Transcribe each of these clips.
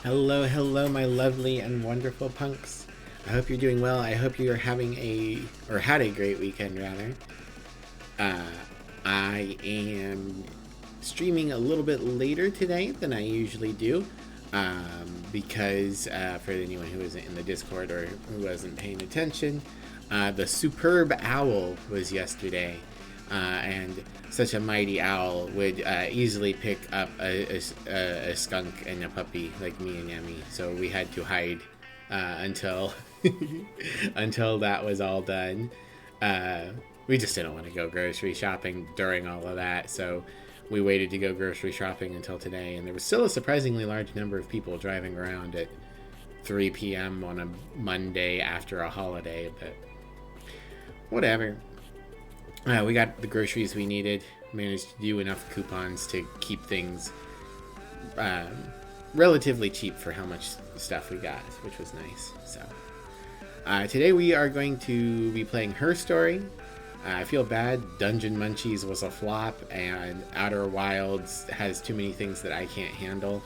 Hello, hello, my lovely and wonderful punks. I hope you're doing well. I hope you're had a great weekend, rather. Uh, I am streaming a little bit later today than I usually do because for anyone who isn't in the Discord or who wasn't paying attention, the Superb Owl was yesterday. And such a mighty owl would easily pick up a skunk and a puppy like me and Yemi. So we had to hide until until that was all done. Uh, we just didn't want to go grocery shopping during all of that, so we waited to go grocery shopping until today. And there was still a surprisingly large number of people driving around at 3 p.m. on a Monday after a holiday, but whatever. We got the groceries we needed. Managed to do enough coupons to keep things um, relatively cheap for how much stuff we got, which was nice. So today we are going to be playing Her Story. I feel bad. Dungeon Munchies was a flop, and Outer Wilds has too many things that I can't handle.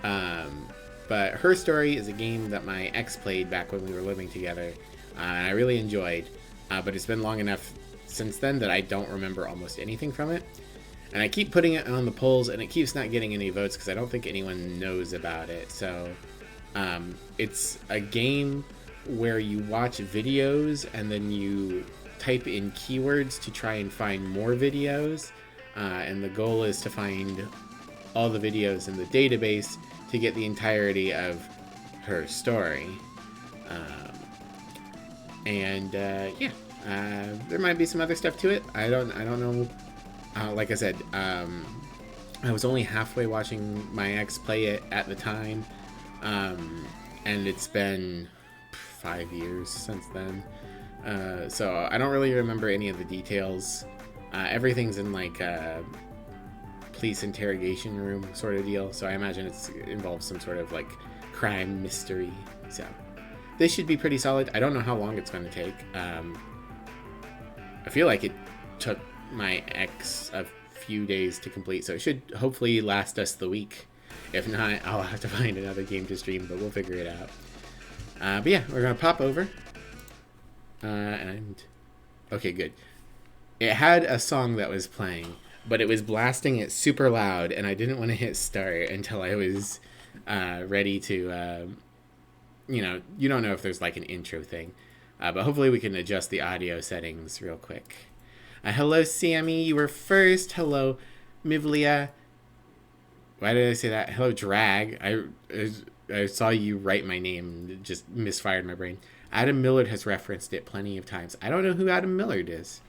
But Her Story is a game that my ex played back when we were living together, and I really enjoyed. But it's been long enough since then that I don't remember almost anything from it. And I keep putting it on the polls, and it keeps not getting any votes because I don't think anyone knows about it. So it's a game where you watch videos and then you type in keywords to try and find more videos. And the goal is to find all the videos in the database to get the entirety of her story. Yeah, there might be some other stuff to it. I don't know. Like I said, I was only halfway watching my ex play it at the time, and it's been 5 years since then. So I don't really remember any of the details. Everything's in like a police interrogation room sort of deal. So I imagine it involves some sort of like crime mystery. So this should be pretty solid. I don't know how long it's going to take. I feel like it took my ex a few days to complete, so it should hopefully last us the week. If not, I'll have to find another game to stream, but we'll figure it out. But yeah, we're going to pop over. Okay, good. It had a song that was playing, but it was blasting it super loud, and I didn't want to hit start until I was ready to, you don't know if there's like an intro thing. But hopefully we can adjust the audio settings real quick. Hello, Sammy. You were first. Hello, Mivlia. Why did I say that? Hello, Drag. I saw you write my name. It just misfired my brain. Adam Millard has referenced it plenty of times. I don't know who Adam Millard is.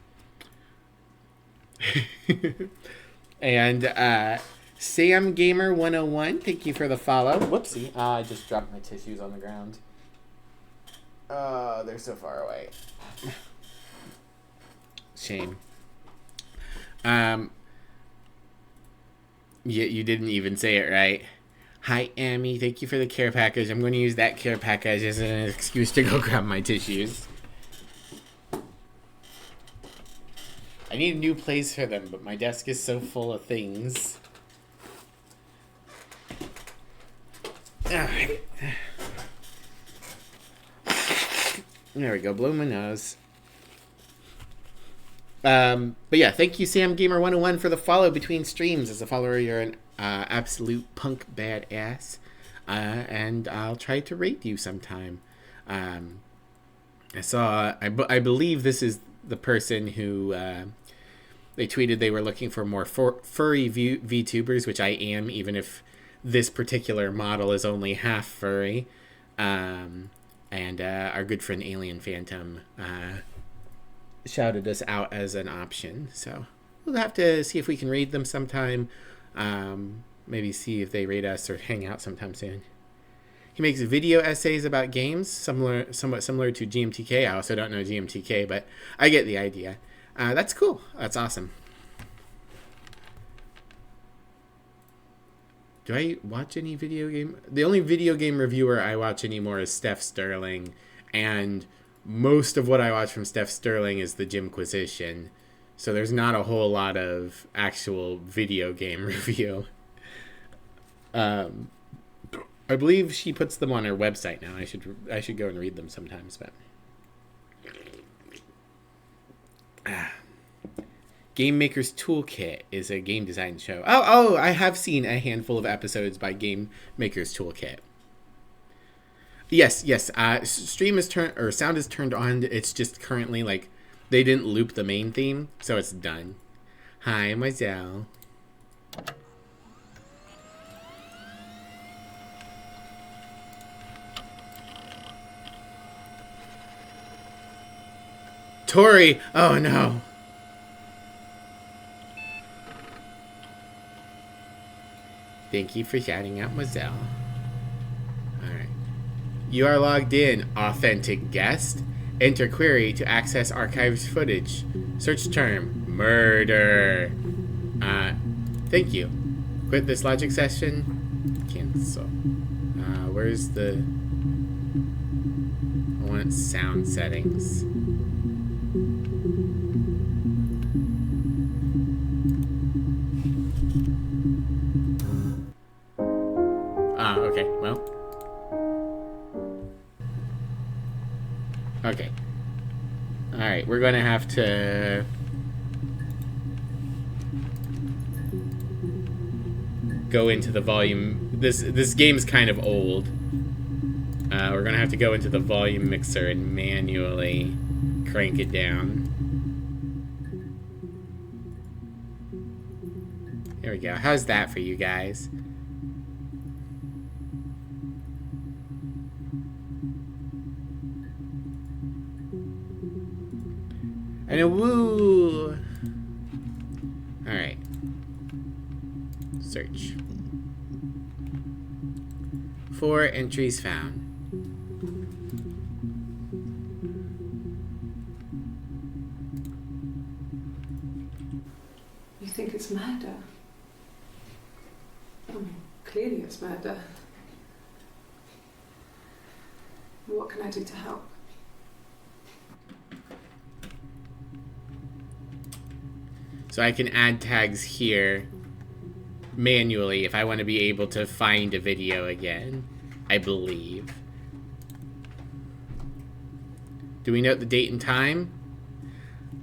And Sam Gamer 101, thank you for the follow. Whoopsie. I just dropped my tissues on the ground. They're so far away. Shame. You didn't even say it right. Hi, Amy. Thank you for the care package. I'm going to use that care package as an excuse to go grab my tissues. I need a new place for them, but my desk is so full of things. Alright. There we go. Blow my nose. But yeah, thank you, Sam Gamer 101, for the follow between streams. As a follower, you're an absolute punk badass, and I'll try to rate you sometime. I believe this is the person who they tweeted they were looking for more furry VTubers, which I am, even if this particular model is only half furry. And our good friend Alien Phantom shouted us out as an option. So we'll have to see if we can raid them sometime. Maybe see if they raid us or hang out sometime soon. He makes video essays about games, somewhat similar to GMTK. I also don't know GMTK, but I get the idea. That's cool. That's awesome. Do I watch any video game? The only video game reviewer I watch anymore is Steph Sterling, and most of what I watch from Steph Sterling is the Jimquisition. So there's not a whole lot of actual video game review. I believe she puts them on her website now. I should go and read them sometimes, but. Game Maker's Toolkit is a game design show. Oh, I have seen a handful of episodes by Game Maker's Toolkit. Yes. Stream is turned, or sound is turned on. It's just currently like they didn't loop the main theme, so it's done. Hi, Mazel. Tori! Oh no! Thank you for shouting out, Mazel. Alright. You are logged in, authentic guest. Enter query to access archived footage. Search term, murder. Thank you. Quit this logic session. Cancel. Where's the... I want sound settings. Okay, well. Okay. Alright, we're gonna have to... go into the volume... This game's kind of old. We're gonna have to go into the volume mixer and manually crank it down. There we go. How's that for you guys? And a woo! Alright. Search. 4 entries found. You think it's murder? I mean, clearly it's murder. What can I do to help? So I can add tags here manually if I want to be able to find a video again, I believe. Do we note the date and time?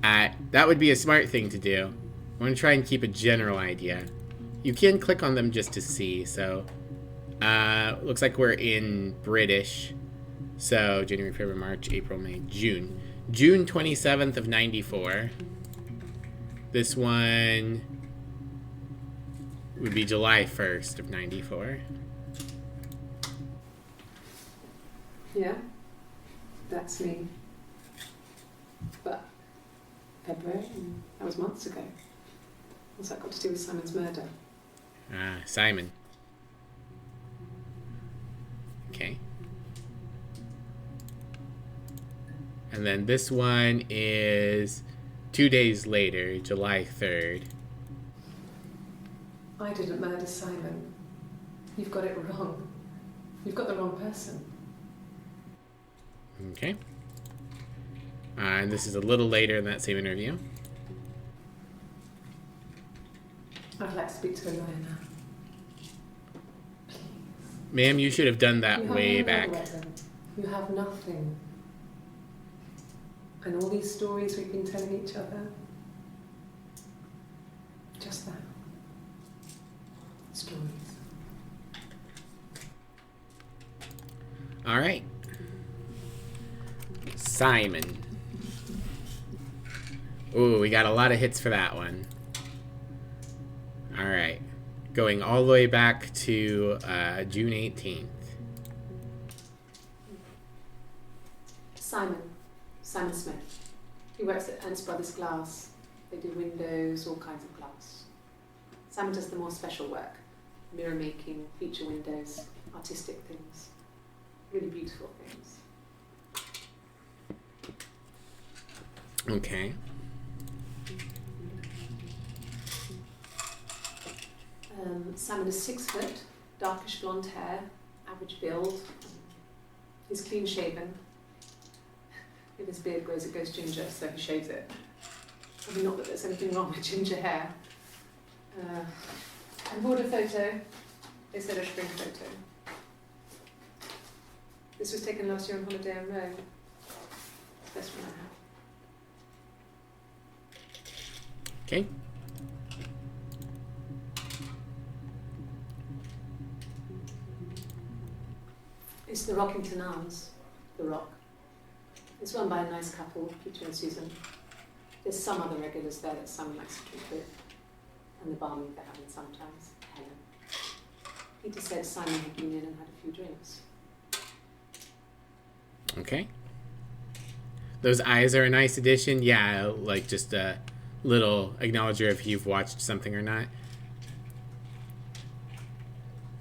That would be a smart thing to do. I'm going to try and keep a general idea. You can click on them just to see, so... looks like we're in British. So, January, February, March, April, May, June. June 27th of 94. This one would be July 1st of 94. Yeah, that's me. But February, that was months ago. What's that got to do with Simon's murder? Simon. Okay. And then this one is 2 days later, July 3rd. I didn't murder Simon. You've got it wrong. You've got the wrong person. Okay. And this is a little later in that same interview. I'd like to speak to a lawyer now. Please. Ma'am, you should have done that You way have no back. weapon. You have nothing. And all these stories we've been telling each other, just that. Stories. All right. Simon. Ooh, we got a lot of hits for that one. All right. Going all the way back to June 18th. Simon Smith. He works at Ernst Brothers Glass. They do windows, all kinds of glass. Simon does the more special work. Mirror making, feature windows, artistic things. Really beautiful things. Okay. Simon is 6 foot, darkish blonde hair, average build. He's clean shaven. If his beard grows, it goes ginger, so he shaves it. I mean, not that there's anything wrong with ginger hair. I bought a photo. They said I should bring a photo. This was taken last year on holiday in Rome. Best one I have. Okay. It's the Rockington Arms, The Rock. It's run by a nice couple, Peter and Susan. There's some other regulars there that Simon likes to drink with, and the barmaid they're having sometimes, Helen. Peter said Simon had been in and had a few drinks. Okay. Those eyes are a nice addition. Yeah, like just a little acknowledger if you've watched something or not.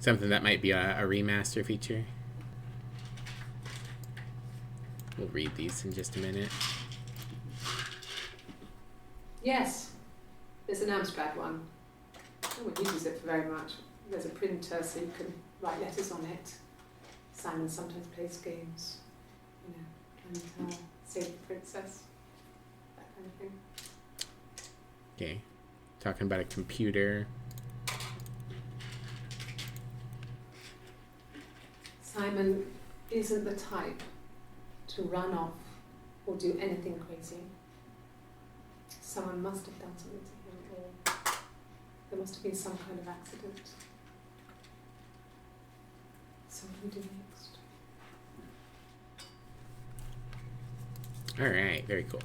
Something that might be a remaster feature. We'll read these in just a minute. Yes, there's an Amstrad one. No one uses it for very much. There's a printer so you can write letters on it. Simon sometimes plays games, you know, and Save the Princess, that kind of thing. Okay. Talking about a computer. Simon isn't the type to run off or do anything crazy. Someone must have done something to him, or there must have been some kind of accident. So what do we do next? Alright, very cool.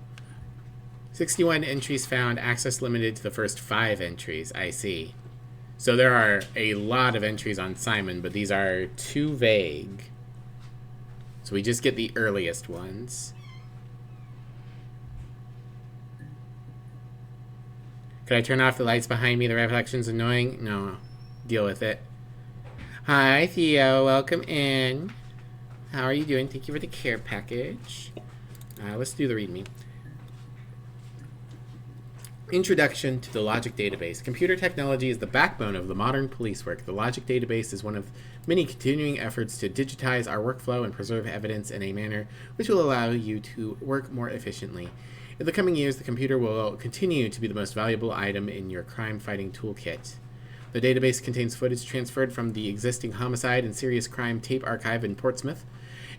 61 entries found, access limited to the first 5 entries. I see. So there are a lot of entries on Simon, but these are too vague. So we just get the earliest ones. Could I turn off the lights behind me? The reflection's annoying. No, deal with it. Hi, Theo. Welcome in. How are you doing? Thank you for the care package. Let's do the README. Introduction to the Logic Database. Computer technology is the backbone of the modern police work. The Logic Database is one of many continuing efforts to digitize our workflow and preserve evidence in a manner which will allow you to work more efficiently. In the coming years, the computer will continue to be the most valuable item in your crime-fighting toolkit. The database contains footage transferred from the existing homicide and serious crime tape archive in Portsmouth.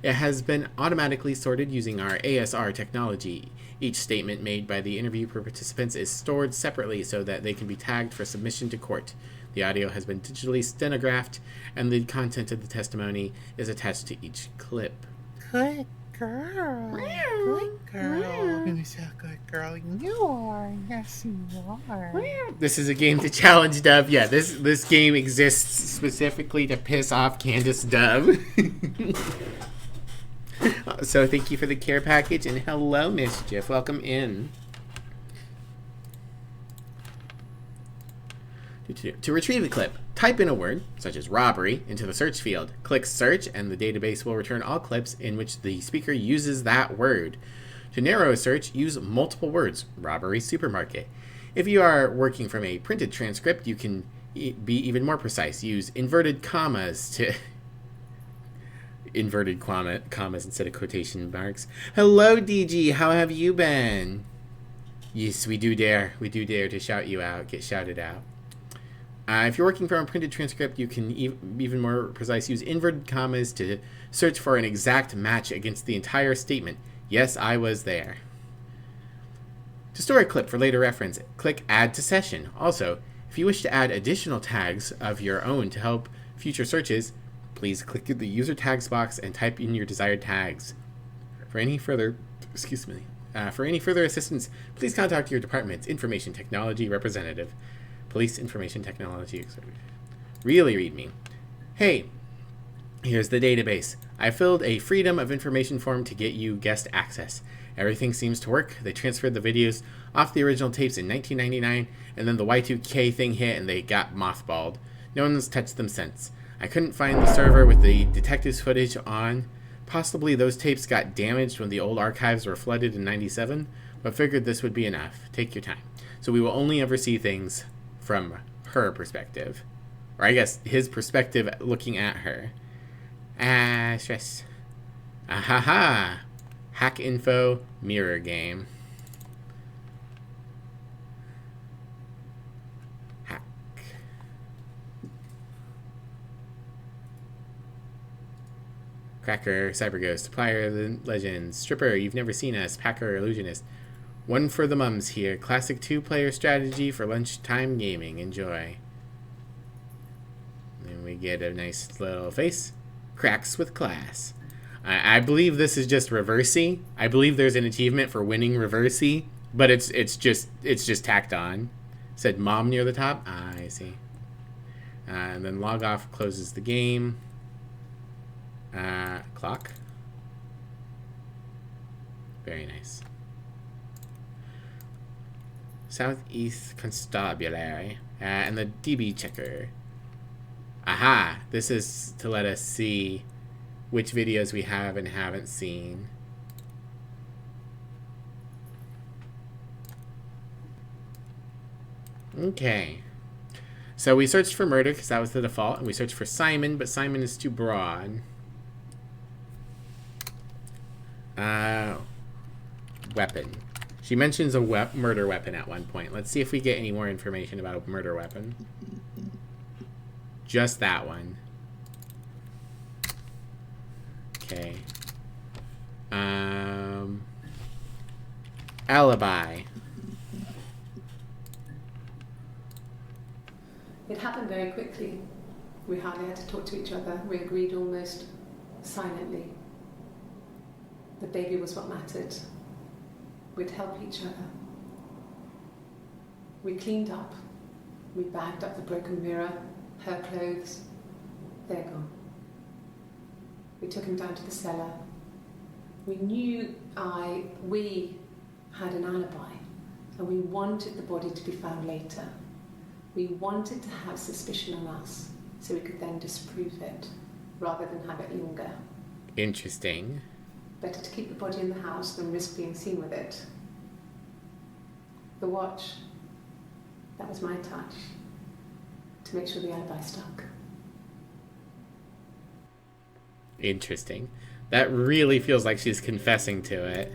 It has been automatically sorted using our ASR technology. Each statement made by the interview participants is stored separately so that they can be tagged for submission to court. The audio has been digitally stenographed, and the content of the testimony is attached to each clip. Good girl. Good girl. Who's a good girl? You are. Yes, you are. This is a game to challenge Dove. Yeah, this game exists specifically to piss off Candace Dove. So thank you for the care package, and hello, Mischief. Welcome in. To retrieve a clip, type in a word, such as robbery, into the search field. Click search, and the database will return all clips in which the speaker uses that word. To narrow a search, use multiple words. Robbery supermarket. If you are working from a printed transcript, you can be even more precise. Use inverted commas to... inverted commas instead of quotation marks. Hello, DG. How have you been? Yes, we do dare. We do dare to shout you out. Get shouted out. If you're working from a printed transcript, you can even more precise. Use inverted commas to search for an exact match against the entire statement. Yes, I was there. To store a clip for later reference, click Add to Session. Also, if you wish to add additional tags of your own to help future searches, please click the user tags box and type in your desired tags. For any further assistance, please contact your department's information technology representative. Police Information Technology. Really read me. Hey, here's the database. I filled a Freedom of Information form to get you guest access. Everything seems to work. They transferred the videos off the original tapes in 1999, and then the Y2K thing hit and they got mothballed. No one's touched them since. I couldn't find the server with the detectives footage on. Possibly those tapes got damaged when the old archives were flooded in 97, but figured this would be enough. Take your time. So we will only ever see things from her perspective. Or I guess his perspective looking at her. Stress. Ahaha. Hack info mirror game. Hack. Cracker, Cyberghost, Supplier of the Legends, Stripper, You've Never Seen Us, Packer, Illusionist. One for the mums here. Classic 2-player strategy for lunchtime gaming. Enjoy. And we get a nice little face. Cracks with class. I believe this is just Reversey. I believe there's an achievement for winning Reversey, but it's just tacked on. Said mom near the top. I see. And then log off closes the game. Clock. Very nice. Southeast Constabulary. And the DB checker. Aha! This is to let us see which videos we have and haven't seen. Okay. So we searched for murder because that was the default, and we searched for Simon, but Simon is too broad. Weapon. She mentions a murder weapon at one point. Let's see if we get any more information about a murder weapon. Just that one. Okay. Alibi. It happened very quickly. We hardly had to talk to each other. We agreed almost silently. The baby was what mattered. We'd help each other. We cleaned up. We bagged up the broken mirror, her clothes. They're gone. We took him down to the cellar. We knew we had an alibi, and we wanted the body to be found later. We wanted to have suspicion on us, so we could then disprove it, rather than have it linger. Interesting. Better to keep the body in the house than risk being seen with it. The watch, that was my touch, to make sure the alibi stuck. Interesting. That really feels like she's confessing to it.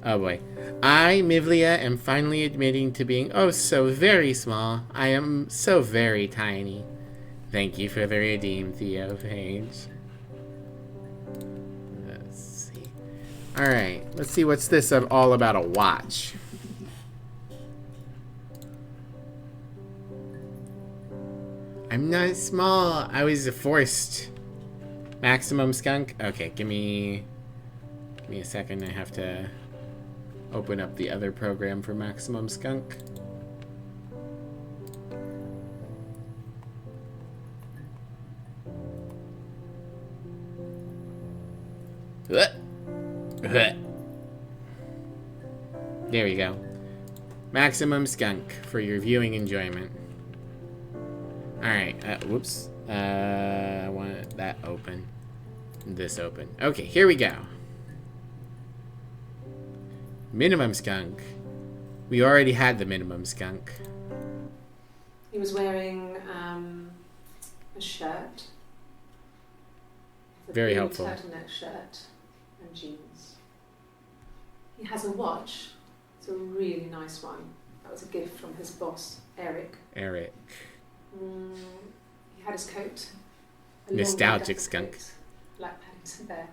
Oh boy. I, Mivlia, am finally admitting to being oh so very small. I am so very tiny. Thank you for the redeem, Theo Page. Let's see. Alright, let's see what's this all about a watch. I'm not small. I was forced. Maximum skunk. Okay, give me a second. I have to open up the other program for Maximum Skunk. There we go. Maximum Skunk for your viewing enjoyment. Alright, whoops. I want that open. This open. Okay, here we go. Minimum Skunk. We already had the Minimum Skunk. He was wearing a shirt. Very helpful. Turtleneck shirt and jeans. He has a watch. It's a really nice one. That was a gift from his boss, Eric. Eric. He had his coat. Nostalgic skunk. Coat, Black Paddington Bear.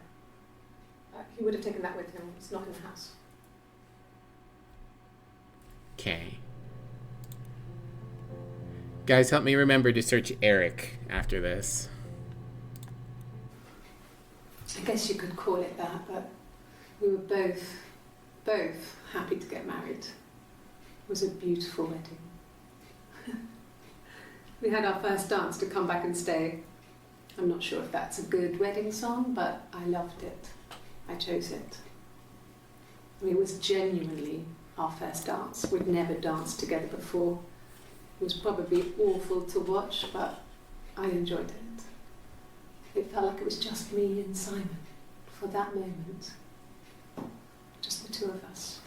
He would have taken that with him. It's not in the house. Okay. Guys, help me remember to search Eric after this. I guess you could call it that, but we were both happy to get married. It was a beautiful wedding. We had our first dance to Come Back and Stay. I'm not sure if that's a good wedding song, but I loved it. I chose it. I mean, it was genuinely our first dance. We'd never danced together before. It was probably awful to watch, but I enjoyed it. It felt like it was just me and Simon for that moment. Just the two of us.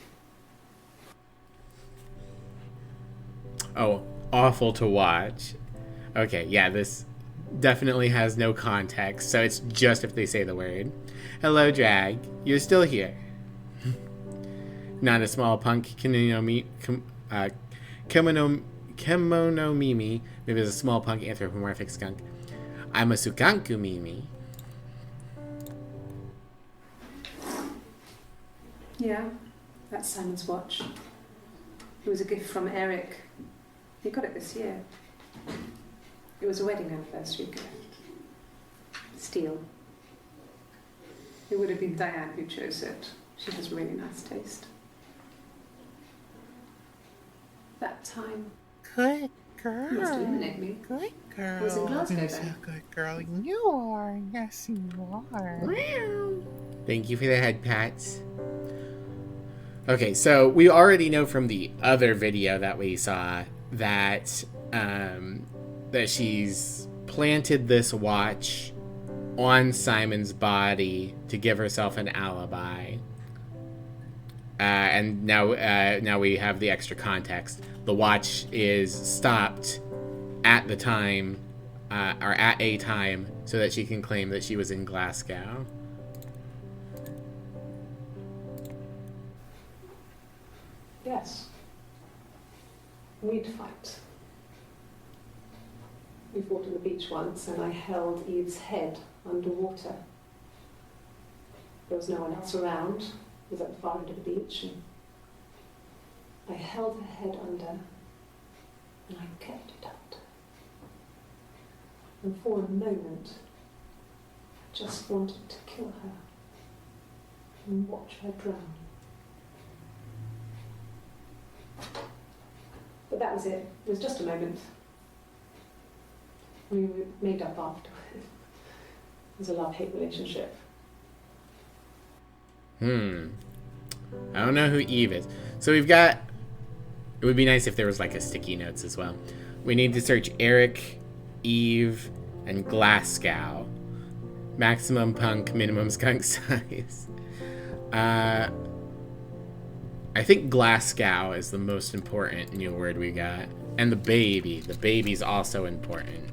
Oh, awful to watch. Okay, yeah, this definitely has no context, so it's just if they say the word. Hello, Drag. You're still here. Not a small punk, kimono mimi. Maybe it's a small punk anthropomorphic skunk. I'm a sukanku mimi. Yeah, that's Simon's watch. It was a gift from Eric. He got it this year. It was a wedding anniversary gift. Steel. It would have been Diane who chose it. She has really nice taste. That time, Good you must girl. eliminate me. Good girl. I was in Glasgow Who's a then. good girl? You are. Yes, you are. Thank you for the head pats. Okay, so we already know from the other video that we saw that that she's planted this watch on Simon's body to give herself an alibi. And now we have the extra context. The watch is stopped at the time, or at a time, so that she can claim that she was in Glasgow. Yes. We'd fight. We fought on the beach once and I held Eve's head underwater. There was no one else around. It was at the far end of the beach and I held her head under and I kept it out. And for a moment, I just wanted to kill her and watch her drown. But that was it. It was just a moment. We were made up after. It was a love-hate relationship. I don't know who Eve is. So we've got... It would be nice if there was like a sticky notes as well. We need to search Eric, Eve, and Glasgow. Maximum punk, minimum skunk size. I think Glasgow is the most important new word we got. And the baby. The baby's also important.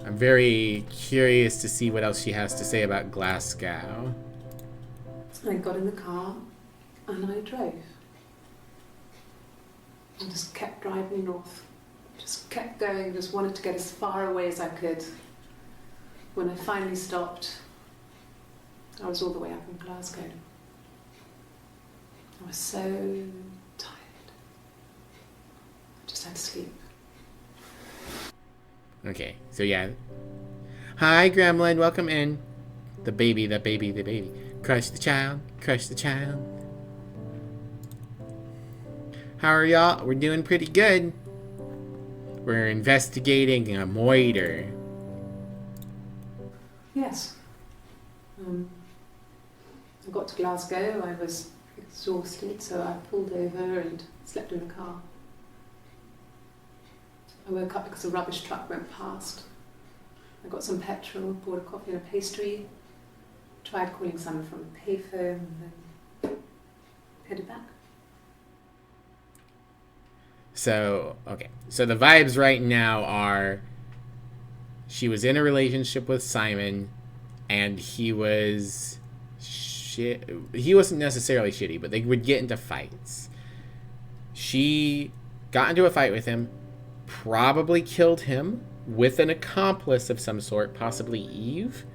I'm very curious to see what else she has to say about Glasgow. I got in the car and I drove. I just kept driving north. Just kept going, just wanted to get as far away as I could. When I finally stopped, I was all the way up in Glasgow. I was so tired. I just had to sleep. Okay, so yeah. Hi, Gremlin, welcome in. The baby, the baby, the baby. Crush the child, crush the child. How are y'all? We're doing pretty good. We're investigating a murder. Yes. I got to Glasgow, I was exhausted, so I pulled over and slept in the car. I woke up because a rubbish truck went past. I got some petrol, bought a coffee and a pastry, tried calling someone from a payphone, and then headed back. So, okay. So the vibes right now are she was in a relationship with Simon and he was shit. He wasn't necessarily shitty, but they would get into fights. She got into a fight with him, probably killed him with an accomplice of some sort, possibly Eve,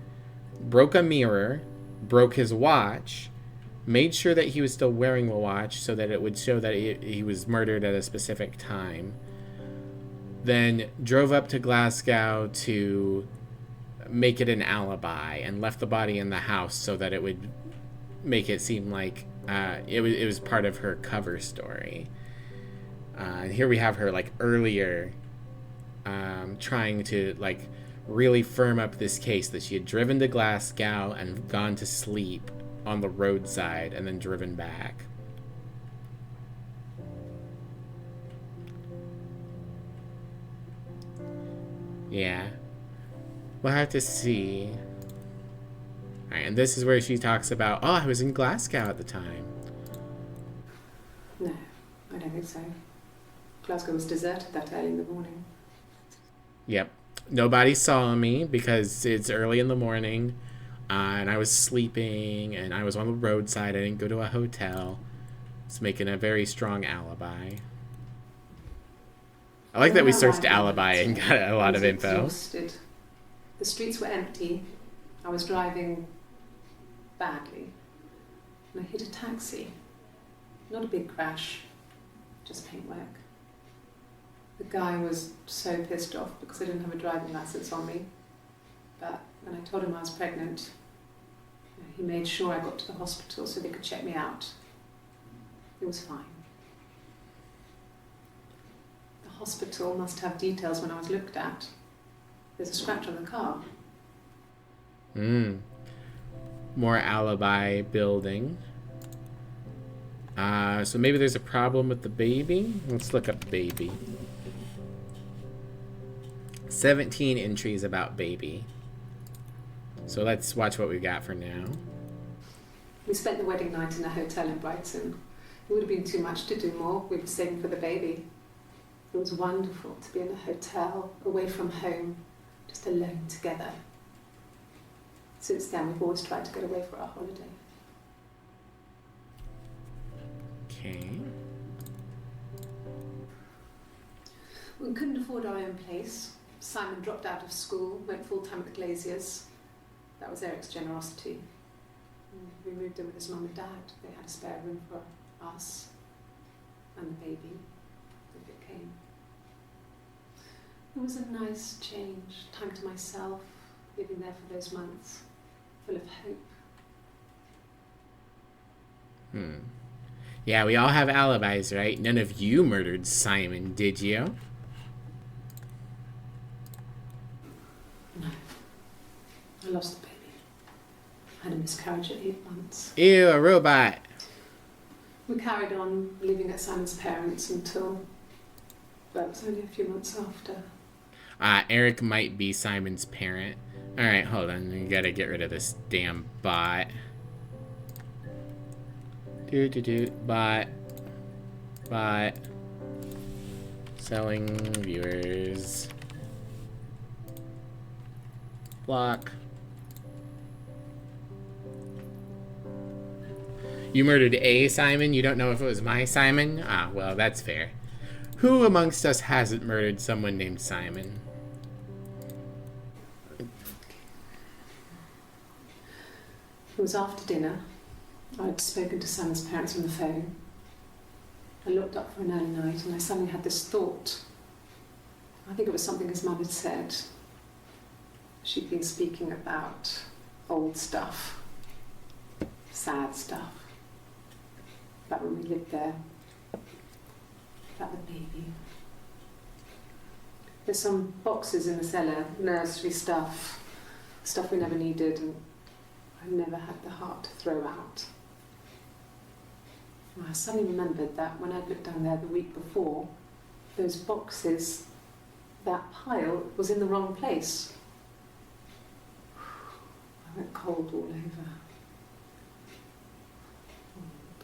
broke a mirror, broke his watch, made sure that he was still wearing the watch so that it would show that he was murdered at a specific time, then drove up to Glasgow to make it an alibi and left the body in the house so that it would make it seem like it was part of her cover story. And here we have her like earlier trying to like really firm up this case that she had driven to Glasgow and gone to sleep on the roadside and then driven back. Yeah. We'll have to see. Alright, and this is where she talks about, oh, I was in Glasgow at the time. No, I don't think so. Glasgow was deserted that early in the morning. Yep. Nobody saw me because it's early in the morning, and I was sleeping, and I was on the roadside. I didn't go to a hotel. It's making a very strong alibi. I like that we searched alibi and got a lot of info. Exhausted. The streets were empty. I was driving badly. And I hit a taxi. Not a big crash, just paintwork. The guy was so pissed off because I didn't have a driving license on me. But when I told him I was pregnant, he made sure I got to the hospital so they could check me out. It was fine. The hospital must have details when I was looked at. There's a scratch on the car. More alibi building. So maybe there's a problem with the baby. Let's look up baby. 17 entries about baby. So let's watch what we got for now. We spent the wedding night in a hotel in Brighton. It would have been too much to do more. We were saving for the baby. It was wonderful to be in a hotel, away from home, just alone together. Since then, we've always tried to get away for our holiday. Okay. We couldn't afford our own place. Simon dropped out of school, went full-time at the Glaziers. That was Eric's generosity. We moved in with his mum and dad. They had a spare room for us and the baby, if it came. It was a nice change, time to myself, living there for those months, full of hope. Yeah, we all have alibis, right? None of you murdered Simon, did you? No. I lost the baby. I had a miscarriage at 8 months. Ew, a robot. We carried on living at Simon's parents until, well, it was only a few months after. Eric might be Simon's parent. Alright, hold on. We gotta get rid of this damn bot. Bot. Bot. Selling viewers. Block. You murdered a Simon? You don't know if it was my Simon? Ah, well, that's fair. Who amongst us hasn't murdered someone named Simon? It was after dinner. I'd spoken to Simon's parents on the phone. I looked up for an early night and I suddenly had this thought. I think it was something his mum had said. She'd been speaking about old stuff, sad stuff, about when we lived there, about the baby. There's some boxes in the cellar, nursery stuff we never needed and I never had the heart to throw out. And I suddenly remembered that when I'd looked down there the week before, those boxes, that pile was in the wrong place. I went cold all over.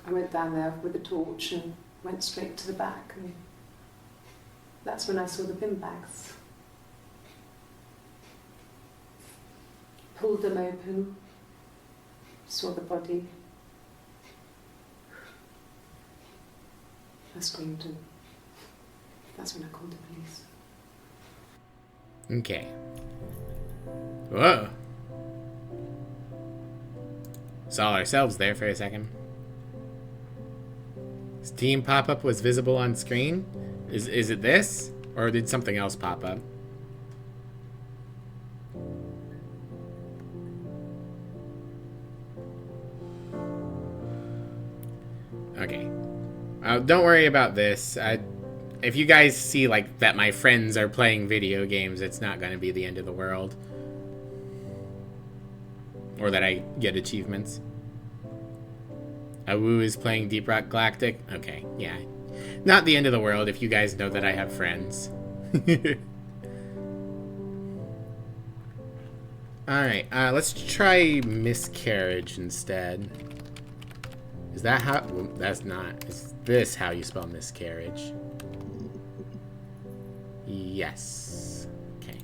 I went down there with a torch and went straight to the back, and that's when I saw the bin bags. Pulled them open, saw the body. I screamed and that's when I called the police. Okay. Whoa. Saw ourselves there for a second. Steam pop-up was visible on screen? Is it this? Or did something else pop up? Okay. Don't worry about this. If you guys see like that my friends are playing video games, it's not going to be the end of the world. Or that I get achievements. Awu is playing Deep Rock Galactic. Okay, yeah. Not the end of the world if you guys know that I have friends. Alright, let's try miscarriage instead. Is that how... Well, that's not. Is this how you spell miscarriage? Yes. Okay.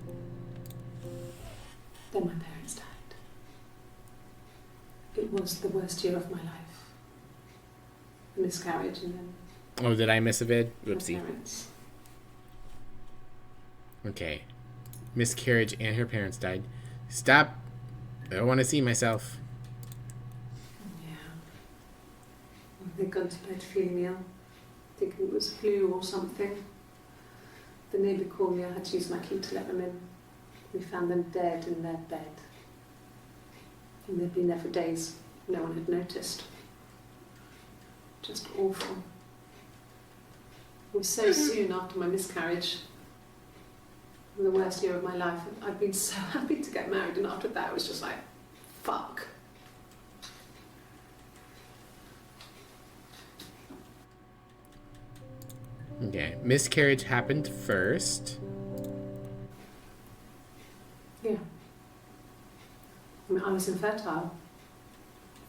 Then my parents died. It was the worst year of my life. A miscarriage and then Oh, did I miss a vid? my Whoopsie. parents. Okay. Miscarriage and her parents died. Stop. I don't want to see myself. They'd gone to bed feeling ill, thinking it was flu or something. The neighbour called me, I had to use my key to let them in. We found them dead in their bed. And they'd been there for days. No one had noticed. Just awful. It was so soon after my miscarriage. The worst year of my life. I'd been so happy to get married, and after that it was just like, fuck. Okay, miscarriage happened first. Yeah. I mean, I was infertile.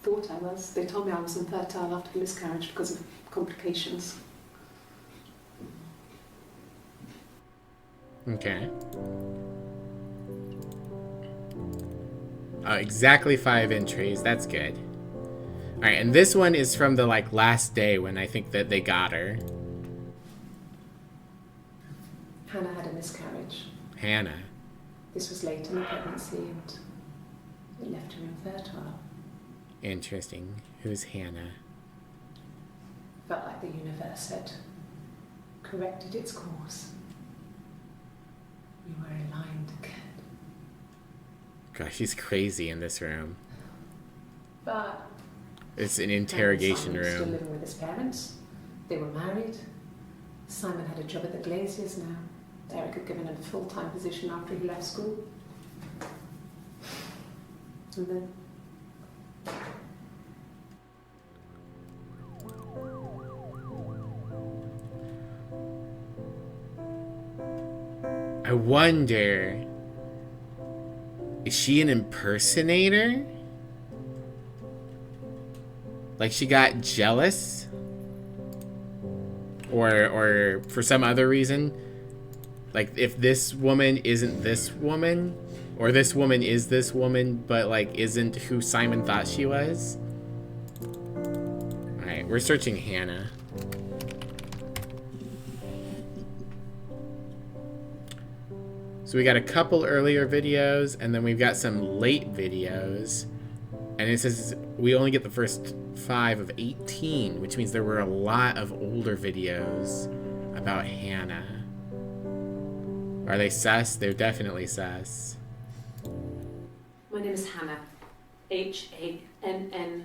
Thought I was. They told me I was infertile after the miscarriage because of complications. Okay. Exactly 5 entries. That's good. Alright, and this one is from the, like, last day when I think that they got her. Hannah had a miscarriage. Hannah. This was late in the pregnancy and it left her infertile. Interesting. Who's Hannah? Felt like the universe had corrected its course. We were aligned again. Gosh, she's crazy in this room. But It's an interrogation Simon was still room. living with his parents. They were married. Simon had a job at the Glaziers now. Eric had given him a full-time position after he left school. And then I wonder, is she an impersonator? Like she got jealous? Or for some other reason? Like if this woman isn't this woman, or this woman is this woman, but like isn't who Simon thought she was? Alright, we're searching Hannah. So we got a couple earlier videos, and then we've got some late videos. And it says we only get the first 5 of 18, which means there were a lot of older videos about Hannah. Are they sus? They're definitely sus. my name is Hannah. Hannah.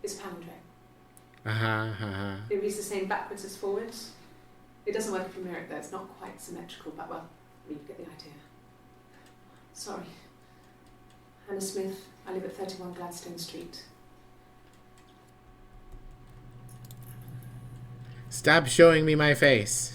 It's palindrome. It reads the same backwards as forwards. It doesn't work if you mirror it though, it's not quite symmetrical, but well, you get the idea. Sorry. Hannah Smith, I live at 31 Gladstone Street. Stop showing me my face.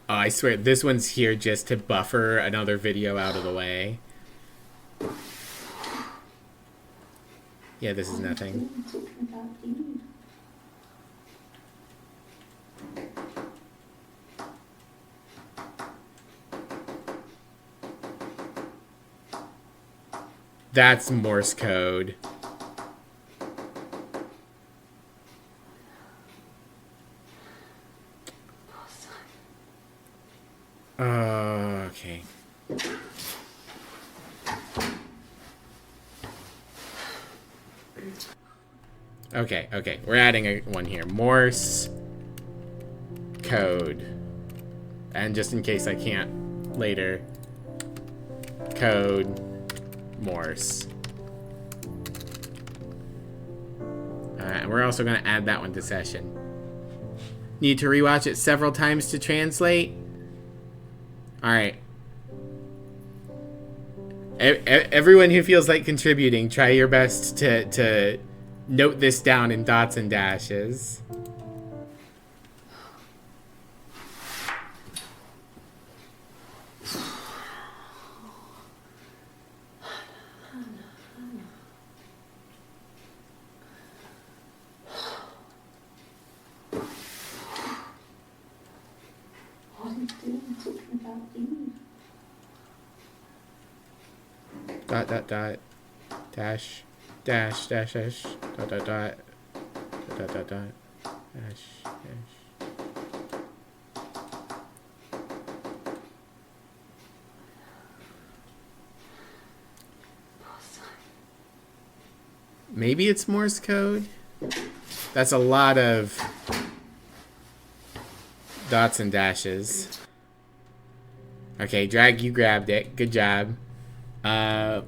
Oh, I swear, this one's here just to buffer another video out of the way. Yeah, this is nothing. That's Morse code. Okay. Okay. We're adding one here. Morse code. And just in case I can't later, code Morse. And we're also going to add that one to session. Need to rewatch it several times to translate? Alright. Everyone who feels like contributing, try your best to note this down in dots and dashes. What are you doing talking about Eve? Dot dash dash dash dash dot dash dash. Maybe it's Morse code? That's a lot of dots and dashes. Okay, Drag, you grabbed it. Good job. Yeah,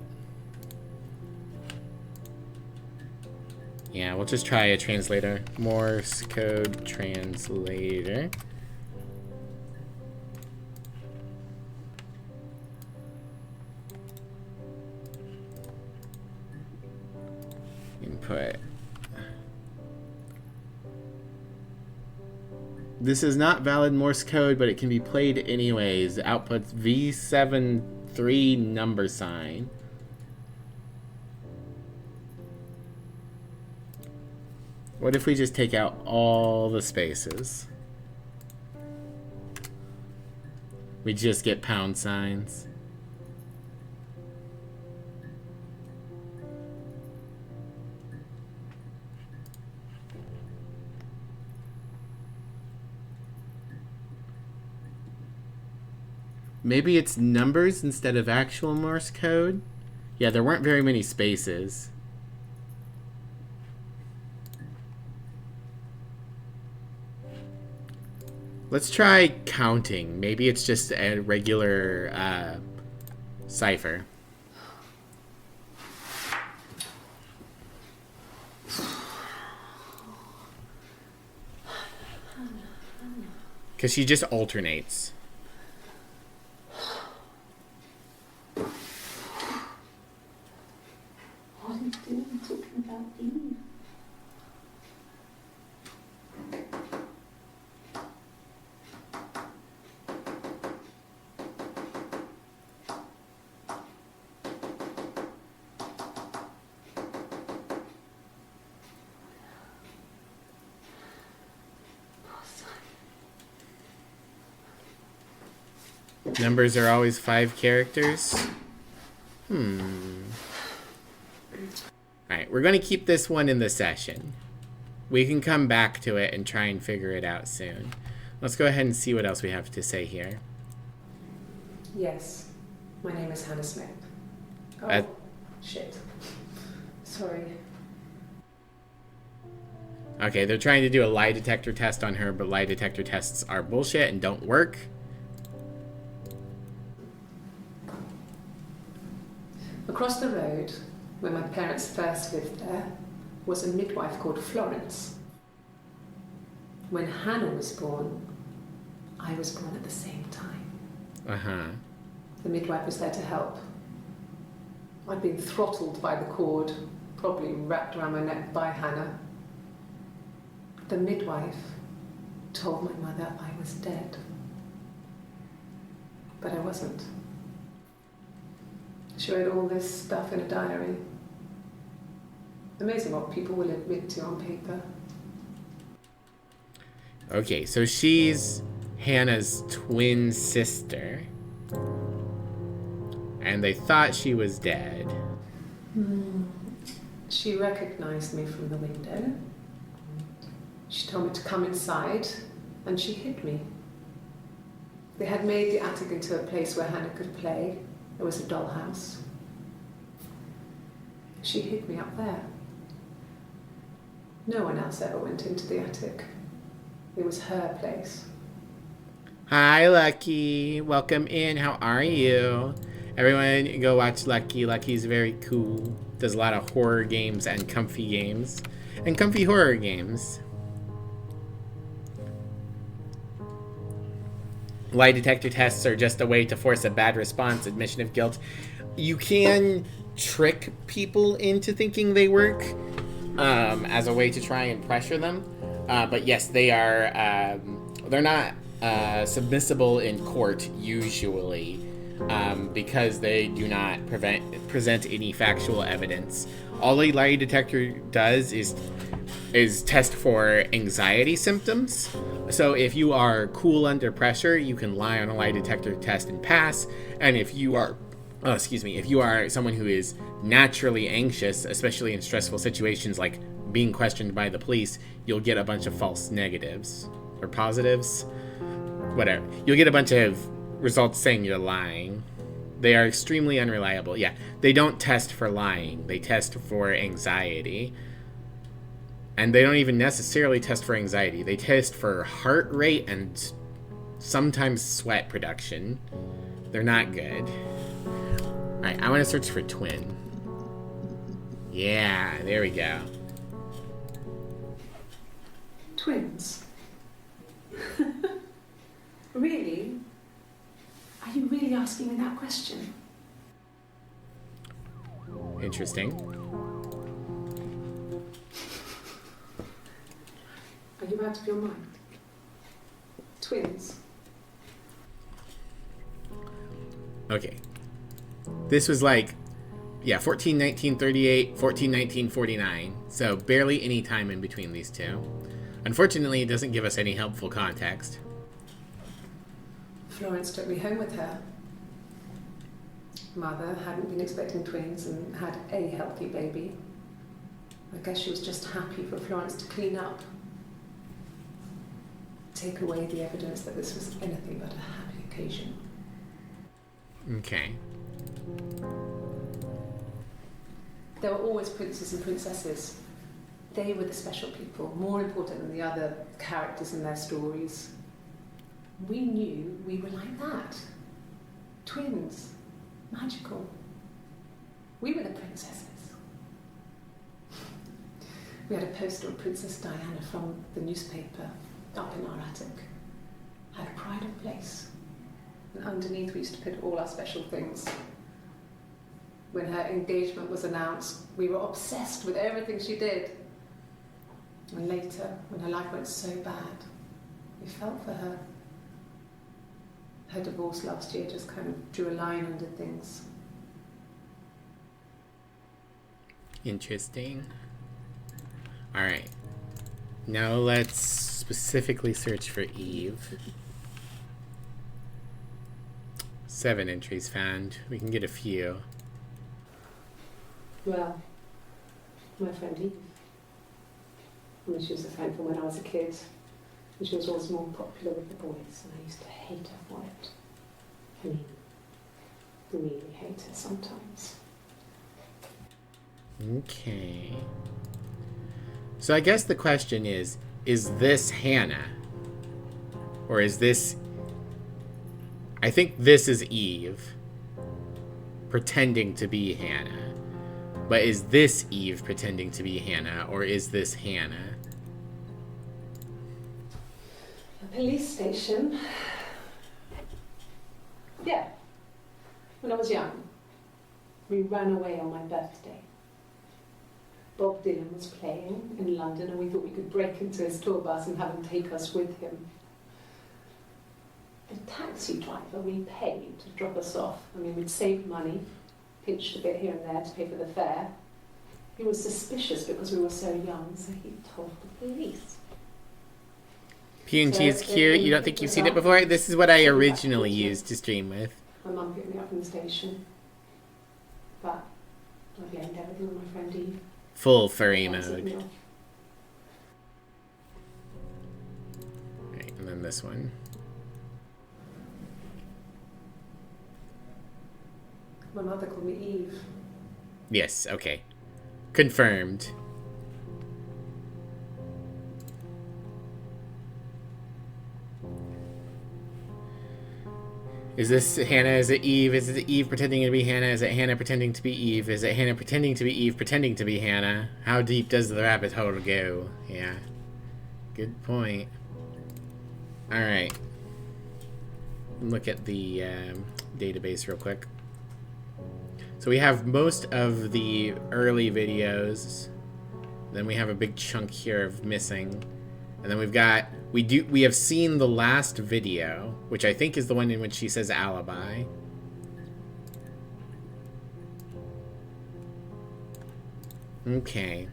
we'll just try a translator. Morse code translator. Input. This is not valid Morse code, but it can be played anyways. Output V73 number sign. What if we just take out all the spaces? We just get pound signs. Maybe it's numbers instead of actual Morse code? Yeah, there weren't very many spaces. Let's try counting. Maybe it's just a regular cipher. Because she just alternates. What are you doing talking about Eve? Numbers are always 5 characters. Alright, we're going to keep this one in the session. We can come back to it and try and figure it out soon. Let's go ahead and see what else we have to say here. Yes, my name is Hannah Smith. Oh, shit. Sorry. Okay, they're trying to do a lie detector test on her, but lie detector tests are bullshit and don't work. Across the road, where my parents first lived there, was a midwife called Florence. When Hannah was born, I was born at the same time. Uh-huh. The midwife was there to help. I'd been throttled by the cord, probably wrapped around my neck by Hannah. The midwife told my mother I was dead. But I wasn't. She wrote all this stuff in a diary. Amazing what people will admit to on paper. Okay, so she's Hannah's twin sister. And they thought she was dead. She recognized me from the window. She told me to come inside, and she hid me. They had made the attic into a place where Hannah could play. There was a dollhouse. She hid me up there. No one else ever went into the attic. It was her place. Hi, Lucky. Welcome in. How are you? Everyone, go watch Lucky. Lucky's very cool. Does a lot of horror games and comfy games. And comfy horror games. Lie detector tests are just a way to force a bad response, admission of guilt. You can trick people into thinking they work as a way to try and pressure them. But yes, they are, they're not submissible in court usually because they do not present any factual evidence. All a lie detector does is test for anxiety symptoms. So if you are cool under pressure, you can lie on a lie detector test and pass. And if you are, if you are someone who is naturally anxious, especially in stressful situations like being questioned by the police, you'll get a bunch of false negatives or positives, whatever. You'll get a bunch of results saying you're lying, They are extremely unreliable. Yeah, they don't test for lying. They test for anxiety. And they don't even necessarily test for anxiety. They test for heart rate and sometimes sweat production. They're not good. Alright, I want to search for twin. Yeah, there we go. Twins? Really? Are you really asking me that question? Interesting. Are you out of your mind? Twins? Okay. This was like, yeah, 141938, 141949. So barely any time in between these two. Unfortunately, it doesn't give us any helpful context. Florence took me home with her. Mother hadn't been expecting twins and had a healthy baby. I guess she was just happy for Florence to clean up. Take away the evidence that this was anything but a happy occasion. Okay. There were always princes and princesses. They were the special people, more important than the other characters in their stories. We knew we were like that. Twins. Magical. We were the princesses. We had a poster of Princess Diana from the newspaper up in our attic. Had a pride of place. And underneath we used to put all our special things. When her engagement was announced, we were obsessed with everything she did. And later, when her life went so bad, we felt for her. Her divorce last year just kind of drew a line under things. Interesting. Alright. Now let's specifically search for Eve. 7 entries found. We can get a few. Well, my friend Eve. I mean, she was a friend from when I was a kid. And she was always more popular with the boys, and I used to hate her for it. I mean, really hate her sometimes. Okay. So I guess the question is this Hannah? Or is this... I think this is Eve pretending to be Hannah. But is this Eve pretending to be Hannah, or is this Hannah? A police station. Yeah. When I was young, we ran away on my birthday. Bob Dylan was playing in London and we thought we could break into his tour bus and have him take us with him. The taxi driver we paid to drop us off. I mean, we'd saved money, pinched a bit here and there to pay for the fare. He was suspicious because we were so young, so he told the police. PNG is cute. You don't think you've seen it before? This is what I originally used to stream with. My mum picked me up from the station. But I blamed everything on my friend Eve. Full furry mode. Right, and then this one. My mother called me Eve. Yes, okay. Confirmed. Is this Hannah? Is it Eve? Is it Eve pretending to be Hannah? Is it Hannah pretending to be Eve? Is it Hannah pretending to be Eve pretending to be Hannah? How deep does the rabbit hole go? Yeah. Good point. Alright. Look at the database real quick. So we have most of the early videos. Then we have a big chunk here of missing. And then we've got, we have seen the last video, which I think is the one in which she says alibi. Okay.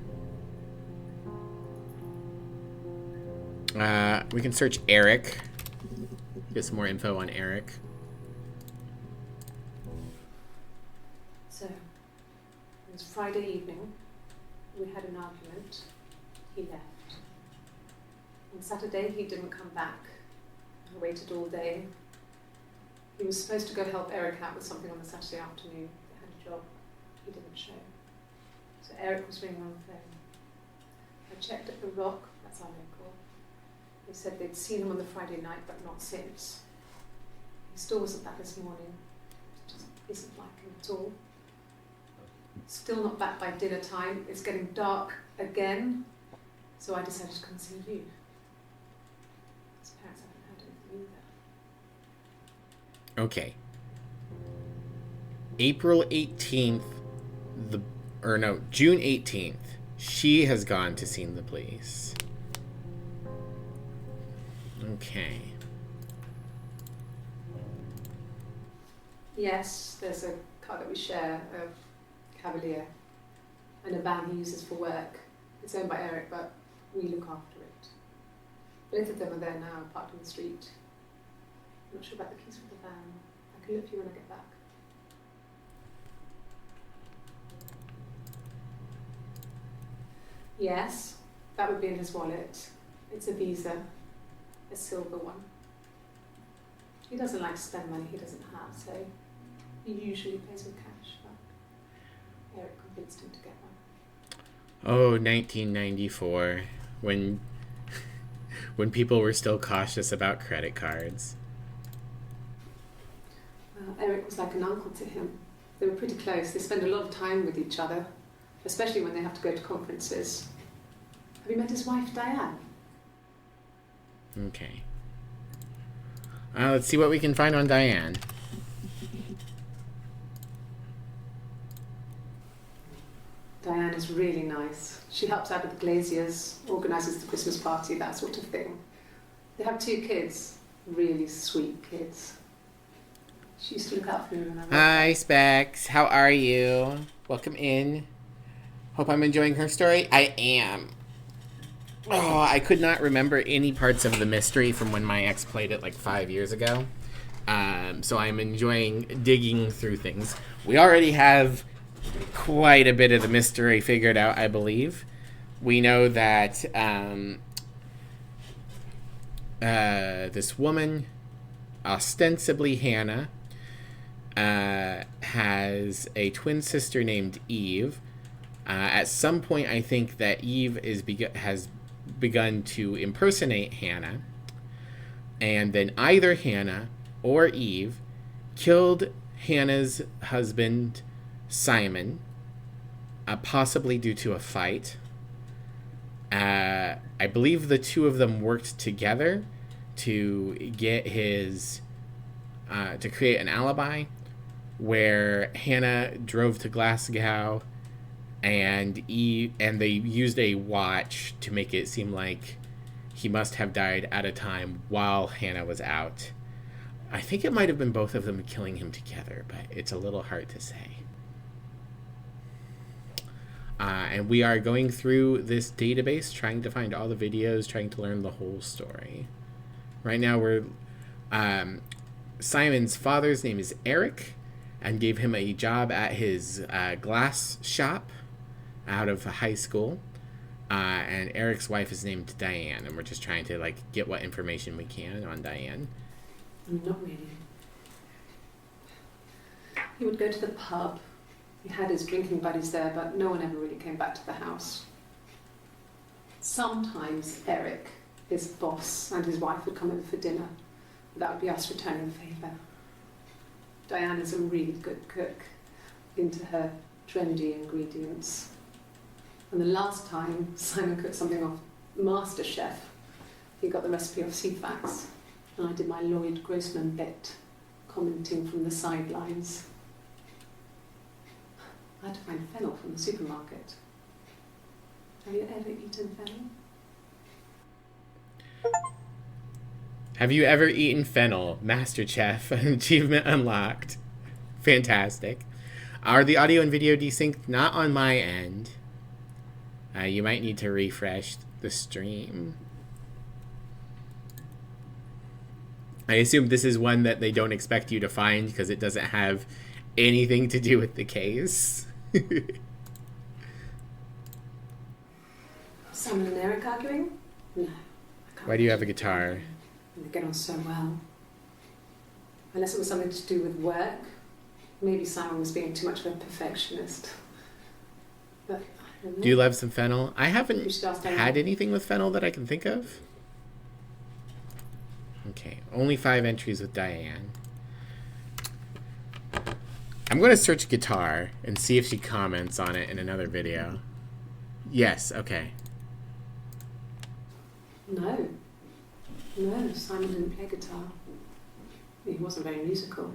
We can search Eric. Get some more info on Eric. So, it was Friday evening. We had an argument. He left. On Saturday, he didn't come back. I waited all day. He was supposed to go help Eric out with something on the Saturday afternoon. They had a job. He didn't show. So Eric was ringing on the phone. I checked at the Rock, that's our local. They said they'd seen him on the Friday night, but not since. He still wasn't back this morning. It just isn't like him at all. Still not back by dinner time. It's getting dark again. So I decided to come see you. His parents haven't heard anything either. Okay. April 18th, June 18th, she has gone to see the police. Okay. Yes, there's a car that we share, a Cavalier, and a van he uses for work. It's owned by Eric, but we look after it. Both of them are there now, parked on the street. I'm not sure about the keys for the van. I can look for you when I get back. Yes, that would be in his wallet. It's a Visa, a silver one. He doesn't like to spend money he doesn't have, so he usually pays with cash, but Eric convinced him to get one. Oh, 1994, when people were still cautious about credit cards. Eric was like an uncle to him. They were pretty close. They spend a lot of time with each other, especially when they have to go to conferences. Have you met his wife, Diane? Okay. Let's see what we can find on Diane. Diane is really nice. She helps out with the Glaziers, organises the Christmas party, that sort of thing. They have 2 kids, really sweet kids. She used to look out for me when I was... Hi, Specs. How are you? Welcome in. Hope I'm enjoying her story. I am. Oh, I could not remember any parts of the mystery from when my ex played it like 5 years ago. So I'm enjoying digging through things. We already have quite a bit of the mystery figured out, I believe. We know that this woman, ostensibly Hannah, has a twin sister named Eve. At some point, I think that Eve has begun to impersonate Hannah, and then either Hannah or Eve killed Hannah's husband, Simon, possibly due to a fight. I believe the two of them worked together to get to create an alibi where Hannah drove to Glasgow and they used a watch to make it seem like he must have died at a time while Hannah was out. I think it might have been both of them killing him together, but it's a little hard to say. And we are going through this database, trying to find all the videos, trying to learn the whole story. Right now, we're Simon's father's name is Eric, and gave him a job at his glass shop out of high school. And Eric's wife is named Diane, and we're just trying to get what information we can on Diane. Not really. He would go to the pub. He had his drinking buddies there, but no one ever really came back to the house. Sometimes Eric, his boss, and his wife would come over for dinner. That would be us returning the favour. Diane is a really good cook, into her trendy ingredients. And the last time Simon cooked something off MasterChef, he got the recipe off CFAX, and I did my Lloyd Grossman bit, commenting from the sidelines. I had to find fennel from the supermarket. Have you ever eaten fennel? Have you ever eaten fennel? MasterChef, achievement unlocked. Fantastic. Are the audio and video desynced? Not on my end. You might need to refresh the stream. I assume this is one that they don't expect you to find because it doesn't have anything to do with the case. Simon and Eric arguing? No. Why do you have a guitar? They get on so well. Unless it was something to do with work. Maybe Simon was being too much of a perfectionist. But I don't know. Do you love some fennel? I We haven't should ask Diane. had anything with fennel that I can think of. Okay, only 5 entries with Diane. I'm going to search guitar and see if she comments on it in another video. Yes, okay. No. No, Simon didn't play guitar. He wasn't very musical.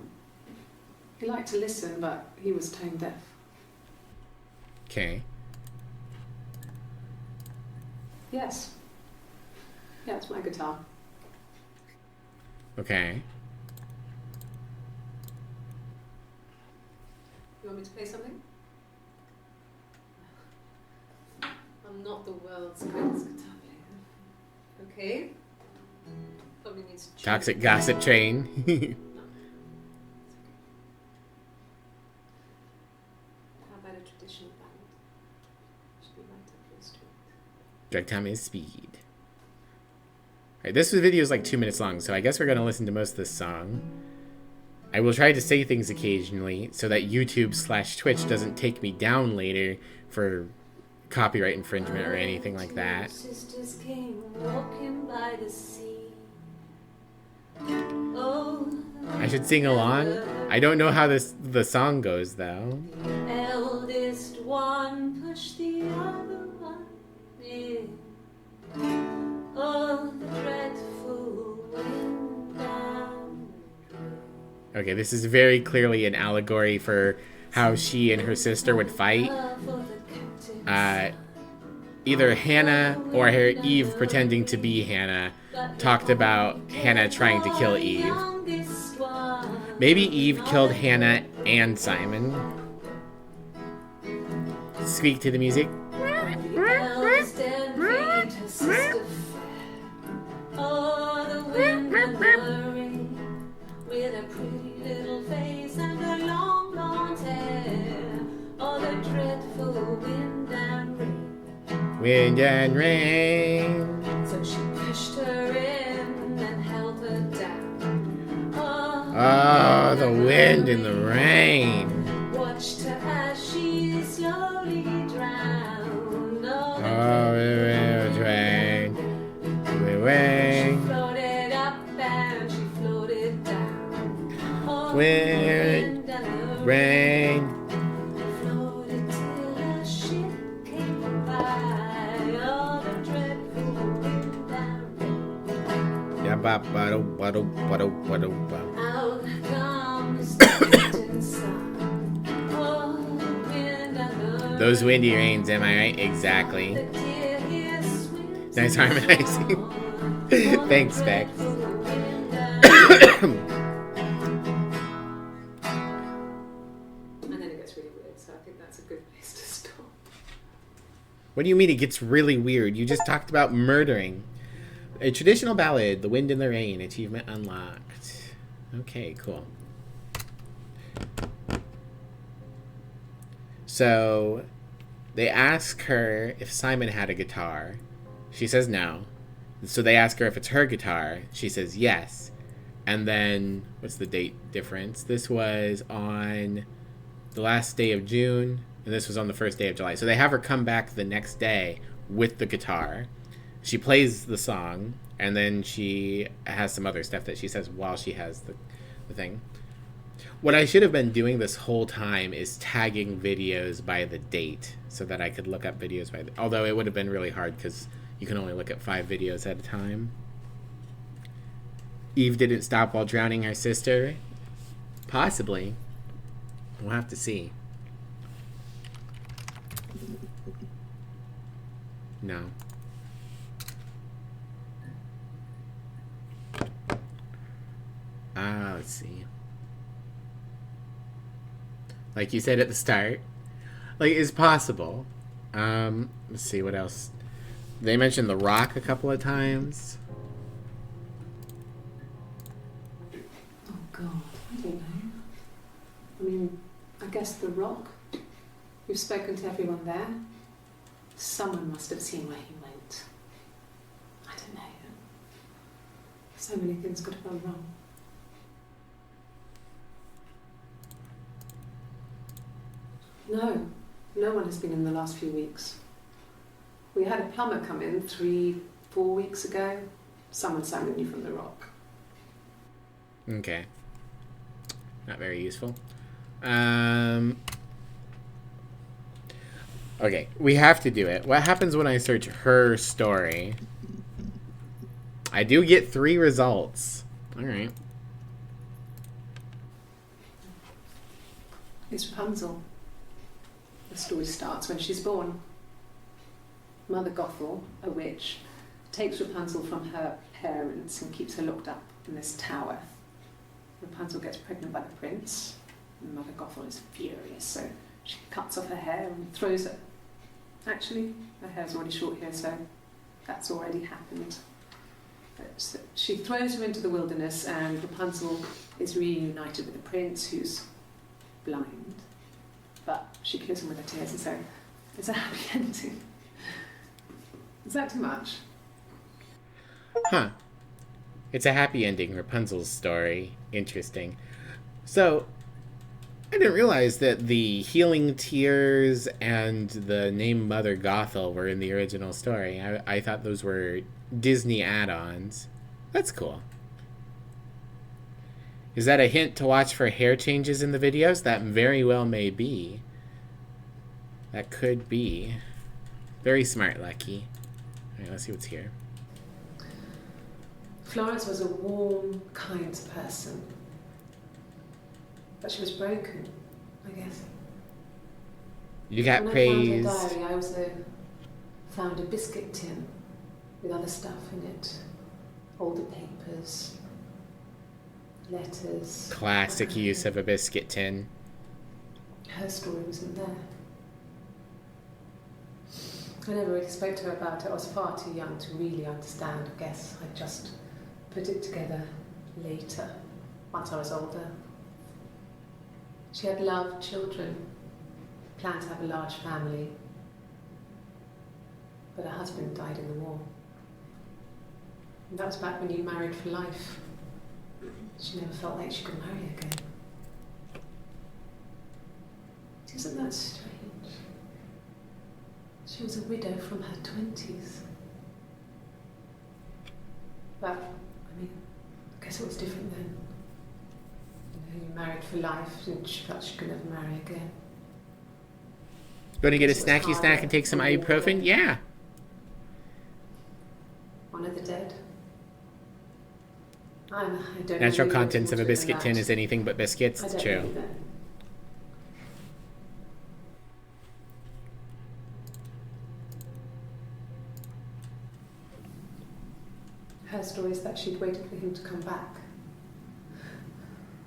He liked to listen, but he was tone deaf. Okay. Yes. Yeah, it's my guitar. Okay. You want me to play something? I'm not the world's greatest guitar player. Okay? Probably needs to Toxic Gossip Train. No. It's okay. How about a traditional ballad? Should be right up your street. Drag time is speed. Alright, this video is like 2 minutes long, so I guess we're going to listen to most of this song. I will try to say things occasionally so that YouTube/Twitch doesn't take me down later for copyright infringement or anything like that. Sisters came walking by the sea. Oh, I should sing along. I don't know how the song goes though. eldest one pushed the other one in. Oh, the dreadful wind down. Okay, this is very clearly an allegory for how she and her sister would fight. Either Hannah or her Eve pretending to be Hannah talked about Hannah trying to kill Eve. Maybe Eve killed Hannah and Simon. Speak to the music. Oh, the wind and the rain, with a pretty little face and her long blonde hair. Oh, the dreadful wind and rain. Wind and rain. So she pushed her in and held her down. Oh, the wind and the rain. Watched her as she slowly drowned. Oh, the rain. The rain. She floated up and she floated down. Oh, Wind, and the rain. floated till a ship came by. Oh, the dreadful wind and rain. Yeah, ba ba do ba do ba do ba do ba. Out comes the distant sun. Oh, the wind and the Those windy rains, am I right? Exactly. the deer here swims Nice harmonizing. Thanks, Bex. And then it gets really weird, so I think that's a good place to stop. What do you mean it gets really weird? You just talked about murdering. A traditional ballad, The Wind and the Rain, achievement unlocked. Okay, cool. So, they ask her if Simon had a guitar. She says no. So they ask her if it's her guitar. She says yes. And then, what's the date difference? This was on the last day of June, and this was on the first day of July. So they have her come back the next day with the guitar. She plays the song, and then she has some other stuff that she says while she has the thing. What I should have been doing this whole time is tagging videos by the date so that I could look up videos by although it would have been really hard because you can only look at 5 videos at a time. Eve didn't stop while drowning her sister. Possibly. We'll have to see. No. Let's see. Like you said at the start, like it's possible. Let's see what else. They mentioned The Rock a couple of times. Oh God, I don't know. I mean, I guess The Rock. We've spoken to everyone there. Someone must have seen where he went. I don't know. So many things could have gone wrong. No, no one has been in the last few weeks. We had a plumber come in 3-4 weeks ago. Someone summoned you from the rock. Okay. Not very useful. Okay, we have to do it. What happens when I search her story? I do get 3 results. Alright. It's Rapunzel. The story starts when she's born. Mother Gothel, a witch, takes Rapunzel from her parents and keeps her locked up in this tower. Rapunzel gets pregnant by the prince, and Mother Gothel is furious, so she cuts off her hair and throws it. Actually, her hair's already short here, so that's already happened. But she throws her into the wilderness, and Rapunzel is reunited with the prince, who's blind. But she kills him with her tears, and so it's a happy ending. Is that too much? Huh. It's a happy ending, Rapunzel's story. Interesting. So, I didn't realize that the healing tears and the name Mother Gothel were in the original story. I thought those were Disney add-ons. That's cool. Is that a hint to watch for hair changes in the videos? That very well may be. That could be. Very smart, Lucky. Alright, let's see what's here. Florence was a warm, kind person. But she was broken, I guess. You got when praised. I found her diary, I also found a biscuit tin with other stuff in it. Older papers, letters. Classic use of a biscuit tin. Her story wasn't there. I never really spoke to her about it. I was far too young to really understand. I guess I just put it together later, once I was older. She had loved children, planned to have a large family, but her husband died in the war. And that was back when you married for life. She never felt like she could marry again. Isn't that strange? She was a widow from her 20s. But, I mean, I guess it was different then. You know, you married for life and she felt she could never marry again. Going to get a So it's snacky harder snack and take some to walk ibuprofen? in. Yeah. One of the dead. I don't know Natural really contents of a much more to it biscuit than tin that. is anything but biscuits. I It's don't true. believe it. Her story is that she'd waited for him to come back.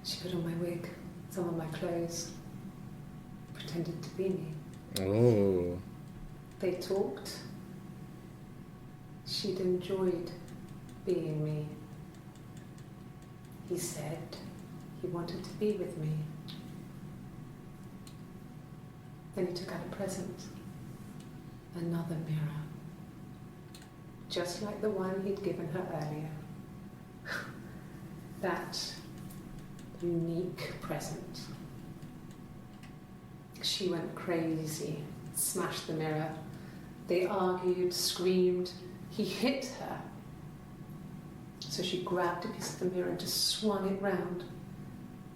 She put on my wig, some of my clothes, pretended to be me. Oh. They talked. She'd enjoyed being me. He said he wanted to be with me. Then he took out a present. Another mirror. Just like the one he'd given her earlier. That unique present. She went crazy, smashed the mirror. They argued, screamed. He hit her. So she grabbed a piece of the mirror and just swung it round.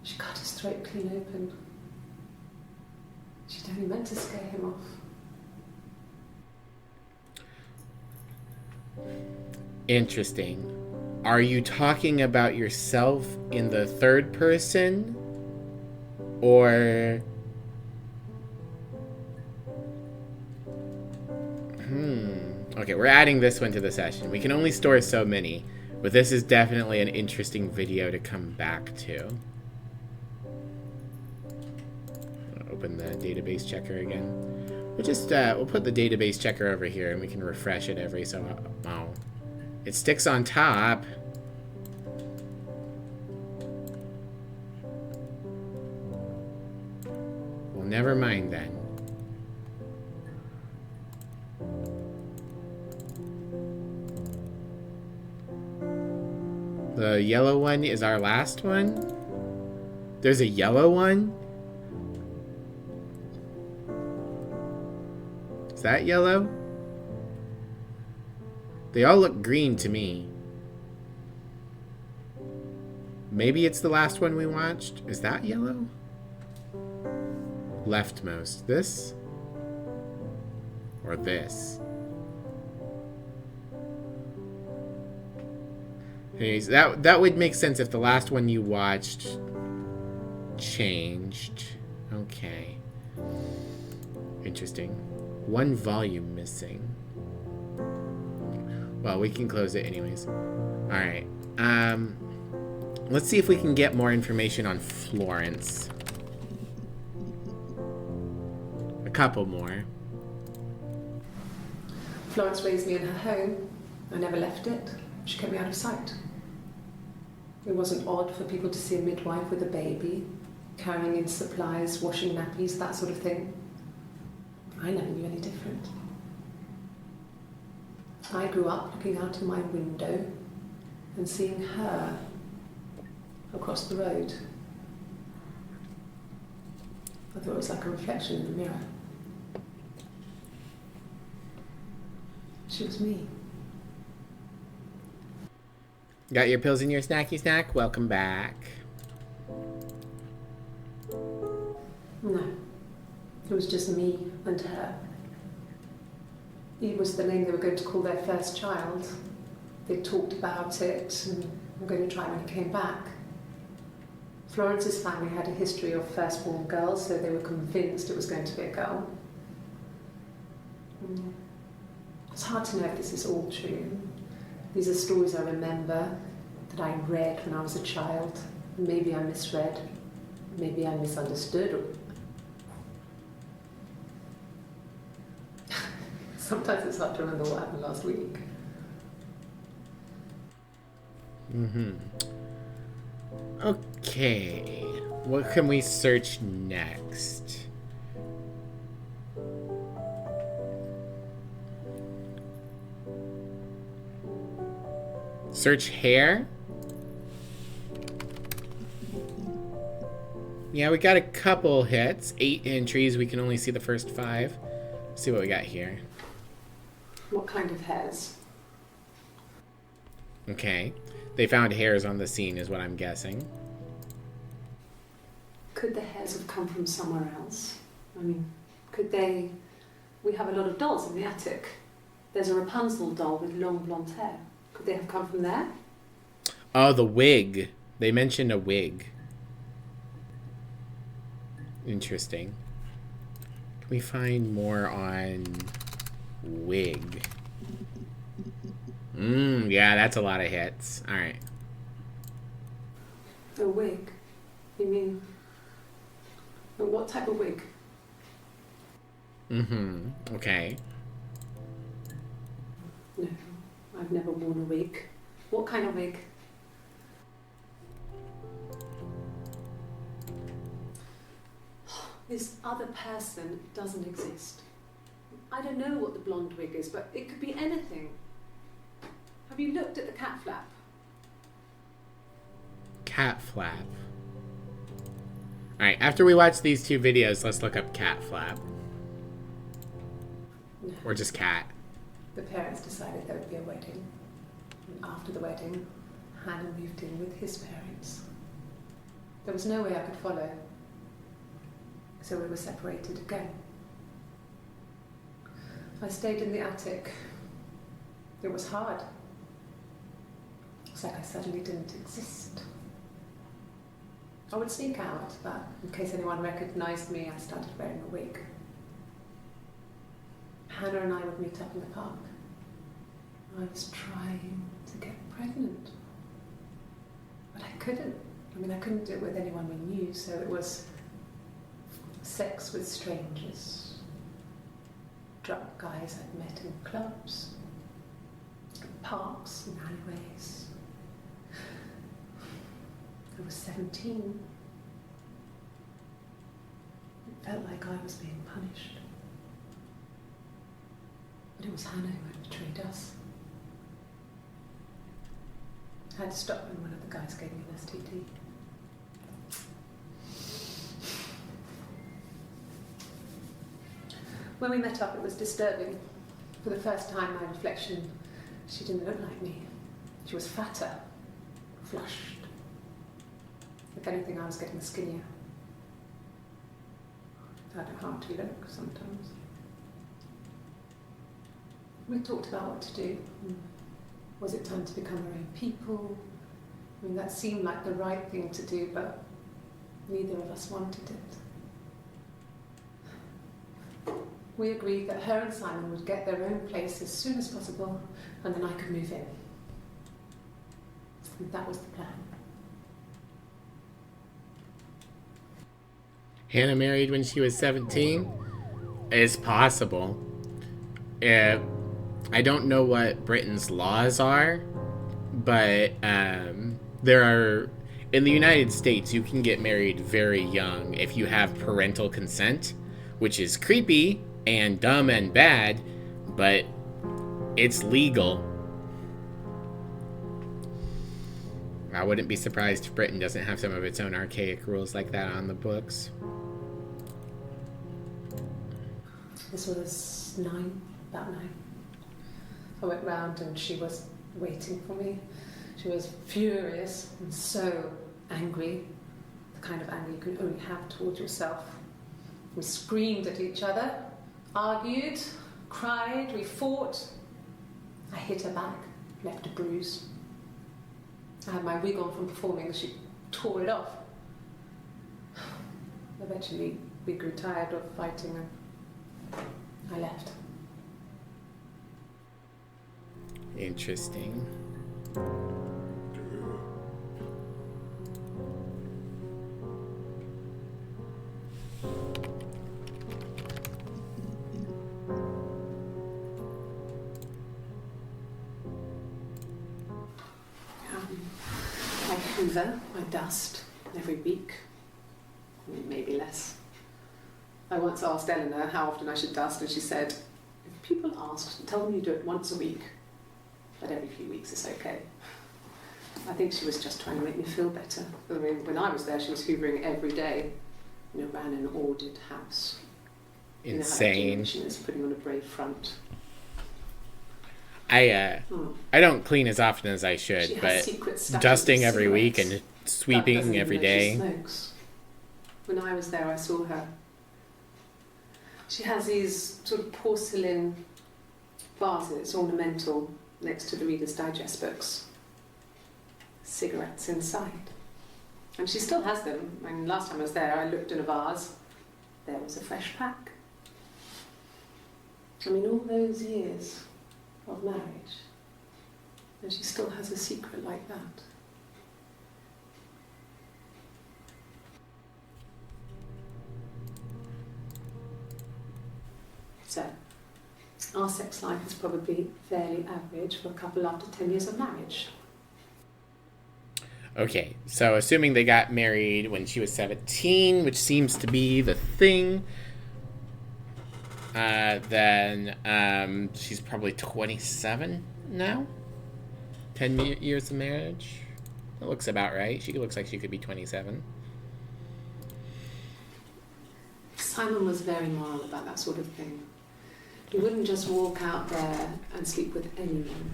She cut his throat clean open. She'd only meant to scare him off. Interesting. Are you talking about yourself in the third person? Or... Okay, we're adding this one to the session. We can only store so many, but this is definitely an interesting video to come back to. Open the database checker again. We'll put the database checker over here and we can refresh it every so... Oh. It sticks on top. Well, never mind then. The yellow one is our last one? There's a yellow one? Is that yellow? They all look green to me. Maybe it's the last one we watched. Is that yellow? Leftmost. This? Or this? Anyways, that would make sense if the last one you watched changed. Okay. Interesting. One volume missing. Well, we can close it anyways. Alright. Let's see if we can get more information on Florence. A couple more. Florence raised me in her home. I never left it. She kept me out of sight. It wasn't odd for people to see a midwife with a baby, carrying in supplies, washing nappies, that sort of thing. I never knew any different. I grew up looking out of my window and seeing her across the road. I thought it was like a reflection in the mirror. She was me. Got your pills in your snacky snack? Welcome back. No, it was just me and her. Eve was the name they were going to call their first child. They talked about it and were going to try when he came back. Florence's family had a history of firstborn girls, so they were convinced it was going to be a girl. It's hard to know if this is all true. These are stories I remember, that I read when I was a child. Maybe I misread, maybe I misunderstood. Sometimes it's hard to remember what happened last week. Okay. What can we search next? Search hair? Yeah, we got a couple hits. 8 entries. We can only see the first 5. Let's see what we got here. What kind of hairs? Okay. They found hairs on the scene is what I'm guessing. Could the hairs have come from somewhere else? I mean, could they... We have a lot of dolls in the attic. There's a Rapunzel doll with long blonde hair. Could they have come from there? Oh, the wig. They mentioned a wig. Interesting. Can we find more on wig? Yeah, that's a lot of hits. Alright. A wig? You mean... What type of wig? Okay. No, I've never worn a wig. What kind of wig? This other person doesn't exist. I don't know what the blonde wig is, but it could be anything. Have you looked at the cat flap? Cat flap. Alright, after we watch these 2 videos, let's look up cat flap. No. Or just cat. The parents decided there would be a wedding. And after the wedding, Hannah moved in with his parents. There was no way I could follow. So we were separated again. I stayed in the attic. It was hard. It's like I suddenly didn't exist. I would sneak out, but in case anyone recognized me, I started wearing a wig. Hannah and I would meet up in the park. I was trying to get pregnant. But I couldn't. I mean, I couldn't do it with anyone we knew, so it was sex with strangers. Drunk guys I'd met in clubs, parks and alleyways. I was 17. It felt like I was being punished. But it was Hannah who had betrayed us. I had to stop when one of the guys gave me an STD. When we met up, it was disturbing. For the first time, my reflection, she didn't look like me. She was fatter, flushed. If anything, I was getting skinnier. I had a hard to look sometimes. We talked about what to do. Was it time to become our own people? I mean, that seemed like the right thing to do, but neither of us wanted it. We agreed that her and Simon would get their own place as soon as possible, and then I could move in. And that was the plan. Hannah married when she was 17? It's possible. I don't know what Britain's laws are, but there are... In the United States, you can get married very young if you have parental consent, which is creepy and dumb and bad, but it's legal. I wouldn't be surprised if Britain doesn't have some of its own archaic rules like that on the books. This was about 9. I went round and she was waiting for me. She was furious and so angry, the kind of anger you can only have towards yourself. We screamed at each other, argued, cried, we fought. I hit her back, left a bruise. I had my wig on from performing and she tore it off. Eventually, we grew tired of fighting and I left. Interesting. I hoover, I dust every week, maybe less. I once asked Eleanor how often I should dust, and she said, if people ask, tell them you do it once a week, but every few weeks is okay. I think she was just trying to make me feel better. I mean, when I was there, she was hoovering every day. Ran an ordered house. Insane. She was putting on a brave front. I don't clean as often as I should, but dusting every week and sweeping every day. She smokes. When I was there, I saw her. She has these sort of porcelain vases, ornamental, next to the Reader's Digest books. Cigarettes inside. And she still has them. I mean, last time I was there, I looked in a vase. There was a fresh pack. I mean, all those years of marriage, and she still has a secret like that. So, our sex life is probably fairly average for a couple after 10 years of marriage. Okay, so assuming they got married when she was 17, which seems to be the thing, then she's probably 27 now? 10 years of marriage? That looks about right. She looks like she could be 27. Simon was very moral about that sort of thing. He wouldn't just walk out there and sleep with anyone.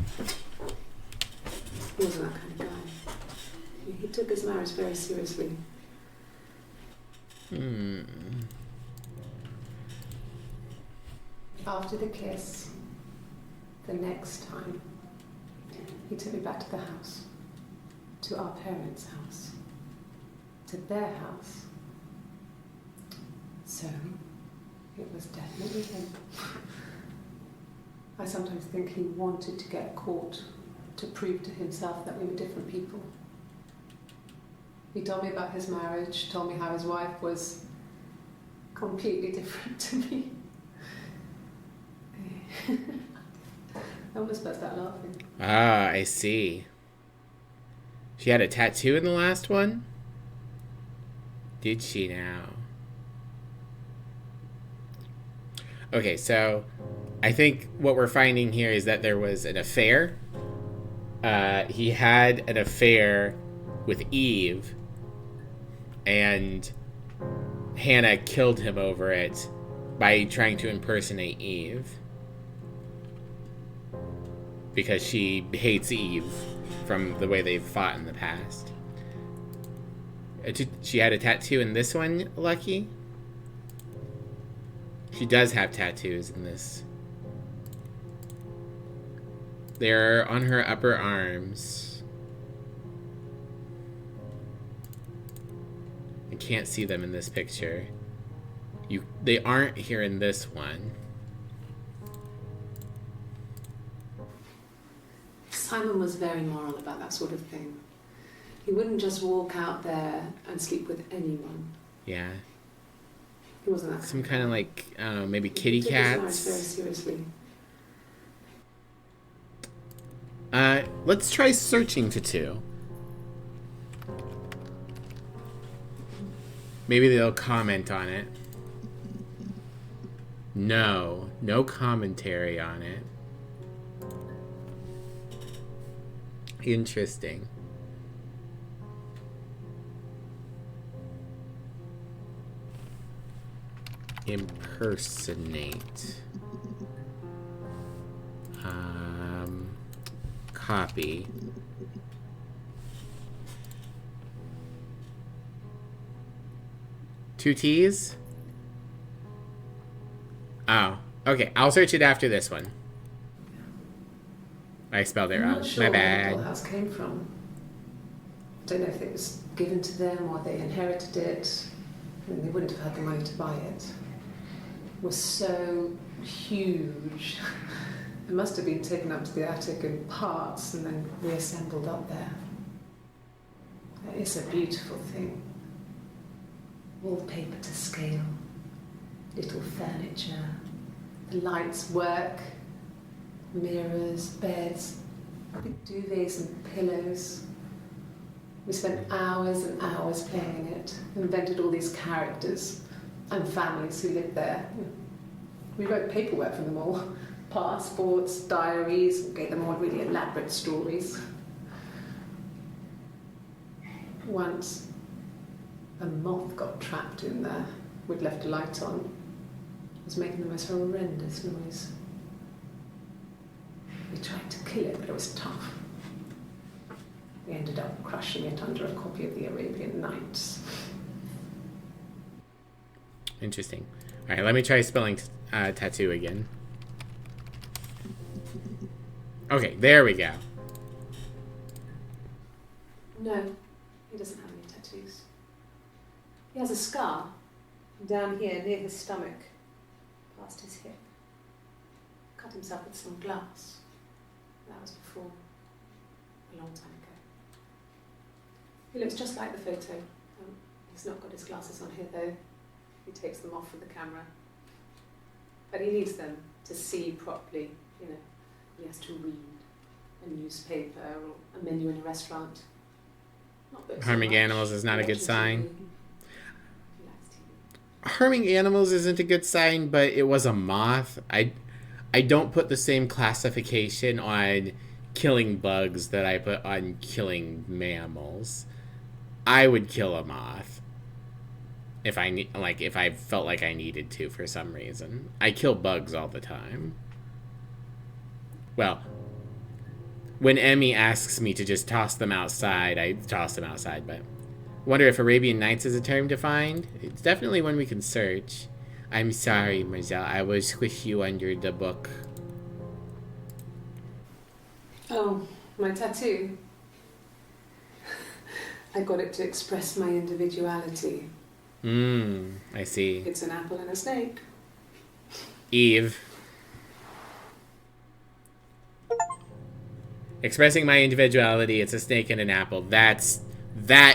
He wasn't that kind of guy. He took his marriage very seriously. After the kiss, the next time, he took me back to the house, to our parents' house, to their house. So, it was definitely him. I sometimes think he wanted to get caught to prove to himself that we were different people. He told me about his marriage, told me how his wife was completely different to me. I almost burst out laughing. Ah, I see. She had a tattoo in the last one? Did she now? Okay, so I think what we're finding here is that there was an affair. He had an affair with Eve, and Hannah killed him over it, by trying to impersonate Eve. Because she hates Eve from the way they've fought in the past. She had a tattoo in this one, Lucky? She does have tattoos in this. They're on her upper arms. I can't see them in this picture. They aren't here in this one. Simon was very moral about that sort of thing. He wouldn't just walk out there and sleep with anyone. Yeah. He wasn't that Some kind of like, I don't know, maybe kitty He took his marriage cats. very seriously. Let's try searching for 2. Maybe they'll comment on it. No commentary on it. Interesting. Impersonate. Copy. Two T's? Oh, okay. I'll search it after this one. I spelled it I'm wrong. not sure My where the bad. dollhouse came from. I don't know if it was given to them or they inherited it. And they wouldn't have had the money to buy it. It was so huge. It must have been taken up to the attic in parts and then reassembled up there. It's a beautiful thing. Wallpaper to scale, little furniture, the lights work, mirrors, beds, big duvets and pillows. We spent hours and hours playing in it, invented all these characters and families who lived there. We wrote paperwork for them all, passports, diaries, gave them all really elaborate stories. Once, a moth got trapped in there. We'd left a light on. It was making the most horrendous noise. We tried to kill it, but it was tough. We ended up crushing it under a copy of the Arabian Nights. Interesting. All right, let me try spelling tattoo again. Okay, there we go. No, he doesn't have any tattoos. He has a scar down here near his stomach, past his hip. Cut himself with some glass. That was before, a long time ago. He looks just like the photo. He's not got his glasses on here though. He takes them off with the camera. But he needs them to see properly, you know. He has to read a newspaper or a menu in a restaurant. Not books so Harming much. animals is not a good Watching sign. TV. He likes TV. Harming animals isn't a good sign, but it was a moth. I don't put the same classification on killing bugs that I put on killing mammals. I would kill a moth if I felt like I needed to for some reason. I kill bugs all the time. Well, when Emmy asks me to just toss them outside, I toss them outside, but wonder if Arabian Nights is a term to find? It's definitely one we can search. I'm sorry, Marzel, I will squish you under the book. Oh, my tattoo. I got it to express my individuality. I see. It's an apple and a snake. Eve. Expressing my individuality, it's a snake and an apple. That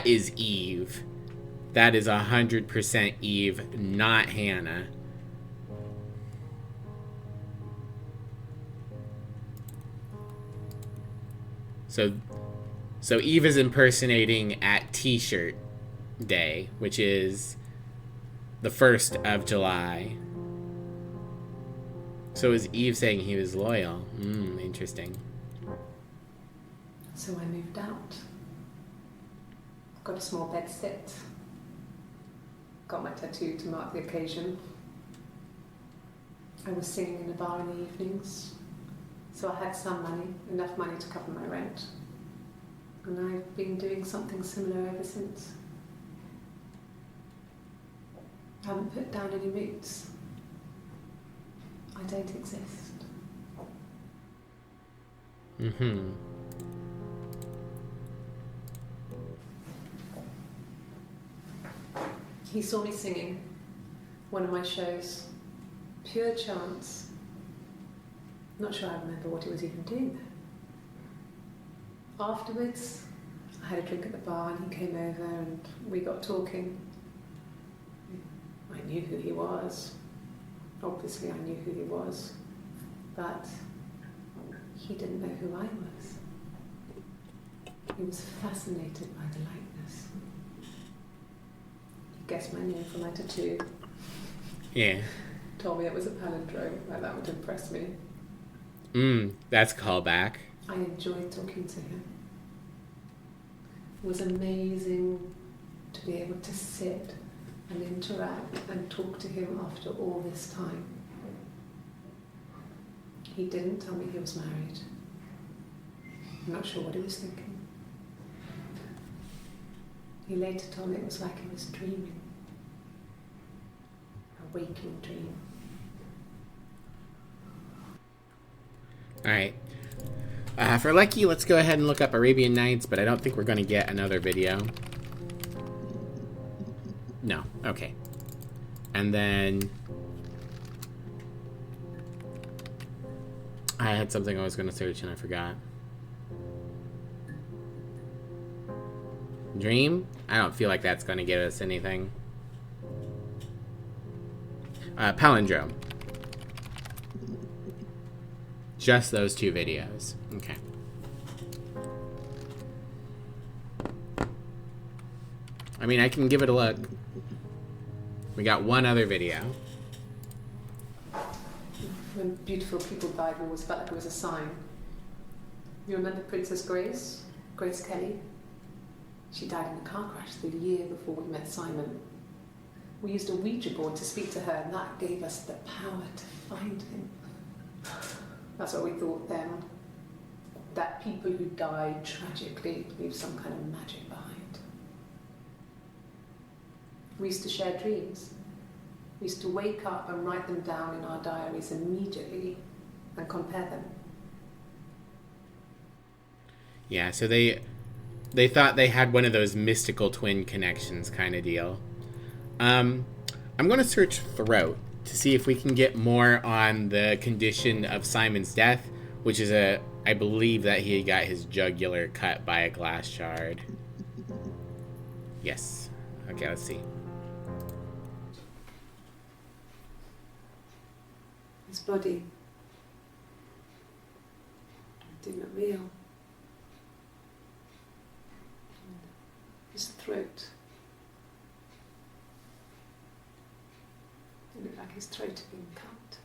is Eve. That is 100% Eve, not Hannah. So Eve is impersonating at T-shirt day, which is the 1st of July. So is Eve saying he was loyal? Interesting. So I moved out. Got a small bed sit. Got my tattoo to mark the occasion. I was singing in a bar in the evenings, so I had some money, enough money to cover my rent. And I've been doing something similar ever since. I haven't put down any roots. I don't exist. Mm-hmm. He saw me singing one of my shows. Pure chance. Not sure I remember what he was even doing there. Afterwards, I had a drink at the bar and he came over and we got talking. I knew who he was. Obviously I knew who he was. But he didn't know who I was. He was fascinated by the likeness. He guessed my name from my tattoo. Yeah. Told me it was a palindrome, like that would impress me. That's a callback. I enjoyed talking to him. It was amazing to be able to sit and interact and talk to him after all this time. He didn't tell me he was married. I'm not sure what he was thinking. He later told me it was like he was dreaming. A waking dream. Alright. For Lecky, let's go ahead and look up Arabian Nights, but I don't think we're going to get another video. No. Okay. And then I had something I was going to search and I forgot. Dream? I don't feel like that's going to get us anything. Palindrome. Just those two videos. Okay. I mean, I can give it a look. We got one other video. When beautiful people died, we always felt like it was a sign. You remember Princess Grace? Grace Kelly? She died in a car crash the year before we met Simon. We used a Ouija board to speak to her, and that gave us the power to find him. That's what we thought then. That people who died tragically leave some kind of magic behind. We used to share dreams. We used to wake up and write them down in our diaries immediately and compare them. Yeah, so they thought they had one of those mystical twin connections kind of deal. I'm going to search throat to see if we can get more on the condition of Simon's death, which is I believe that he got his jugular cut by a glass shard. Yes. Okay, let's see. His body didn't look real. His throat. It looked like his throat had been cut.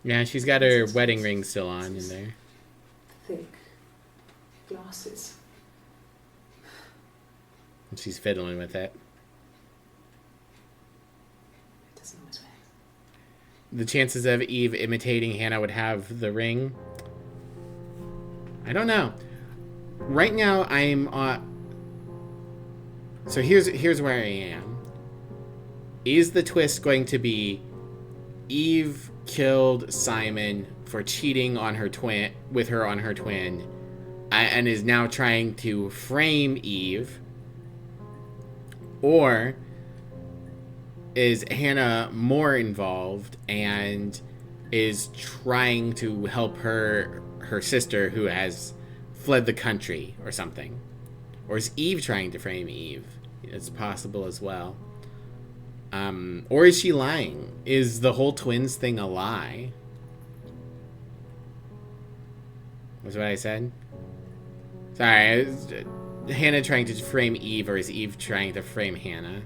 Yeah, she's got her wedding ring still on in there. Thick glasses. And she's fiddling with it. It doesn't always work. The chances of Eve imitating Hannah would have the ring? I don't know. Right now, I'm so here's where I am. Is the twist going to be Eve killed Simon for cheating on her twin and is now trying to frame Eve? Or is Hannah more involved and is trying to help her sister who has fled the country or something? Or is Eve trying to frame Eve? It's possible as well. Or is she lying? Is the whole twins thing a lie? That's what I said? Sorry, is Hannah trying to frame Eve, or is Eve trying to frame Hannah?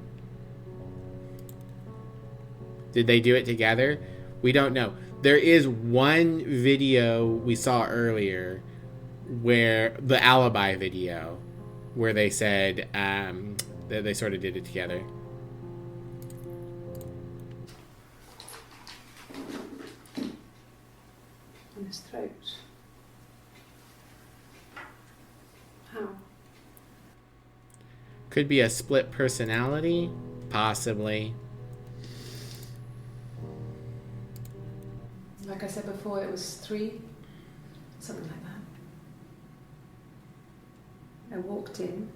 Did they do it together? We don't know. There is one video we saw earlier where the alibi video where they said that they sort of did it together. his throat. How? Could be a split personality, possibly. Like I said before, it was 3, something like that. I walked in,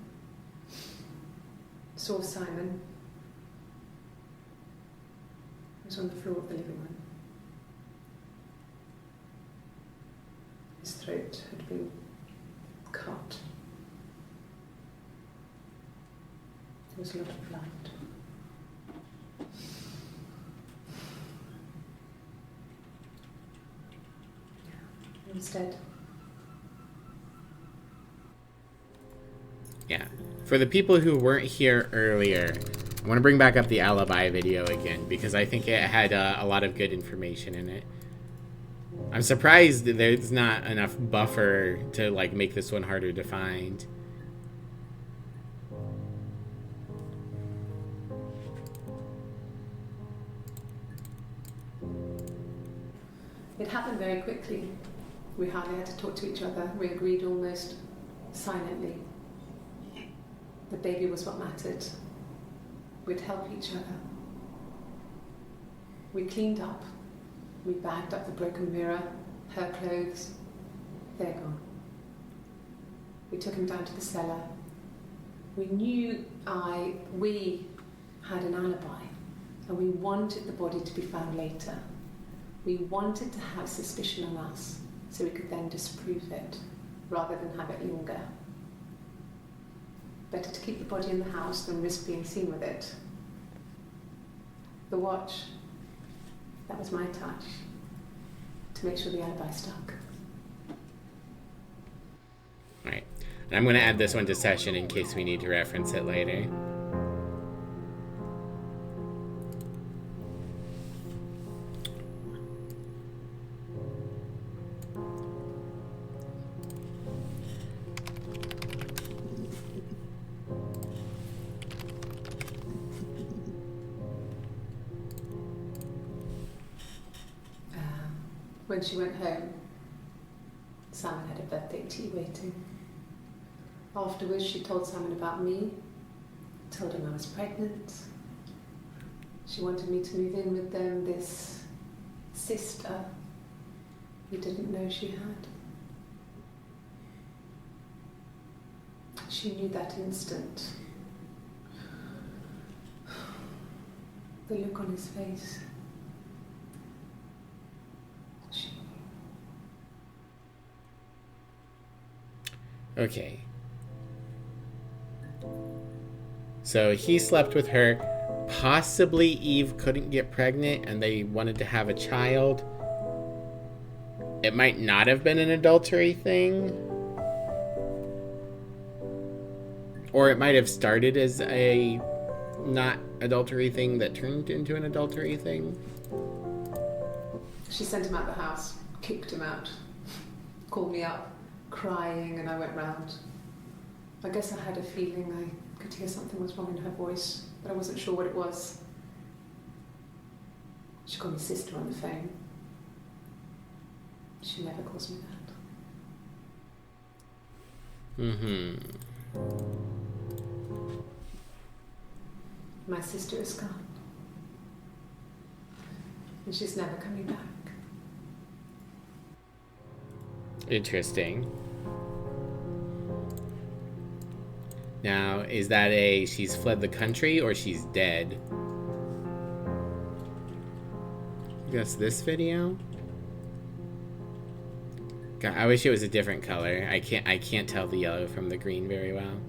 saw Simon. He was on the floor of the living room. His throat had been cut. There was a lot of blood. He was dead. Yeah. For the people who weren't here earlier, I want to bring back up the alibi video again because I think it had a lot of good information in it. I'm surprised there's not enough buffer to like make this one harder to find. It happened very quickly. We hardly had to talk to each other. We agreed almost silently. The baby was what mattered. We'd help each other. We cleaned up. We bagged up the broken mirror, her clothes. They're gone. We took him down to the cellar. We knew we had an alibi, and we wanted the body to be found later. We wanted to have suspicion on us, so we could then disprove it, rather than have it linger. Better to keep the body in the house than risk being seen with it. The watch, that was my touch, to make sure the alibi stuck. Right. And I'm going to add this one to session in case we need to reference it later. When she went home, Simon had a birthday tea waiting. Afterwards, she told Simon about me, told him I was pregnant. She wanted me to move in with them, this sister he didn't know she had. She knew that instant. The look on his face. Okay. So he slept with her. Possibly Eve couldn't get pregnant and they wanted to have a child. It might not have been an adultery thing. Or it might have started as a not adultery thing that turned into an adultery thing. She sent him out the house, kicked him out, called me up, crying, and I went round. I guess I had a feeling I could hear something was wrong in her voice, but I wasn't sure what it was. She called me sister on the phone. She never calls me that. Mm-hmm. My sister is gone. And she's never coming back. Interesting. Now, is that a she's fled the country or she's dead? I guess this video? God, I wish it was a different color. I can't tell the yellow from the green very well.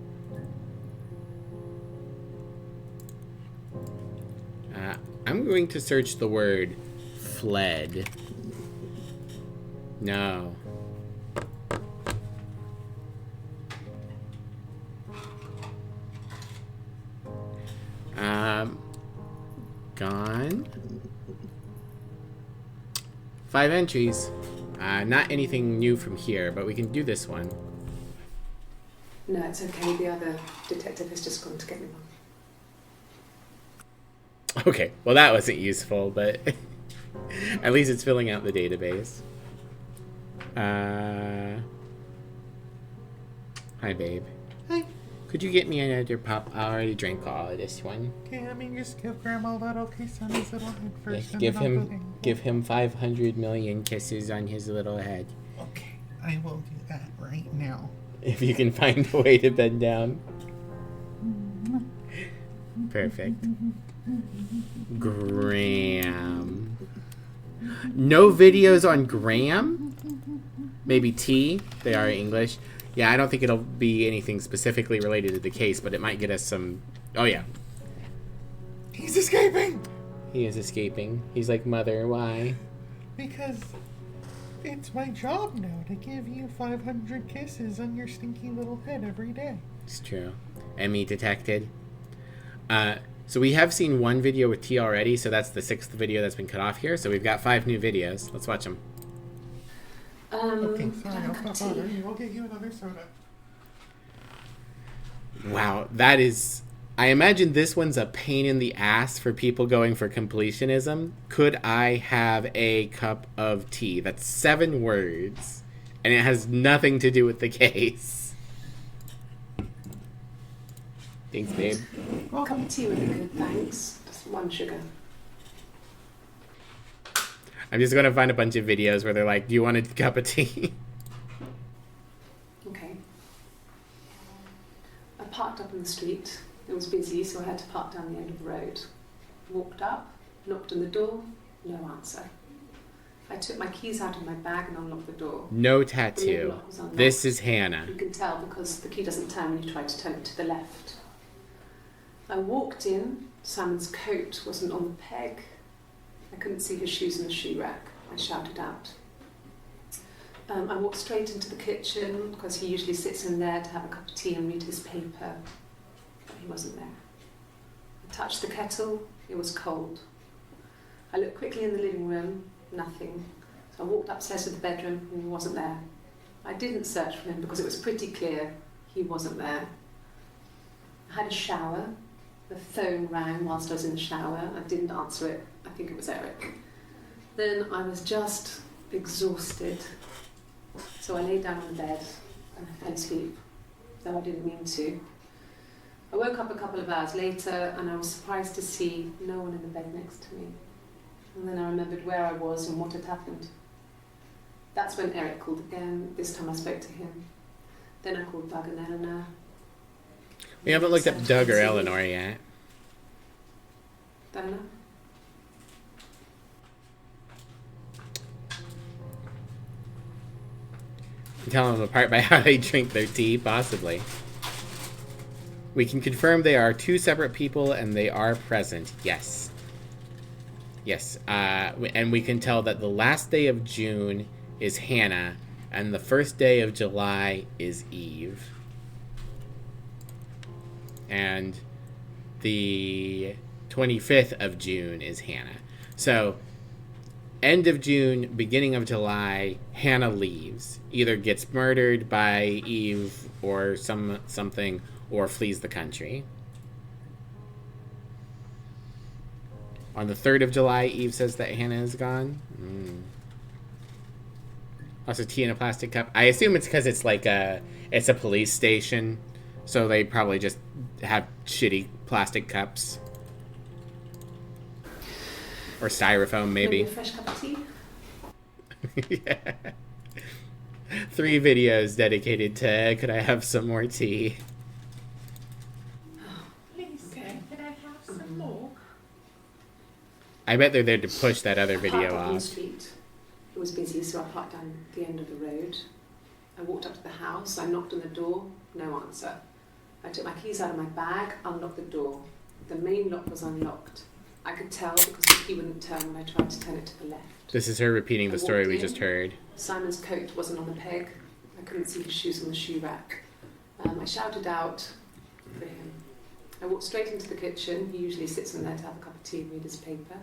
I'm going to search the word fled. No. Gone. 5 entries. Not anything new from here, but we can do this one. No, it's okay. The other detective has just gone to get me one. Okay, well that wasn't useful, but at least it's filling out the database. Hi, babe. Hey, Could you get me another pop? I already drank all of this one. okay, let me just give Grandma a little kiss on his little head first. Yes, and give then I'll put him in- give him 500 million kisses on his little head. Okay, I will do that right now. If you can find a way to bend down. Perfect. Graham. No videos on Graham? Maybe T. They are English. Yeah, I don't think it'll be anything specifically related to the case, but it might get us some... Oh, yeah. He's escaping! He is escaping. He's like, Mother, why? Because it's my job now to give you 500 kisses on your stinky little head every day. It's true. Emmy detected. So we have seen one video with T already, so that's the 6th video that's been cut off here. So we've got 5 new videos. Let's watch them. Okay, Can I sorry, have I'll a cup of stop tea? bothering you. I'll get you another soda. Wow, that is... I imagine this one's a pain in the ass for people going for completionism. Could I have a cup of tea? That's 7 words, and it has nothing to do with the case. Thanks, babe. A cup of tea would be good, thanks. Just 1 sugar. I'm just going to find a bunch of videos where they're like, do you want a cup of tea? Okay. I parked up in the street. It was busy, so I had to park down the end of the road. Walked up, knocked on the door, no answer. I took my keys out of my bag and unlocked the door. No The main tattoo. lock was unlocked. This is Hannah. You can tell because the key doesn't turn when you try to turn it to the left. I walked in. Simon's coat wasn't on the peg. I couldn't see his shoes in the shoe rack. I shouted out. I walked straight into the kitchen because he usually sits in there to have a cup of tea and read his paper. But he wasn't there. I touched the kettle. It was cold. I looked quickly in the living room. Nothing. So I walked upstairs to the bedroom and he wasn't there. I didn't search for him because it was pretty clear he wasn't there. I had a shower. The phone rang whilst I was in the shower. I didn't answer it. I think it was Eric. Then I was just exhausted. So I lay down on the bed and I fell asleep, though I didn't mean to. I woke up a couple of hours later and I was surprised to see no one in the bed next to me. And then I remembered where I was and what had happened. That's when Eric called again. This time I spoke to him. Then I called Doug and Eleanor. We haven't looked up Doug or Eleanor yet. Eleanor? Tell them apart by how they drink their tea, possibly. We can confirm they are 2 separate people and they are present. Yes. Yes. And we can tell that the last day of June is Hannah and the first day of July is Eve. And the 25th of June is Hannah. So, end of June, beginning of July, Hannah leaves. Either gets murdered by Eve or something, or flees the country. On the 3rd of July, Eve says that Hannah is gone. Also, tea in a plastic cup. I assume it's because it's like it's a police station, so they probably just have shitty plastic cups. Or styrofoam, maybe. A fresh cup of tea? Yeah. 3 videos dedicated to could I have some more tea? Please, Okay. can I have some more? I bet they're there to push that other I video parked up on the off. street. It was busy, so I parked down the end of the road. I walked up to the house. I knocked on the door. No answer. I took my keys out of my bag, unlocked the door. The main lock was unlocked. I could tell because the key wouldn't turn when I tried to turn it to the left. This is her repeating the story we walked just in. heard. Simon's coat wasn't on the peg. I couldn't see his shoes on the shoe rack. I shouted out for him. I walked straight into the kitchen. He usually sits in there to have a cup of tea and read his paper.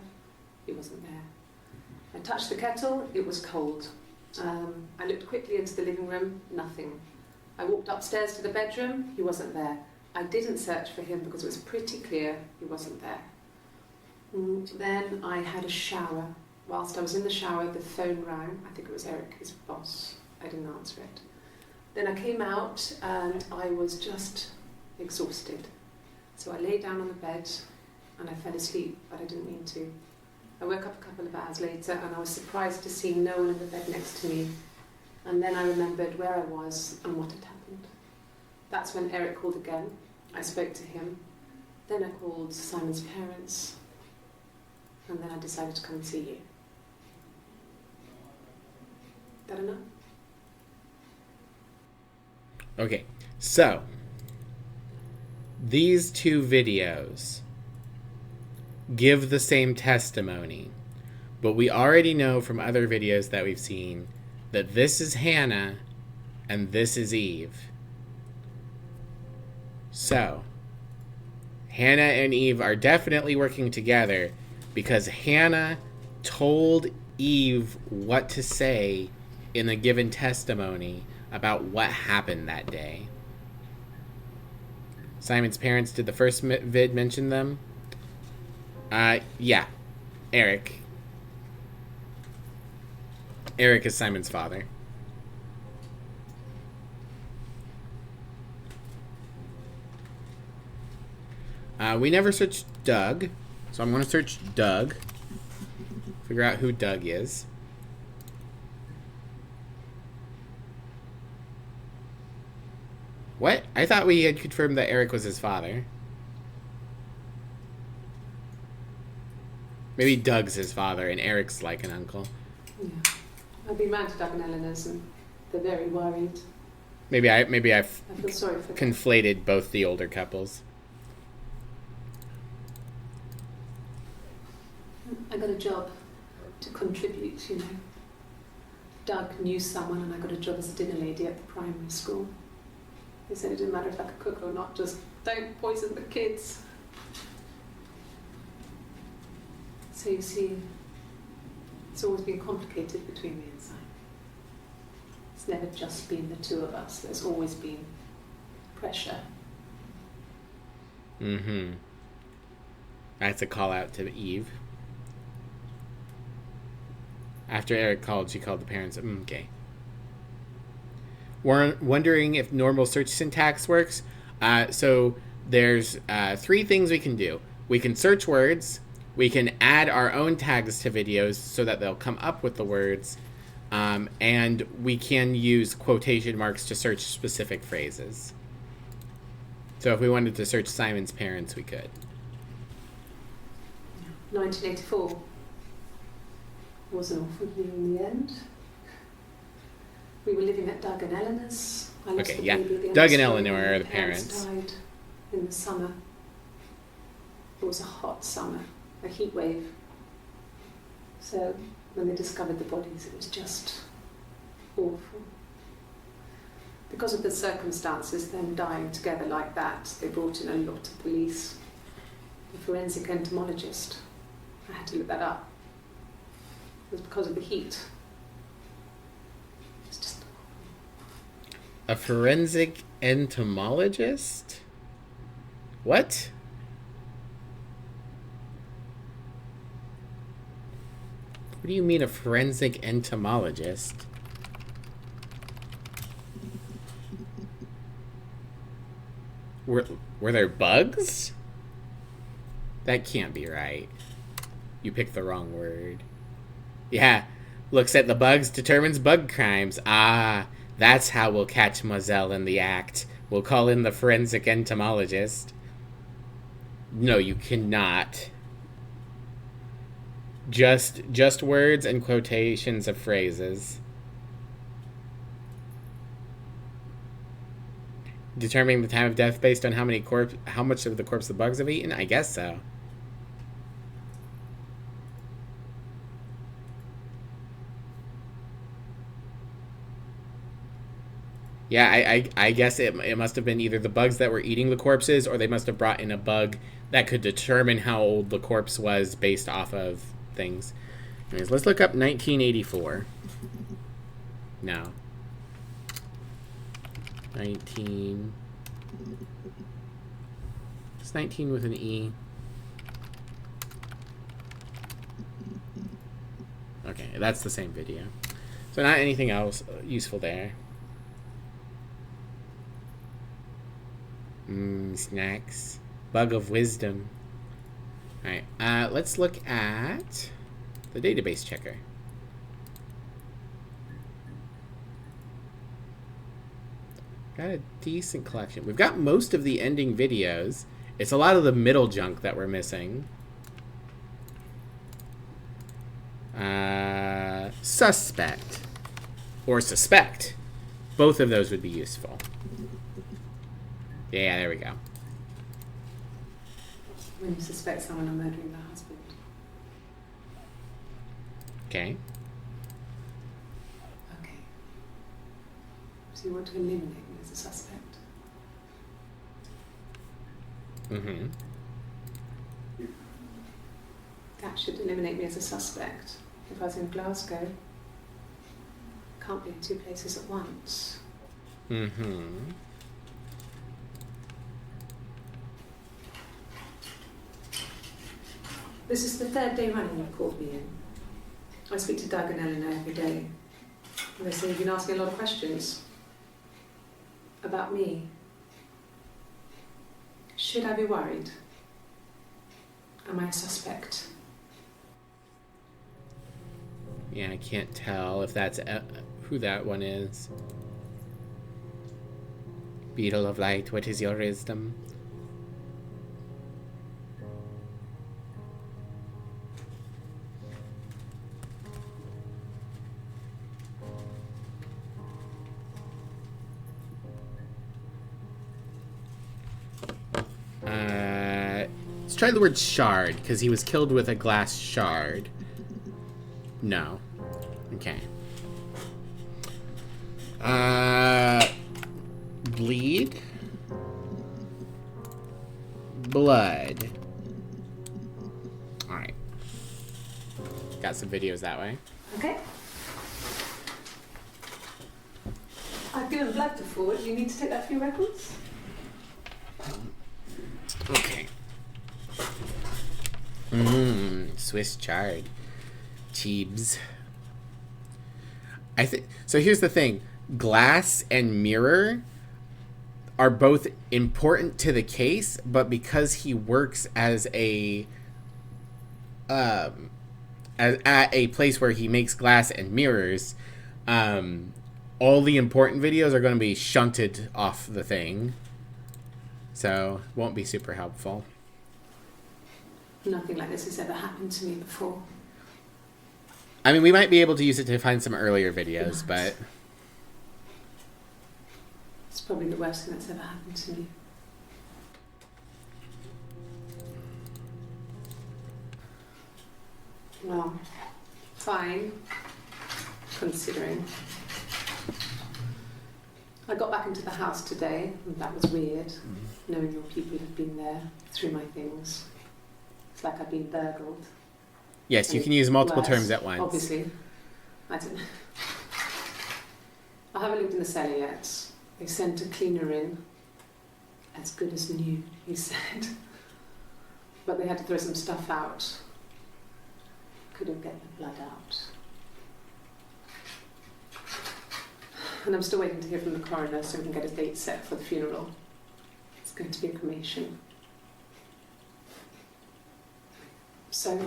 He wasn't there. I touched the kettle. It was cold. I looked quickly into the living room. Nothing. I walked upstairs to the bedroom. He wasn't there. I didn't search for him because it was pretty clear he wasn't there. Then I had a shower. Whilst I was in the shower, the phone rang. I think it was Eric, his boss. I didn't answer it. Then I came out and I was just exhausted. So I lay down on the bed and I fell asleep, but I didn't mean to. I woke up a couple of hours later and I was surprised to see no one in the bed next to me. And then I remembered where I was and what had happened. That's when Eric called again. I spoke to him. Then I called Simon's parents. And then I decided to come and see you. That enough? Okay, so these two videos give the same testimony, but we already know from other videos that we've seen that this is Hannah and this is Eve. So, Hannah and Eve are definitely working together because Hannah told Eve what to say in a given testimony about what happened that day. Simon's parents, did the first vid mention them? Yeah. Eric. Eric is Simon's father. We never searched Doug, so I'm going to search Doug. Figure out who Doug is. What? I thought we had confirmed that Eric was his father. Maybe Doug's his father and Eric's like an uncle. Yeah. I've been round to Doug and Eleanor's and they're very worried. Maybe I've I feel sorry for them. conflated both the older couples. I got a job to contribute, you know. Doug knew someone and I got a job as a dinner lady at the primary school. They said it didn't matter if I could cook or not, just don't poison the kids. So you see, it's always been complicated between me and Simon. It's never just been the two of us. There's always been pressure. Mm-hmm. That's a call out to Eve. After Eric called, she called the parents. Okay. We're wondering if normal search syntax works. So there's 3 things we can do. We can search words. We can add our own tags to videos so that they'll come up with the words. And we can use quotation marks to search specific phrases. So if we wanted to search Simon's parents, we could. 1984 was an awful year in the end. We were living at Doug and Eleanor's. I lost Okay, the yeah. baby at the end Doug of and school. Eleanor are the My parents. died in the summer. It was a hot summer, a heat wave. So when they discovered the bodies, it was just awful. Because of the circumstances, them dying together like that, they brought in a lot of police. The forensic entomologist. I had to look that up. It was because of the heat. It's just A forensic entomologist? What? What do you mean a forensic entomologist? Were there bugs? That can't be right. You picked the wrong word. Yeah, looks at the bugs, determines bug crimes. Ah, that's how we'll catch Moselle in the act. We'll call in the forensic entomologist. No, you cannot. Just words and quotations of phrases. Determining the time of death based on how much of the corpse the bugs have eaten? I guess so. Yeah, I guess it must have been either the bugs that were eating the corpses, or they must have brought in a bug that could determine how old the corpse was based off of things. Anyways, let's look up 1984. No. 19. It's 19 with an E. Okay, that's the same video. So not anything else useful there. Snacks. Bug of wisdom. Alright, let's look at the database checker. Got a decent collection. We've got most of the ending videos. It's a lot of the middle junk that we're missing. Suspect. Or suspect. Both of those would be useful. Yeah, there we go. When you suspect someone of murdering their husband. Okay. Okay. So you want to eliminate me as a suspect? Mm-hmm. That should eliminate me as a suspect. If I was in Glasgow, can't be in two places at once. Mm-hmm. This is the third day running you've called me in. I speak to Doug and Eleanor every day. And they say you've been asking a lot of questions. About me. Should I be worried? Am I a suspect? Yeah, I can't tell if that's who that one is. Beetle of Light, what is your wisdom? Let's try the word shard, because he was killed with a glass shard. No. Okay. Bleed. Blood. Alright. Got some videos that way. Okay. I've given blood before. Do you need to take that for your records? Okay. Swiss chard. Cheebs. I think so. Here's the thing: glass and mirror are both important to the case, but because he works as a at a place where he makes glass and mirrors, all the important videos are going to be shunted off the thing, so won't be super helpful. Nothing like this has ever happened to me before. I mean, we might be able to use it to find some earlier videos, but It's probably the worst thing that's ever happened to me. Well, fine, considering. I got back into the house today, and that was weird, knowing your people had been there through my things. It's like I've been burgled. yes, you can use multiple Worse, terms at once. Obviously. I don't know. I haven't lived in the cellar yet. They sent a cleaner in. As good as new, he said. But they had to throw some stuff out. Couldn't get the blood out. And I'm still waiting to hear from the coroner so we can get a date set for the funeral. It's going to be a cremation. So,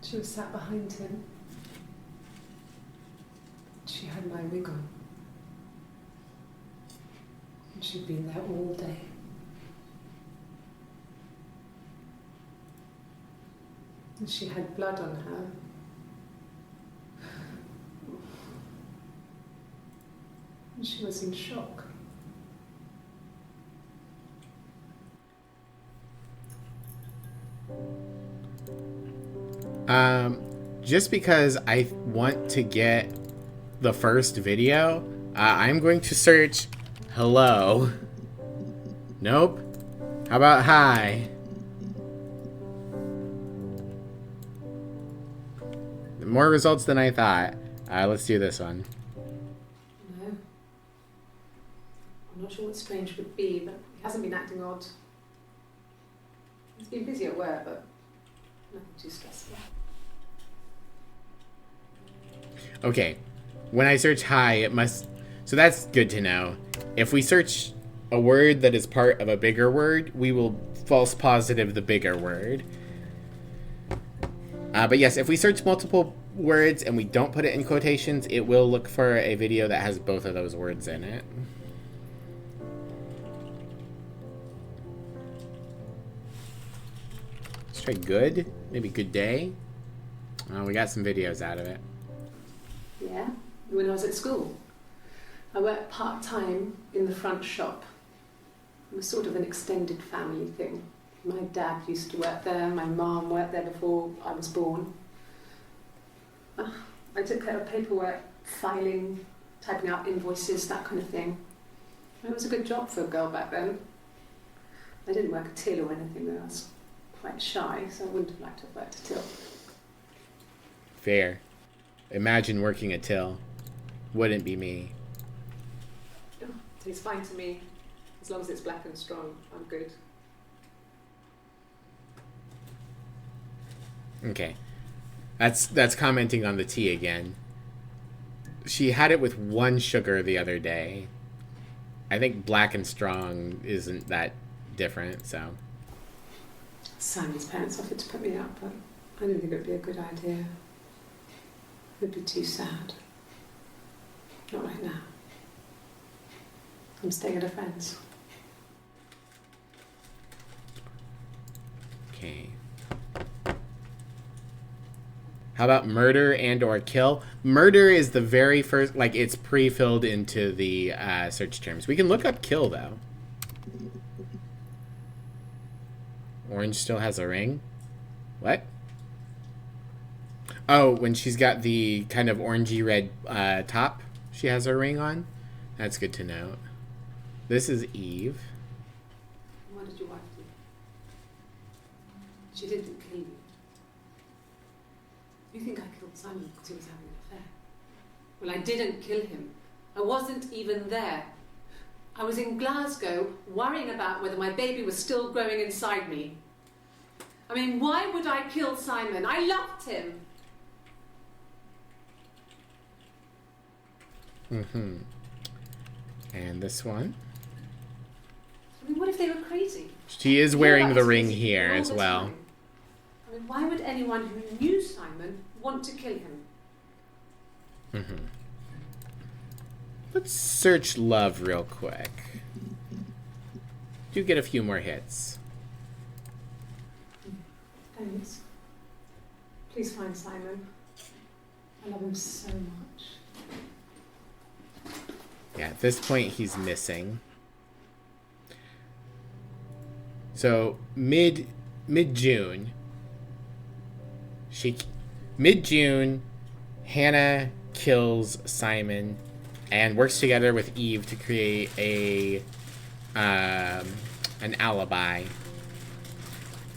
she was sat behind him. She had my wig on. And she'd been there all day. And she had blood on her. And she was in shock. Just because I want to get the first video, I'm going to search hello. Nope. How about hi? More results than I thought. Let's do this one. No. I'm not sure what strange would be, but he hasn't been acting odd. He's been busy at work, but nothing too stressful. Okay, when I search hi, it must... So that's good to know. If we search a word that is part of a bigger word, we will false positive the bigger word. But yes, if we search multiple words and we don't put it in quotations, it will look for a video that has both of those words in it. Let's try good. Maybe good day. We got some videos out of it. Yeah, when I was at school. I worked part-time in the front shop. It was sort of an extended family thing. My dad used to work there, my mum worked there before I was born. I took care of paperwork, filing, typing out invoices, that kind of thing. It was a good job for a girl back then. I didn't work a till or anything, though. I was quite shy, so I wouldn't have liked to have worked a till. Fair. Imagine working a till. Wouldn't be me. It's fine to me. As long as it's black and strong, I'm good. Okay. That's commenting on the tea again. She had it with 1 sugar the other day. I think black and strong isn't that different, so. Simon's parents offered to put me up, but I didn't think it would be a good idea. It would be too sad. Not right now. I'm staying at a friend's. Okay. How about murder and or kill? Murder is the very first, like it's pre-filled into the search terms. We can look up kill though. Orange still has a ring? What? Oh, when she's got the kind of orangey red top, she has her ring on? That's good to note. This is Eve. What did your wife do? She didn't kill you. You think I killed Simon because he was having an affair? Well, I didn't kill him. I wasn't even there. I was in Glasgow worrying about whether my baby was still growing inside me. I mean, why would I kill Simon? I loved him. Mm-hmm. And this one. I mean, what if they were crazy? She is wearing the ring here as well. Time. I mean, why would anyone who knew Simon want to kill him? Mm-hmm. Let's search love real quick. Do get a few more hits. Thanks. Please find Simon. I love him so much. Yeah, at this point he's missing. So mid-June, Hannah kills Simon and works together with Eve to create an alibi.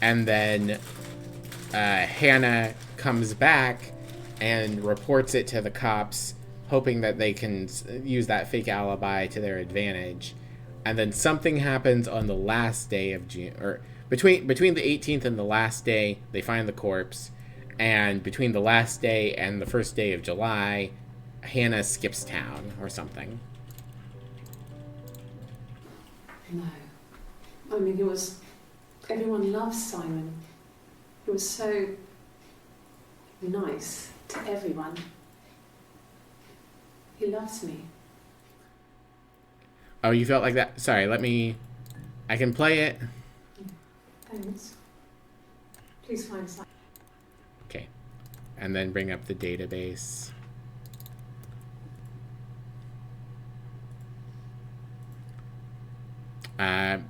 And then Hannah comes back and reports it to the cops, hoping that they can use that fake alibi to their advantage. And then something happens on the last day of June, or between the 18th and the last day, they find the corpse. And between the last day and the first day of July, Hannah skips town or something. No. I mean, everyone loves Simon. He was so nice to everyone. He loves me. Oh, you felt like that? Sorry, I can play it. Thanks. Please find Simon. Okay. And then bring up the database.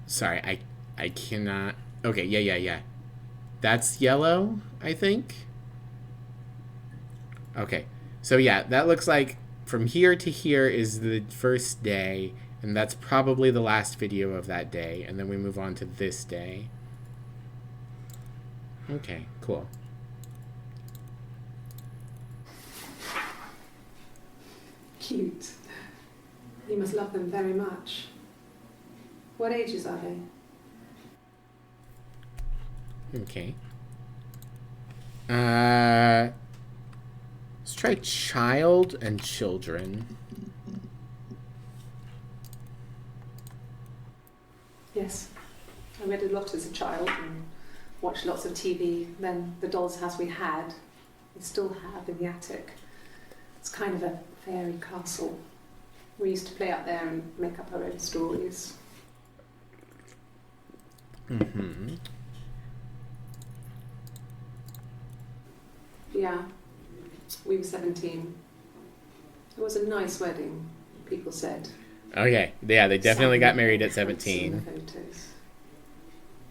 Sorry, I cannot. Okay, yeah. That's yellow, I think. Okay. So yeah, that looks like from here to here is the first day, and that's probably the last video of that day, and then we move on to this day. Okay, cool. Cute. You must love them very much. What ages are they? Okay. Let's try child and children. Yes. I read a lot as a child and watched lots of TV. Then the doll's house we still have in the attic. It's kind of a fairy castle. We used to play out there and make up our own stories. Mm-hmm. Yeah, we were 17. It was a nice wedding, people said. Okay, yeah, they definitely got married at I've seen 17. the photos.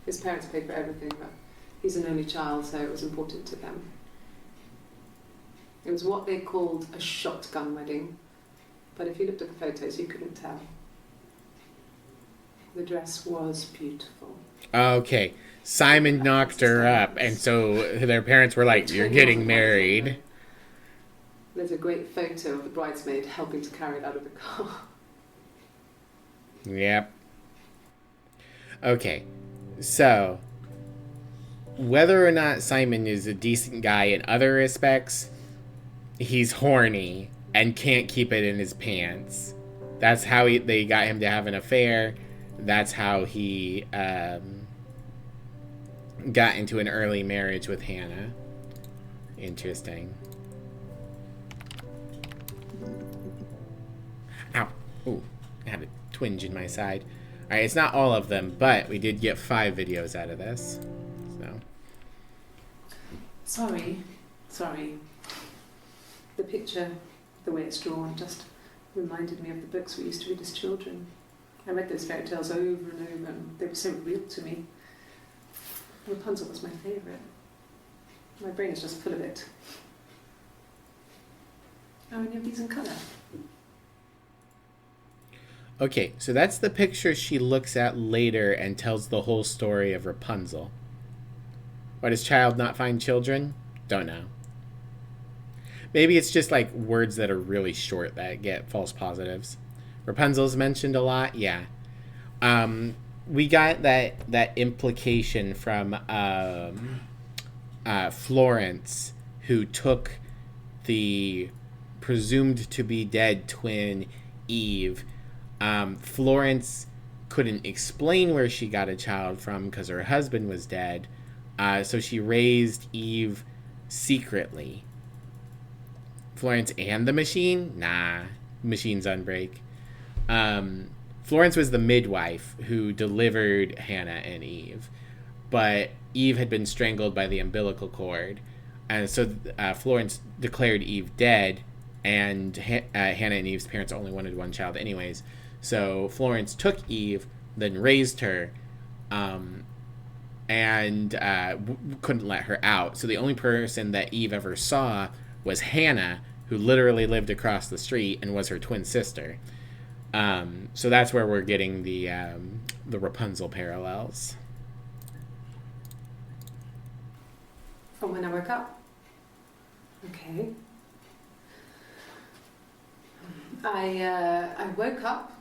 His parents paid for everything, but he's an only child, so it was important to them. It was what they called a shotgun wedding, but if you looked at the photos, you couldn't tell. The dress was beautiful. Okay, Simon knocked her up, and so their parents were like, "You're getting married." There's a great photo of the bridesmaid helping to carry it out of the car. Yep. Okay, so whether or not Simon is a decent guy in other respects, he's horny and can't keep it in his pants. That's how they got him to have an affair. That's how he got into an early marriage with Hannah. Interesting. Ow. Ooh, I had a twinge in my side. Alright, it's not all of them, but we did get 5 videos out of this. So. Sorry. The picture, the way it's drawn, just reminded me of the books we used to read as children. I read those fairy tales over and over, and they were so real to me. Rapunzel was my favourite. My brain is just full of it. Are any of these in colour? Okay, so that's the picture she looks at later and tells the whole story of Rapunzel. Why does child not find children? Don't know. Maybe it's just like words that are really short that get false positives. Rapunzel's mentioned a lot, yeah. We got that implication from Florence, who took the presumed to be dead twin Eve. Florence couldn't explain where she got a child from because her husband was dead, so she raised Eve secretly. Florence and the machine? Nah, machine's unbreak. Florence was the midwife who delivered Hannah and Eve, but Eve had been strangled by the umbilical cord, and so Florence declared Eve dead, and Hannah and Eve's parents only wanted one child anyways, so Florence took Eve, then raised her, and couldn't let her out, so the only person that Eve ever saw was Hannah, who literally lived across the street and was her twin sister. So that's where we're getting the Rapunzel parallels. From when I woke up. Okay. I woke up.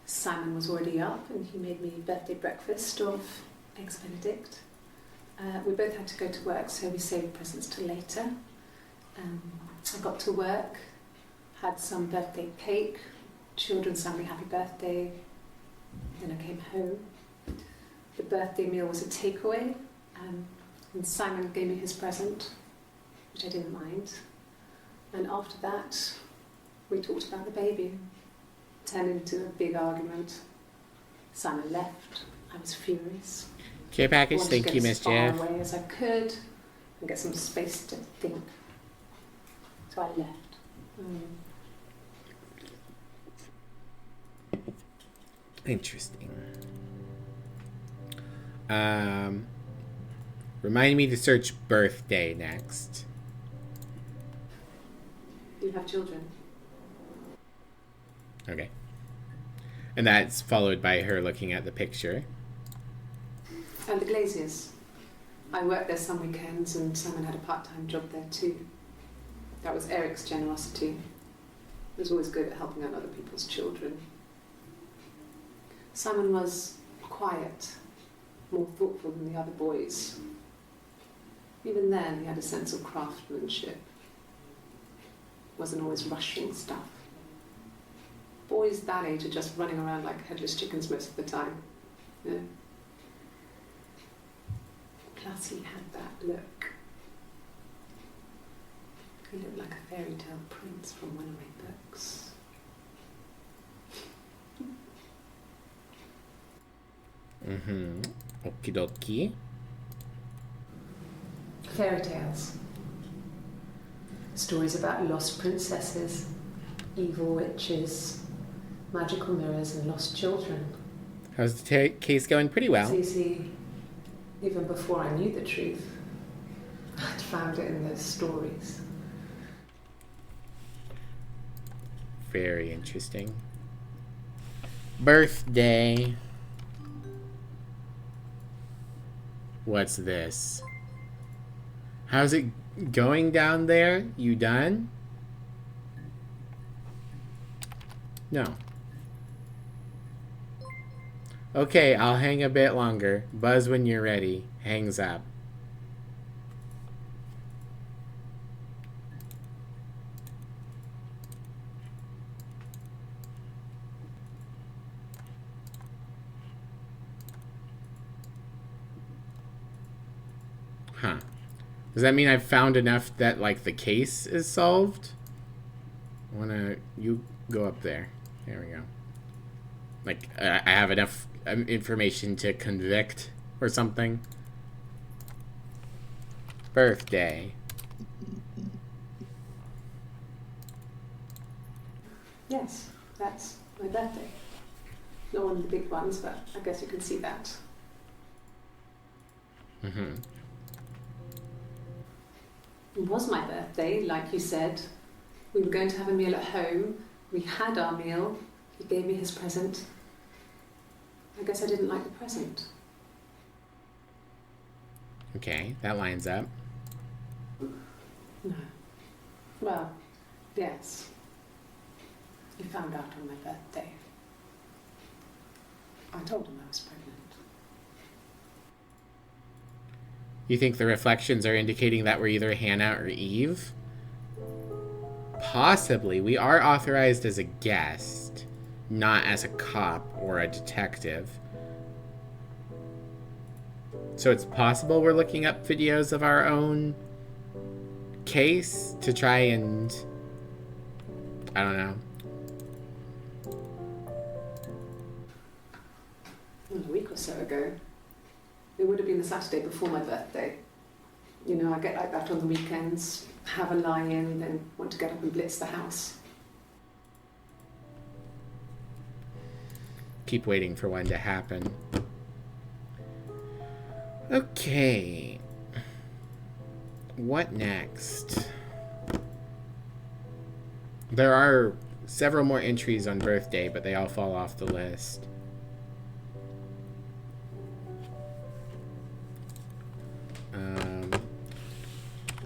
Simon was already up, and he made me birthday breakfast of eggs Benedict. We both had to go to work, so we saved presents till later. I got to work, had some birthday cake. Children sang me happy birthday. Then I came home. The birthday meal was a takeaway, and Simon gave me his present, which I didn't mind. And after that, we talked about the baby. Turned into a big argument. Simon left. I was furious. Care package, thank you, Miss Jeff. As far away as I could and get some space to think. So I left. Interesting. Remind me to search birthday next. You have children? Okay. And that's followed by her looking at the picture. And the Glaziers. I worked there some weekends, and Simon had a part-time job there too. That was Eric's generosity. He was always good at helping out other people's children. Simon was quiet, more thoughtful than the other boys. Even then, he had a sense of craftsmanship. Wasn't always rushing stuff. Boys that age are just running around like headless chickens most of the time. You know? Plus, he had that look. He looked like a fairy tale prince from one of my books. Okie dokie. Fairy tales. Stories about lost princesses, evil witches, magical mirrors, and lost children. How's the case going? Pretty well. See, even before I knew the truth, I'd found it in those stories. Very interesting. Birthday. What's this? How's it going down there? You done? No. Okay, I'll hang a bit longer. Buzz when you're ready. Hangs up. Huh. Does that mean I've found enough that, like, the case is solved? You go up there. There we go. Like, I have enough information to convict or something. Birthday. Yes, that's my birthday. Not one of the big ones, but I guess you can see that. It was my birthday, like you said. We were going to have a meal at home. We had our meal. He gave me his present. I guess I didn't like the present. Okay, that lines up. No. Well, yes. He found out on my birthday. I told him I was pregnant. You think the reflections are indicating that we're either Hannah or Eve? Possibly. We are authorized as a guest, not as a cop or a detective. So it's possible we're looking up videos of our own case to try and... I don't know. A week or so ago. It would have been the Saturday before my birthday. You know, I get like that on the weekends, have a lie-in, then want to get up and blitz the house. Keep waiting for one to happen. Okay. What next? There are several more entries on birthday, but they all fall off the list.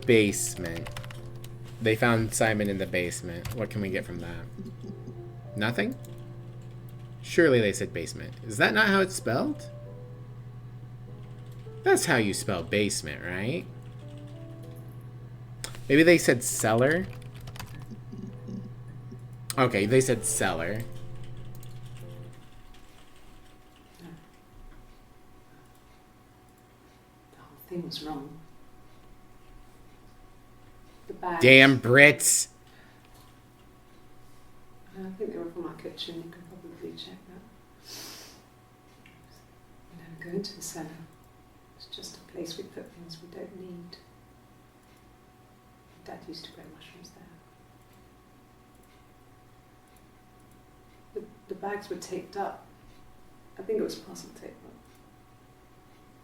Basement. They found Simon in the basement. What can we get from that? Nothing? Surely they said basement. Is that not how it's spelled? That's how you spell basement, right? Maybe they said cellar? Okay, they said cellar. The whole thing was wrong. The bags. Damn Brits! I think they were from our kitchen. You can probably check that. We never go into the cellar. It's just a place we put things we don't need. Dad used to grow mushrooms there. The bags were taped up. I think it was parcel tape, but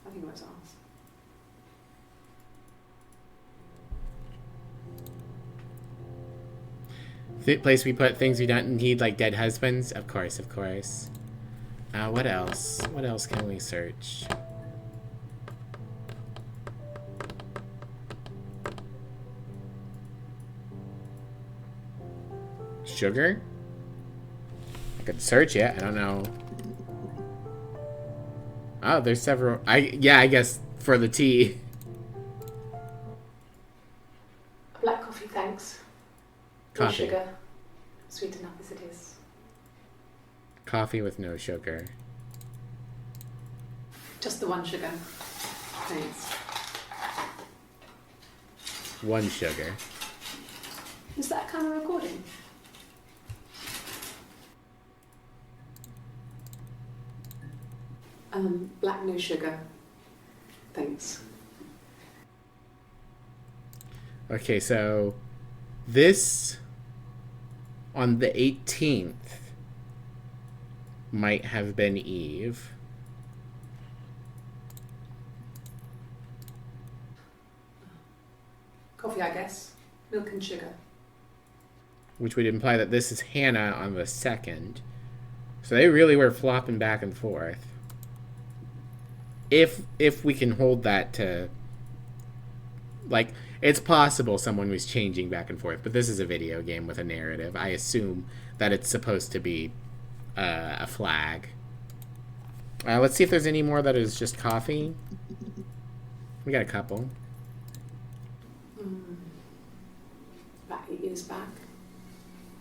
I think it was ours. The place we put things we don't need, like dead husbands? Of course, of course. What else? What else can we search? Sugar? I could search it. I don't know. Oh, there's several. I guess for the tea. No Coffee. sugar. Sweet enough as it is. Coffee with no sugar. Just the one sugar. Thanks. One sugar. Is that kind of recording? Black no sugar. Thanks. Okay, so this on the 18th might have been Eve. Coffee, I guess. Milk and sugar. Which would imply that this is Hannah on the 2nd. So they really were flopping back and forth. If we can hold that to, like, it's possible someone was changing back and forth, but this is a video game with a narrative. I assume that it's supposed to be a flag. Let's see if there's any more that is just coffee. We got a couple. About 8 years back.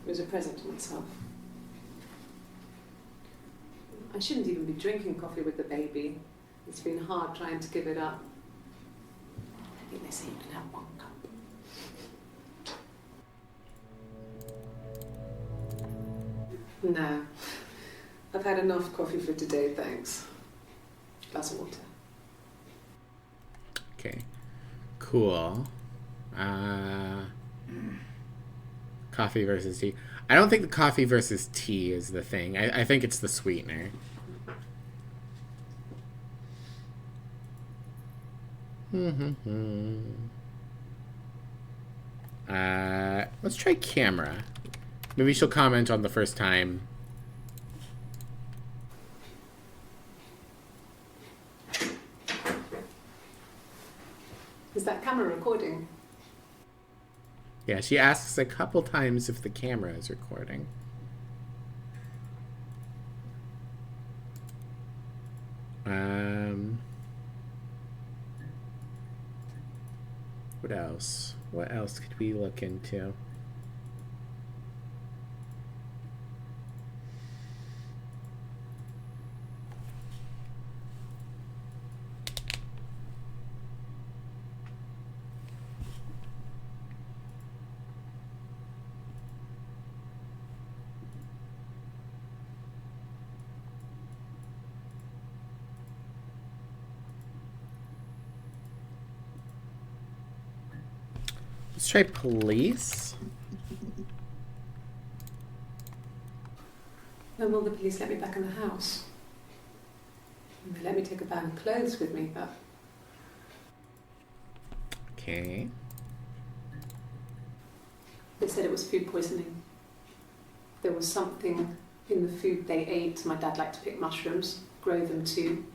It was a present to myself. I shouldn't even be drinking coffee with the baby. It's been hard trying to give it up. Maybe they say you can have one cup. No. I've had enough coffee for today, thanks. Glass of water. Okay. Cool. Coffee versus tea. I don't think the coffee versus tea is the thing. I think it's the sweetener. Let's try camera. Maybe she'll comment on the first time. Is that camera recording? Yeah, she asks a couple times if the camera is recording. What else? What else could we look into? Let's try police. When will the police let me back in the house? They let me take a bag of clothes with me, but Okay. they said it was food poisoning. There was something in the food they ate. My dad liked to pick mushrooms, grow them too.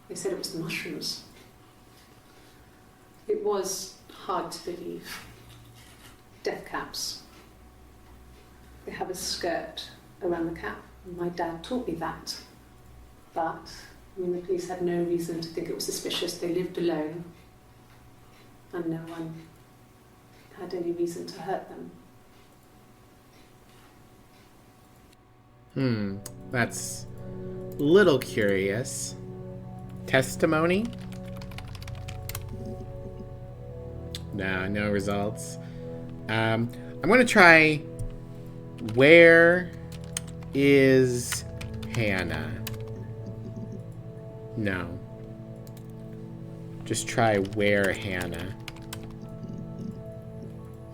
They said it was the mushrooms. It was hard to believe. Death caps. They have a skirt around the cap. My dad taught me that. But, I mean, the police had no reason to think it was suspicious. They lived alone. And no one had any reason to hurt them. That's a little curious. Testimony? No results. I'm gonna try. Where is Hannah? No. Just try where Hannah.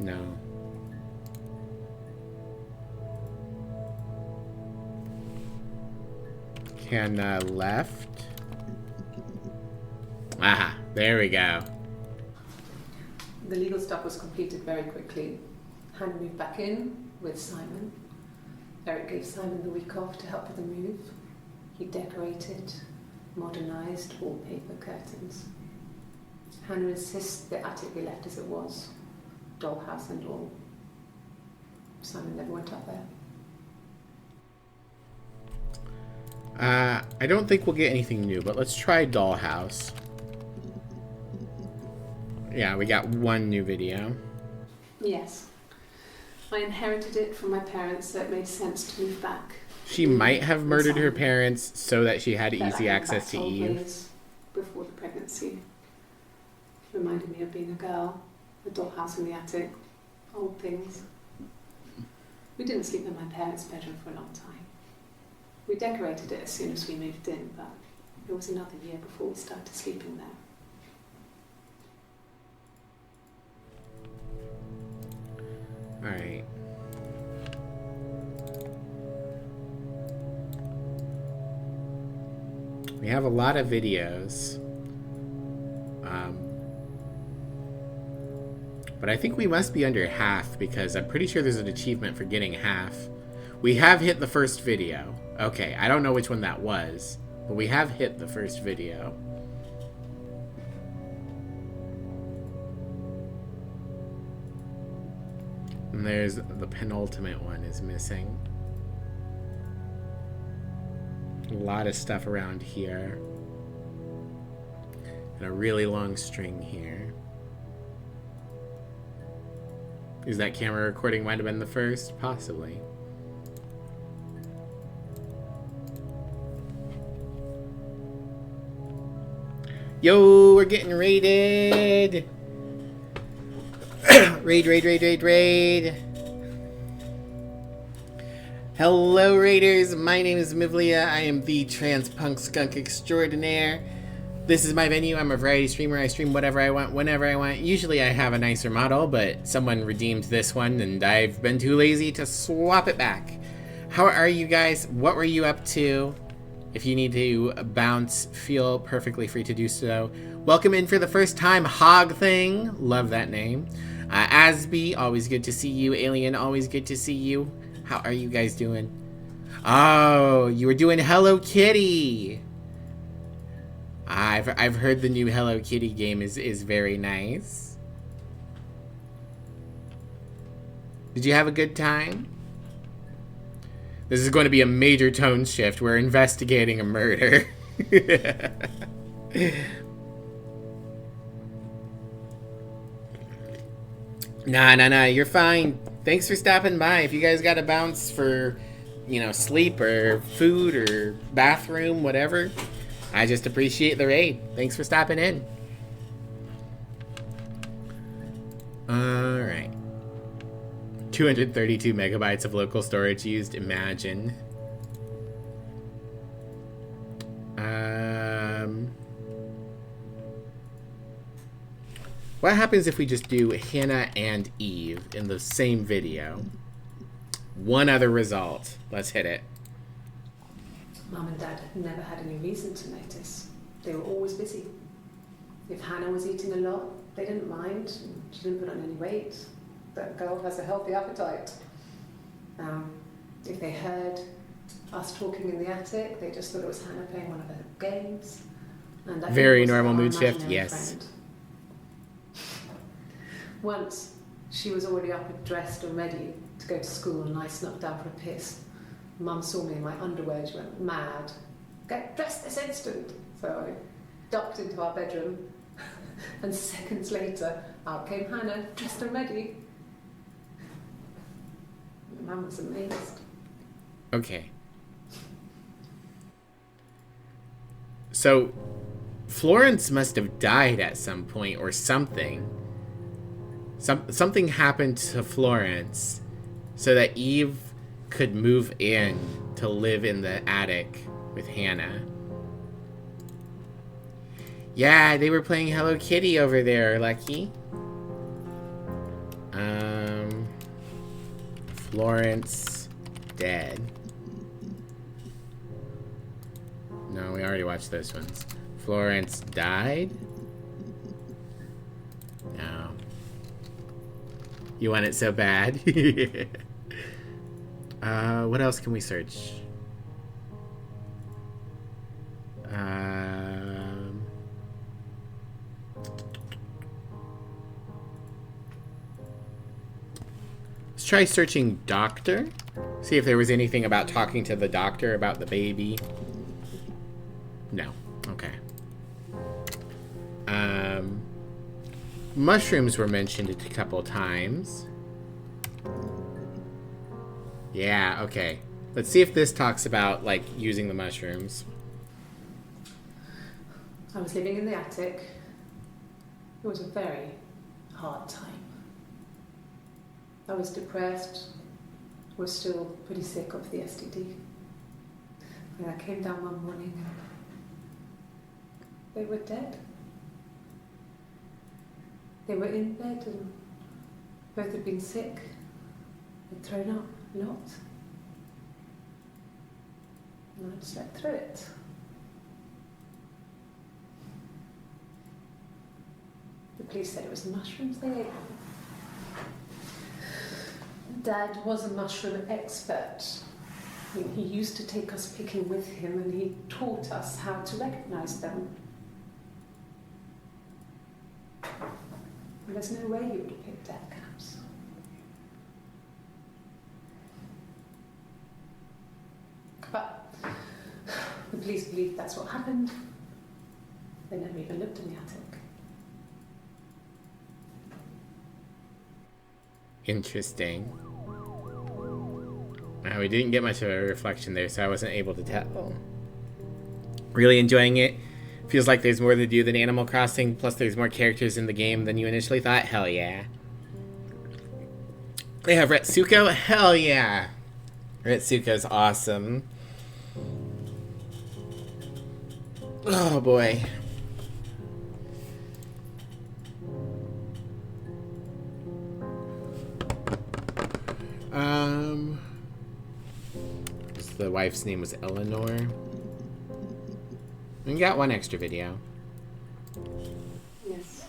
No. Hannah left. Aha, there we go. The legal stuff was completed very quickly. Hannah moved back in with Simon. Eric gave Simon the week off to help with the move. He decorated, modernised wallpaper, curtains. Hannah insists the attic be left as it was, dollhouse and all. Simon never went up there. I don't think we'll get anything new, but let's try Dollhouse. Yeah, we got one new video. Yes. I inherited it from my parents, so it made sense to move back. She might have murdered her parents so that she had Felt like easy I went access back to old Eve. ways before the pregnancy. Reminded me of being a girl, a dollhouse in the attic, old things. We didn't sleep in my parents' bedroom for a long time. We decorated it as soon as we moved in, but it was another year before we started sleeping there. Alright. We have a lot of videos. But I think we must be under half because I'm pretty sure there's an achievement for getting half. We have hit the first video. Okay, I don't know which one that was, but we have hit the first video. And there's the penultimate one is missing. A lot of stuff around here. And a really long string here. Is that camera recording might have been the first? Possibly. Yo, we're getting raided! Raid. Hello, Raiders. My name is Mivlia. I am the trans punk skunk extraordinaire. This is my venue. I'm a variety streamer. I stream whatever I want, whenever I want. Usually I have a nicer model, but someone redeemed this one, and I've been too lazy to swap it back. How are you guys? What were you up to? If you need to bounce, feel perfectly free to do so. Welcome in for the first time, Hog Thing. Love that name. Asby, always good to see you. Alien, always good to see you. How are you guys doing? Oh, you were doing Hello Kitty. I've heard the new Hello Kitty game is very nice. Did you have a good time? This is going to be a major tone shift. We're investigating a murder. Nah, you're fine. Thanks for stopping by. If you guys got to bounce for, sleep or food or bathroom, whatever, I just appreciate the raid. Thanks for stopping in. Alright. 232 megabytes of local storage used. Imagine. What happens if we just do Hannah and Eve in the same video? One other result. Let's hit it. Mum and Dad had never had any reason to notice. They were always busy. If Hannah was eating a lot, they didn't mind. She didn't put on any weight. That girl has a healthy appetite. If they heard us talking in the attic, they just thought it was Hannah playing one of her games. And that Very was normal our mood shift, imaginary yes. friend. Once, she was already up and dressed and ready to go to school, and I snuck down for a piss. Mum saw me in my underwear, she went mad. Get dressed this instant! So I ducked into our bedroom, and seconds later, out came Hannah, dressed and ready. Mum was amazed. Okay. So, Florence must have died at some point or something. Something happened to Florence so that Eve could move in to live in the attic with Hannah. Yeah, they were playing Hello Kitty over there, Lucky. Florence dead. No, we already watched those ones. Florence died? No. You want it so bad? What else can we search? Let's try searching doctor. See if there was anything about talking to the doctor about the baby. No. Okay. Mushrooms were mentioned a couple times. Yeah, okay. Let's see if this talks about, like, using the mushrooms. I was living in the attic. It was a very hard time. I was depressed, was still pretty sick of the STD. And I came down one morning and they were dead. They were in bed and both had been sick. They'd thrown up a lot. And I'd slept through it. The police said it was the mushrooms they ate. Dad was a mushroom expert. I mean, he used to take us picking with him and he taught us how to recognise them. And there's no way you would have picked dead caps. But the police believe that's what happened. They never even looked in the attic. Interesting. We didn't get much of a reflection there, so I wasn't able to tell. Really enjoying it. Feels like there's more to do than Animal Crossing, plus there's more characters in the game than you initially thought. Hell yeah. They have Retsuko? Hell yeah. Retsuko's awesome. Oh boy. The wife's name was Eleanor. We got one extra video. Yes.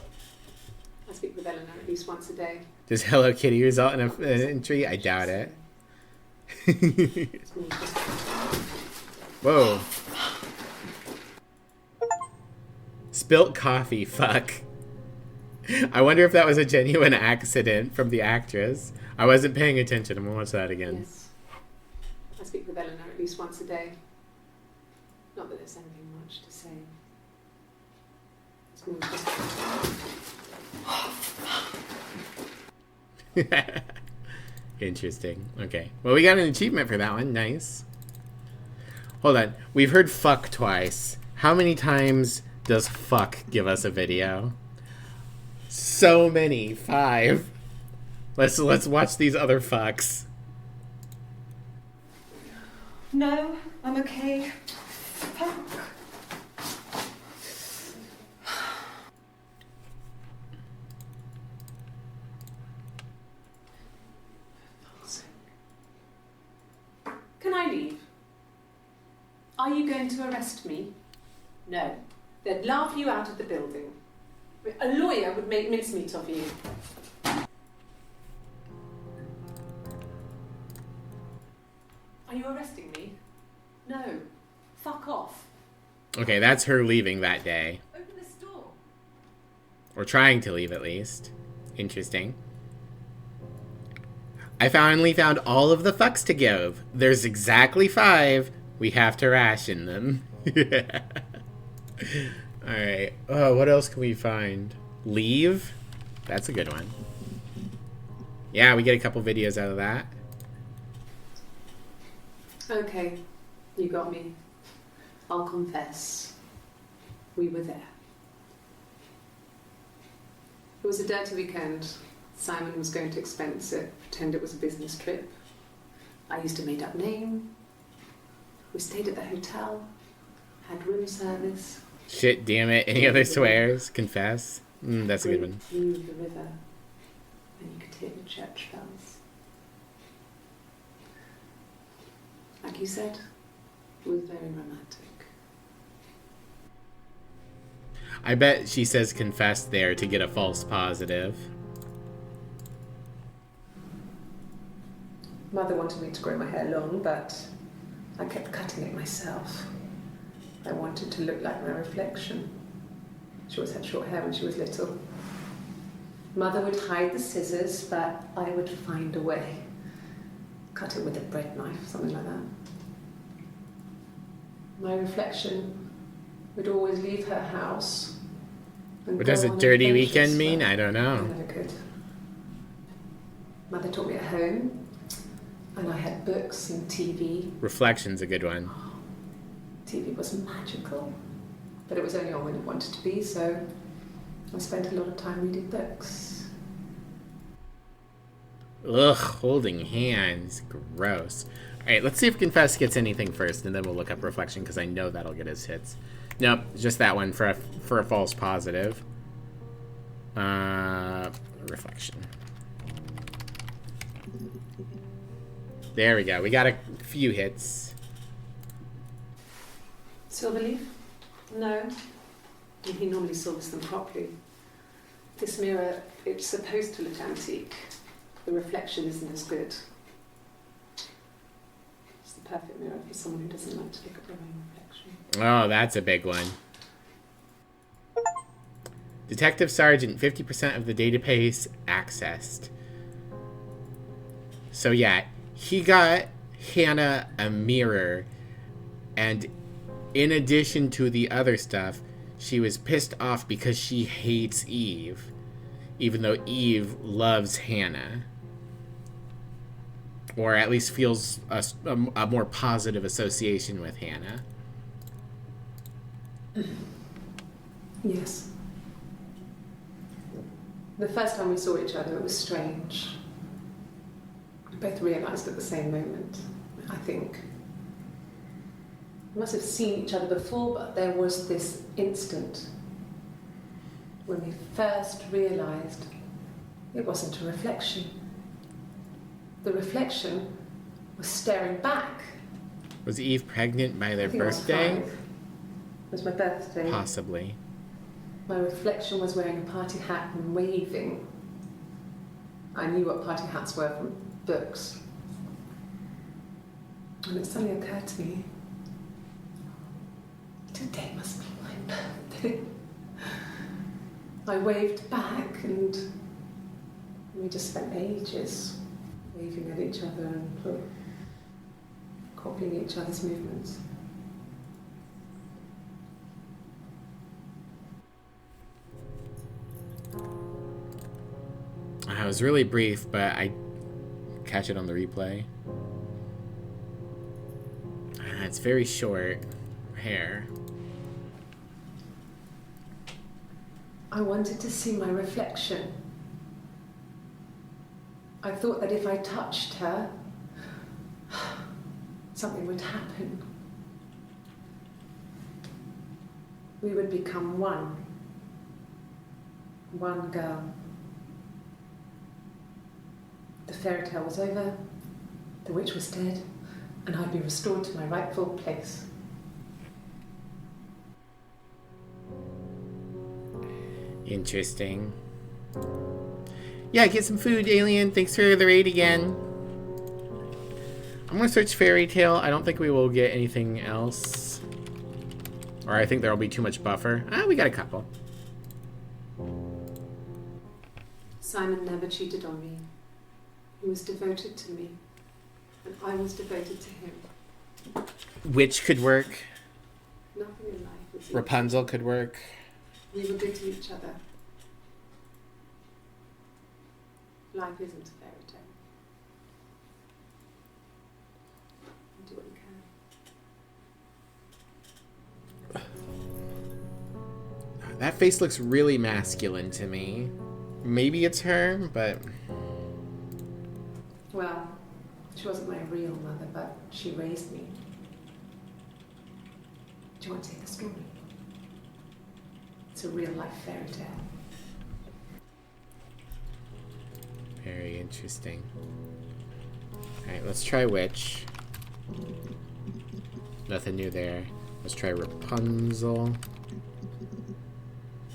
I speak with Eleanor at least once a day. Does Hello Kitty result in an entry? I doubt it. Whoa. Spilt coffee, fuck. I wonder if that was a genuine accident from the actress. I wasn't paying attention. I'm gonna watch that again. Yes. I speak with Eleanor at least once a day. Not that there's anything much to say. It's more just... Interesting. Okay. Well, we got an achievement for that one. Nice. Hold on. We've heard fuck twice. How many times does fuck give us a video? So many. 5. Let's watch these other fucks. No, I'm okay. Fuck. Can I leave? Are you going to arrest me? No. They'd laugh you out of the building. A lawyer would make mincemeat of you. Are you arresting me? No. Fuck off. Okay, that's her leaving that day. Open this door. Or trying to leave, at least. Interesting. I finally found all of the fucks to give. There's exactly 5. We have to ration them. Alright. Oh, what else can we find? Leave? That's a good one. Yeah, we get a couple videos out of that. Okay, you got me. I'll confess. We were there. It was a dirty weekend. Simon was going to expense it, pretend it was a business trip. I used a made-up name. We stayed at the hotel, had room service. Shit, damn it. Any other swears? Confess? That's a good one. View of the river, and you could hear the church bells. Like you said, it was very romantic. I bet she says confess there to get a false positive. Mother wanted me to grow my hair long, but I kept cutting it myself. I wanted to look like my reflection. She always had short hair when she was little. Mother would hide the scissors, but I would find a way. Cut it with a bread knife, something like that. My reflection would always leave her house. And What go does a on dirty adventures, weekend mean? but I don't I know. never could. Mother taught me at home. And I had books and TV. Reflection's a good one. TV was magical, but it was only on when it wanted to be, so I spent a lot of time reading books. Ugh, holding hands. Gross. Alright, let's see if Confess gets anything first, and then we'll look up Reflection, because I know that'll get us hits. Nope, just that one for a false positive. Reflection. There we go. We got a few hits. Silverleaf? No. And he normally silvers them properly. This mirror, it's supposed to look antique. The reflection isn't as good. It's the perfect mirror for someone who doesn't like to look at their own reflection. Oh, that's a big one. Detective Sergeant, 50% of the database accessed. So yeah, he got Hannah a mirror, and in addition to the other stuff, she was pissed off because she hates Eve, even though Eve loves Hannah. Or at least feels a more positive association with Hannah. Yes. The first time we saw each other, it was strange. We both realised at the same moment, I think. We must have seen each other before, but there was this instant when we first realised it wasn't a reflection. The reflection was staring back. Was Eve pregnant by their I think birthday? I was 5. It was my birthday. Possibly. My reflection was wearing a party hat and waving. I knew what party hats were from books. And it suddenly occurred to me, today must be my birthday. I waved back and we just spent ages waving at each other and copying each other's movements. It was really brief, but I catch it on the replay. It's very short hair. I wanted to see my reflection. I thought that if I touched her, something would happen. We would become one. One girl. The fairy tale was over, the witch was dead, and I'd be restored to my rightful place. Interesting. Yeah, get some food, Alien. Thanks for the raid again. I'm gonna search Fairy Tale. I don't think we will get anything else. Or I think there will be too much buffer. We got a couple. Simon never cheated on me. He was devoted to me, and I was devoted to him. Witch could work. Nothing in life was easy. Rapunzel could work. We were good to each other. Life isn't a fairy tale. You do what you can. That face looks really masculine to me. Maybe it's her, but... Well, she wasn't my real mother, but she raised me. Do you want to hear the story? It's a real-life fairy tale. Very interesting. Alright, let's try Witch. Nothing new there. Let's try Rapunzel.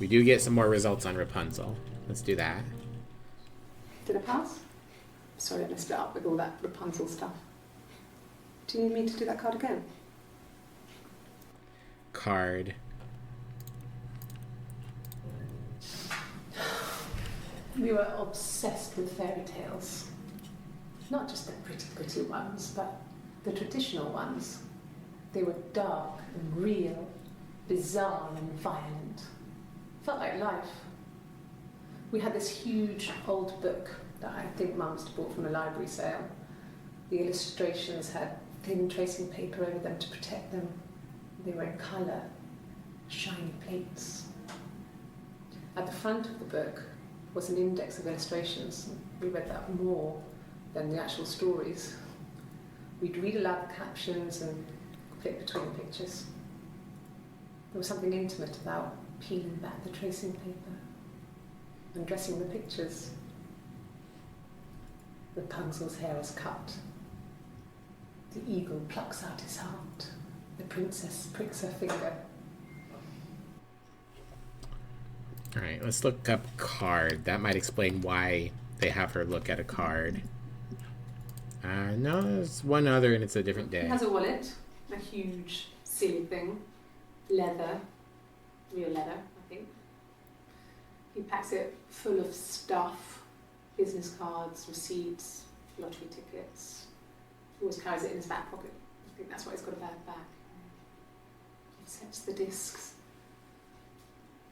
We do get some more results on Rapunzel. Let's do that. Did I pass? Sorry, I messed it up with all that Rapunzel stuff. Do you need me to do that card again? Card. We were obsessed with fairy tales. Not just the pretty, pretty ones, but the traditional ones. They were dark and real, bizarre and violent. Felt like life. We had this huge old book that I think Mum must have bought from a library sale. The illustrations had thin tracing paper over them to protect them. They were in colour, shiny plates. At the front of the book was an index of illustrations. We read that more than the actual stories. We'd read aloud the captions and flip between the pictures. There was something intimate about peeling back the tracing paper and dressing the pictures. Rapunzel's hair is cut. The eagle plucks out his heart. The princess pricks her finger. Alright, let's look up card. That might explain why they have her look at a card. No, there's one other and it's a different day. He has a wallet, a huge, silly thing. Leather, real leather, I think. He packs it full of stuff, business cards, receipts, lottery tickets. He always carries it in his back pocket. I think that's why he's got a bad back. He sets the discs.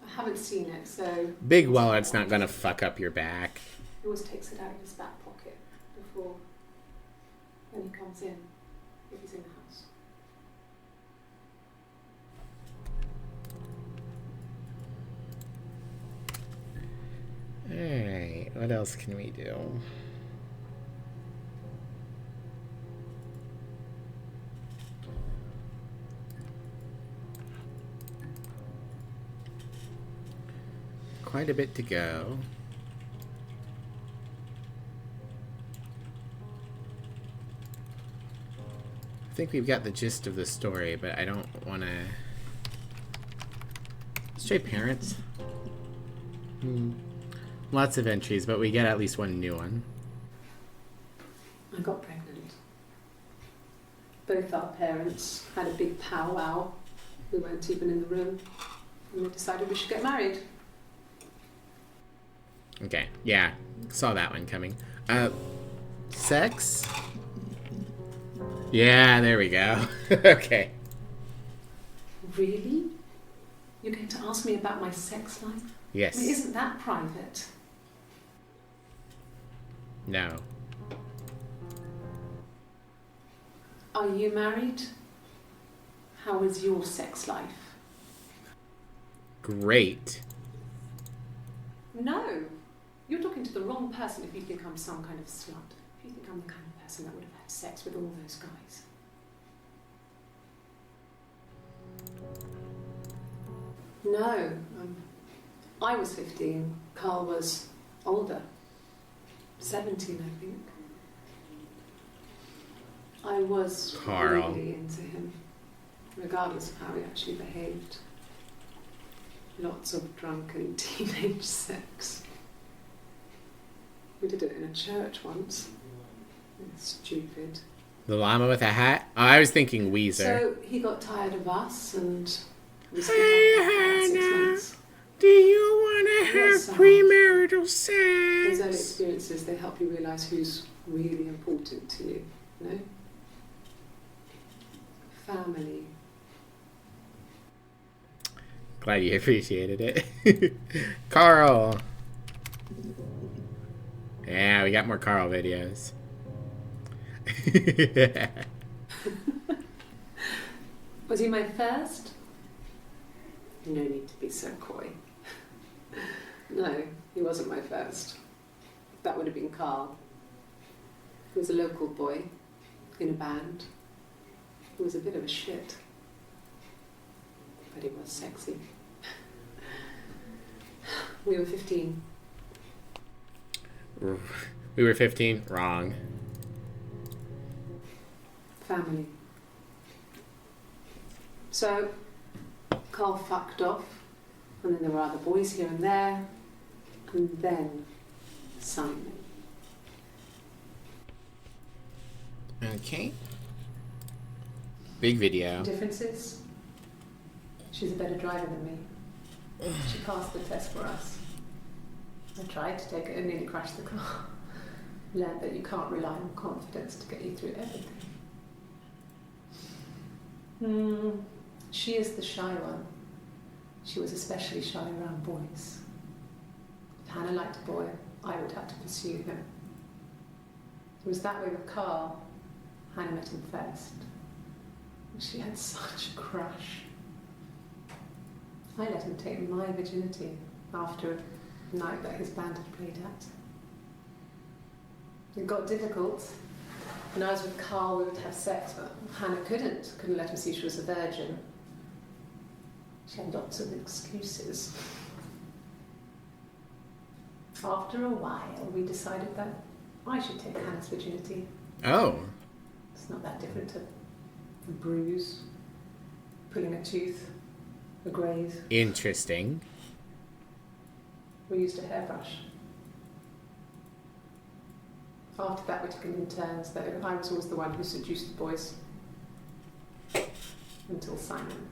I haven't seen it, so... Big wallet's not gonna fuck up your back. He always takes it out of his back pocket before when he comes in, if he's in the house. Alright, what else can we do? Quite a bit to go. I think we've got the gist of the story, but I don't want to... Stray parents. Lots of entries, but we get at least one new one. I got pregnant. Both our parents had a big powwow. We weren't even in the room. And we decided we should get married. Okay, yeah, saw that one coming. Sex? Yeah, there we go. Okay. Really? You're going to ask me about my sex life? Yes. I mean, isn't that private? No. Are you married? How is your sex life? Great. No. You're talking to the wrong person if you think I'm some kind of slut. If you think I'm the kind of person that would have had sex with all those guys. No. I was 15. Carl was older. 17, I think. I was Carl. really into him, regardless of how he actually behaved. Lots of drunken teenage sex. We did it in a church once. It's stupid. The llama with a hat? Oh, I was thinking Weezer. So he got tired of us and we split Hey, up after about 6 Hannah. months. Do you want to Yes, have I- premarital Those early sex? experiences, they help you realise who's really important to you, you know? Family. Glad you appreciated it. Carl. Yeah, we got more Carl videos. Was he my first? No need to be so coy. No, he wasn't my first. That would have been Carl. He was a local boy in a band. He was a bit of a shit. But he was sexy. We were 15. We were 15? Wrong. Family. So, Carl fucked off, and then there were other boys here and there, and then Simon. Okay. Big video. Differences? She's a better driver than me. She passed the test for us. I tried to take it and nearly crashed the car. Learned that you can't rely on confidence to get you through everything. She is the shy one. She was especially shy around boys. If Hannah liked a boy, I would have to pursue him. It was that way with Carl. Hannah met him first. She had such a crush. I let him take my virginity after a night that his band had played at. It got difficult. When I was with Carl, we would have sex, but Hannah couldn't let him see she was a virgin. She had lots of excuses. After a while, we decided that I should take Hannah's virginity. Oh. It's not that different to a bruise, pulling a tooth, a graze. Interesting. We used a hairbrush. After that, we took it in turns, though I was always the one who seduced the boys. Until Simon.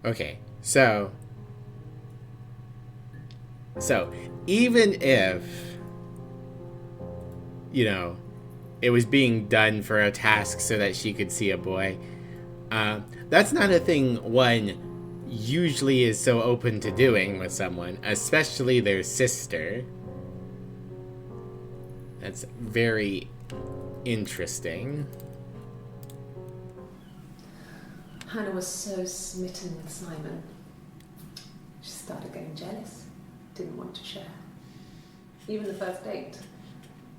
Okay, so even if, you know, it was being done for a task so that she could see a boy, that's not a thing one usually is so open to doing with someone, especially their sister. That's very interesting. Hannah was so smitten with Simon. She started getting jealous, didn't want to share. Even the first date,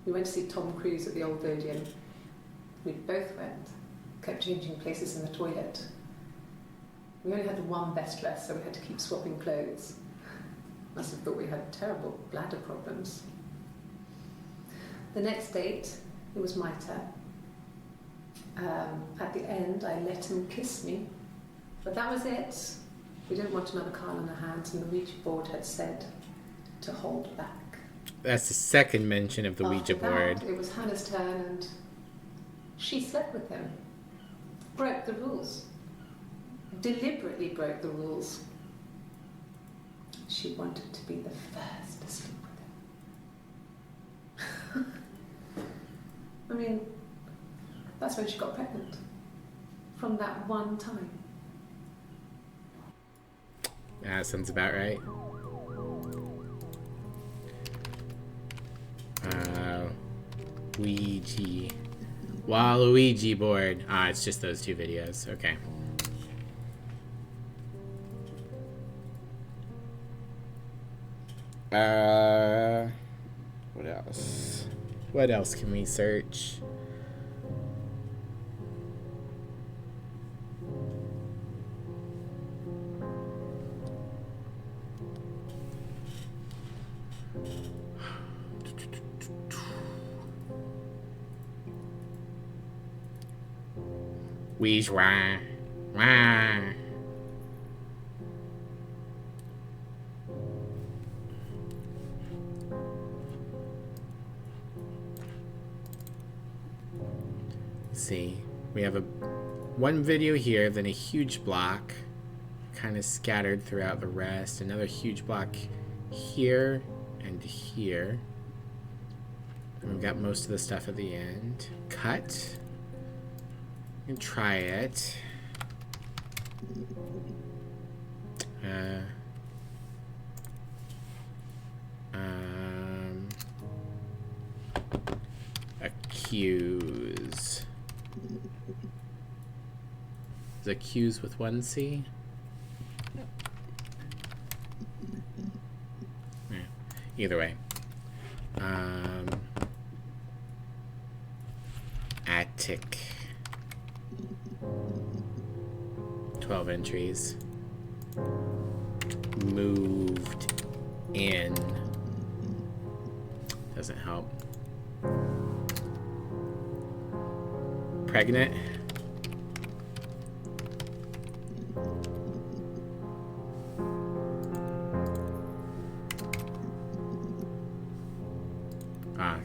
we went to see Tom Cruise at the Old Odeon. We both went, kept changing places in the toilet. We only had the one best dress, so we had to keep swapping clothes. Must have thought we had terrible bladder problems. The next date, it was my turn. At the end, I let him kiss me, but that was it. We didn't want another Carl on our hands, and the Ouija board had said to hold back. That's the second mention of the Ouija board. It was Hannah's turn, and she slept with him. Broke the rules. Deliberately broke the rules. She wanted to be the first to sleep with him. I mean, that's when she got pregnant. From that one time. That sounds about right. Ouija. Waluigi board. Ah, it's just those two videos. Okay. What else? What else can we search? Ouija. Wah. See, we have one video here, then a huge block kind of scattered throughout the rest, another huge block here and here, and we've got most of the stuff at the end. Cut and try it. Accuse. Is accuse with one C? Yeah. Either way. Attic. 12 entries. Moved in. Doesn't help. Pregnant.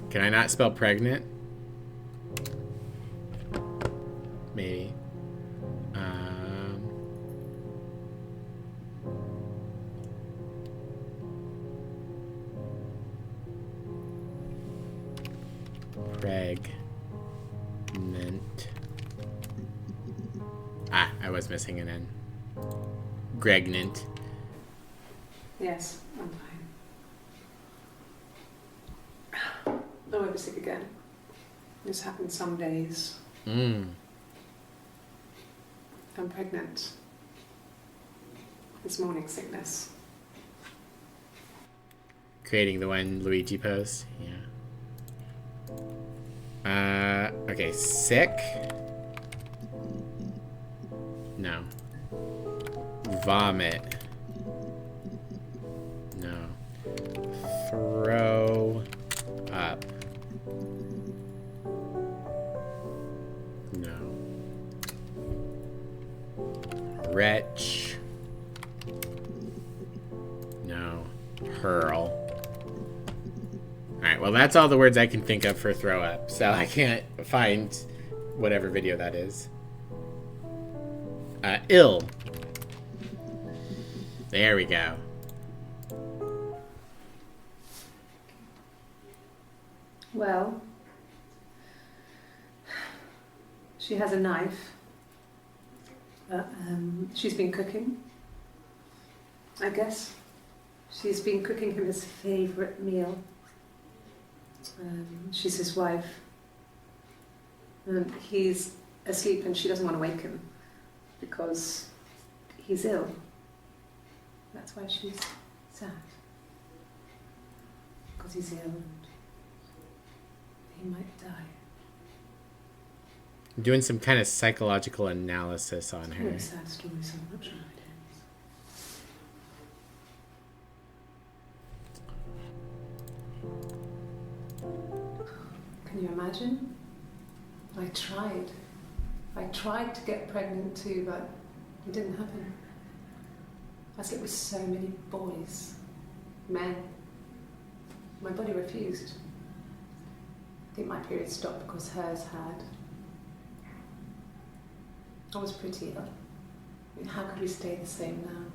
Can I not spell pregnant? Maybe. Pregnant. I was missing an N. Gregnant. Yes, I'm fine. I won't be sick again. This happens some days. Mm. I'm pregnant. It's morning sickness. Creating the one Luigi post. Yeah. Okay, sick. No. Vomit. No. Throw up. No. Retch. No. Hurl. Alright, well that's all the words I can think of for throw up, so I can't find whatever video that is. Ill. There we go. Well, she has a knife. She's been cooking, I guess. She's been cooking him his favourite meal. She's his wife. And he's asleep and she doesn't want to wake him because he's ill. That's why she's sad. Because he's ill and he might die. I'm doing some kind of psychological analysis on It's her. not a sad story, so I'm not sure how it ends. Can you imagine? I tried to get pregnant too, but it didn't happen. I slept with so many boys, men. My body refused. I think my period stopped because hers had. I was pretty ill. I mean, how could we stay the same now?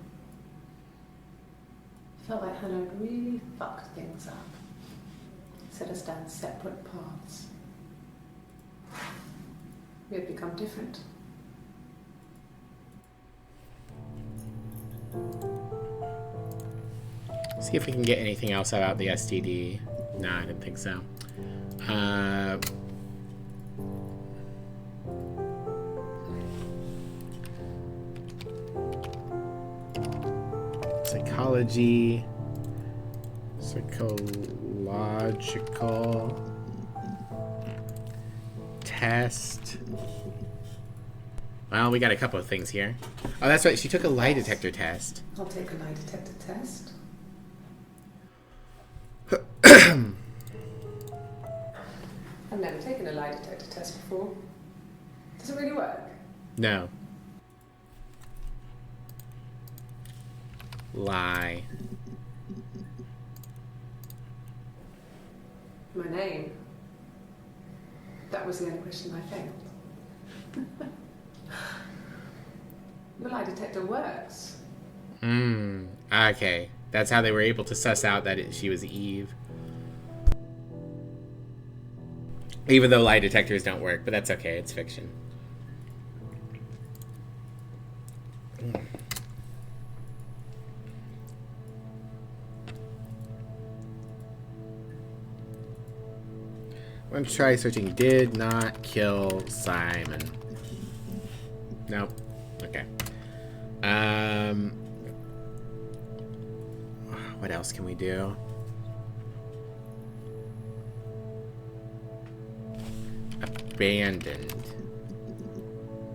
I felt like Hannah had really fucked things up. Set us down separate paths. We had become different. See if we can get anything else about the STD. No, I didn't think so. Psychology. Psychological test. Well, we got a couple of things here. Oh, that's right. She took a lie detector test. I'll take a lie detector test. I've never taken a lie detector test before. Does it really work? No. Lie. My name. That was the only question I failed. Your lie detector works. Okay. That's how they were able to suss out that she was Eve. Even though lie detectors don't work, but that's okay. It's fiction. Let's try searching did not kill Simon. Nope. Okay. What else can we do? Abandoned.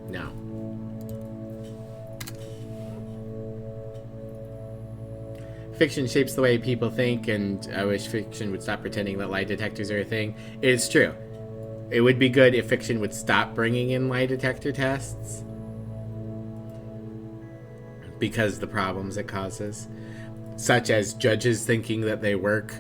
No. Fiction shapes the way people think, and I wish fiction would stop pretending that lie detectors are a thing. It's true. It would be good if fiction would stop bringing in lie detector tests, because the problems it causes, such as judges thinking that they work.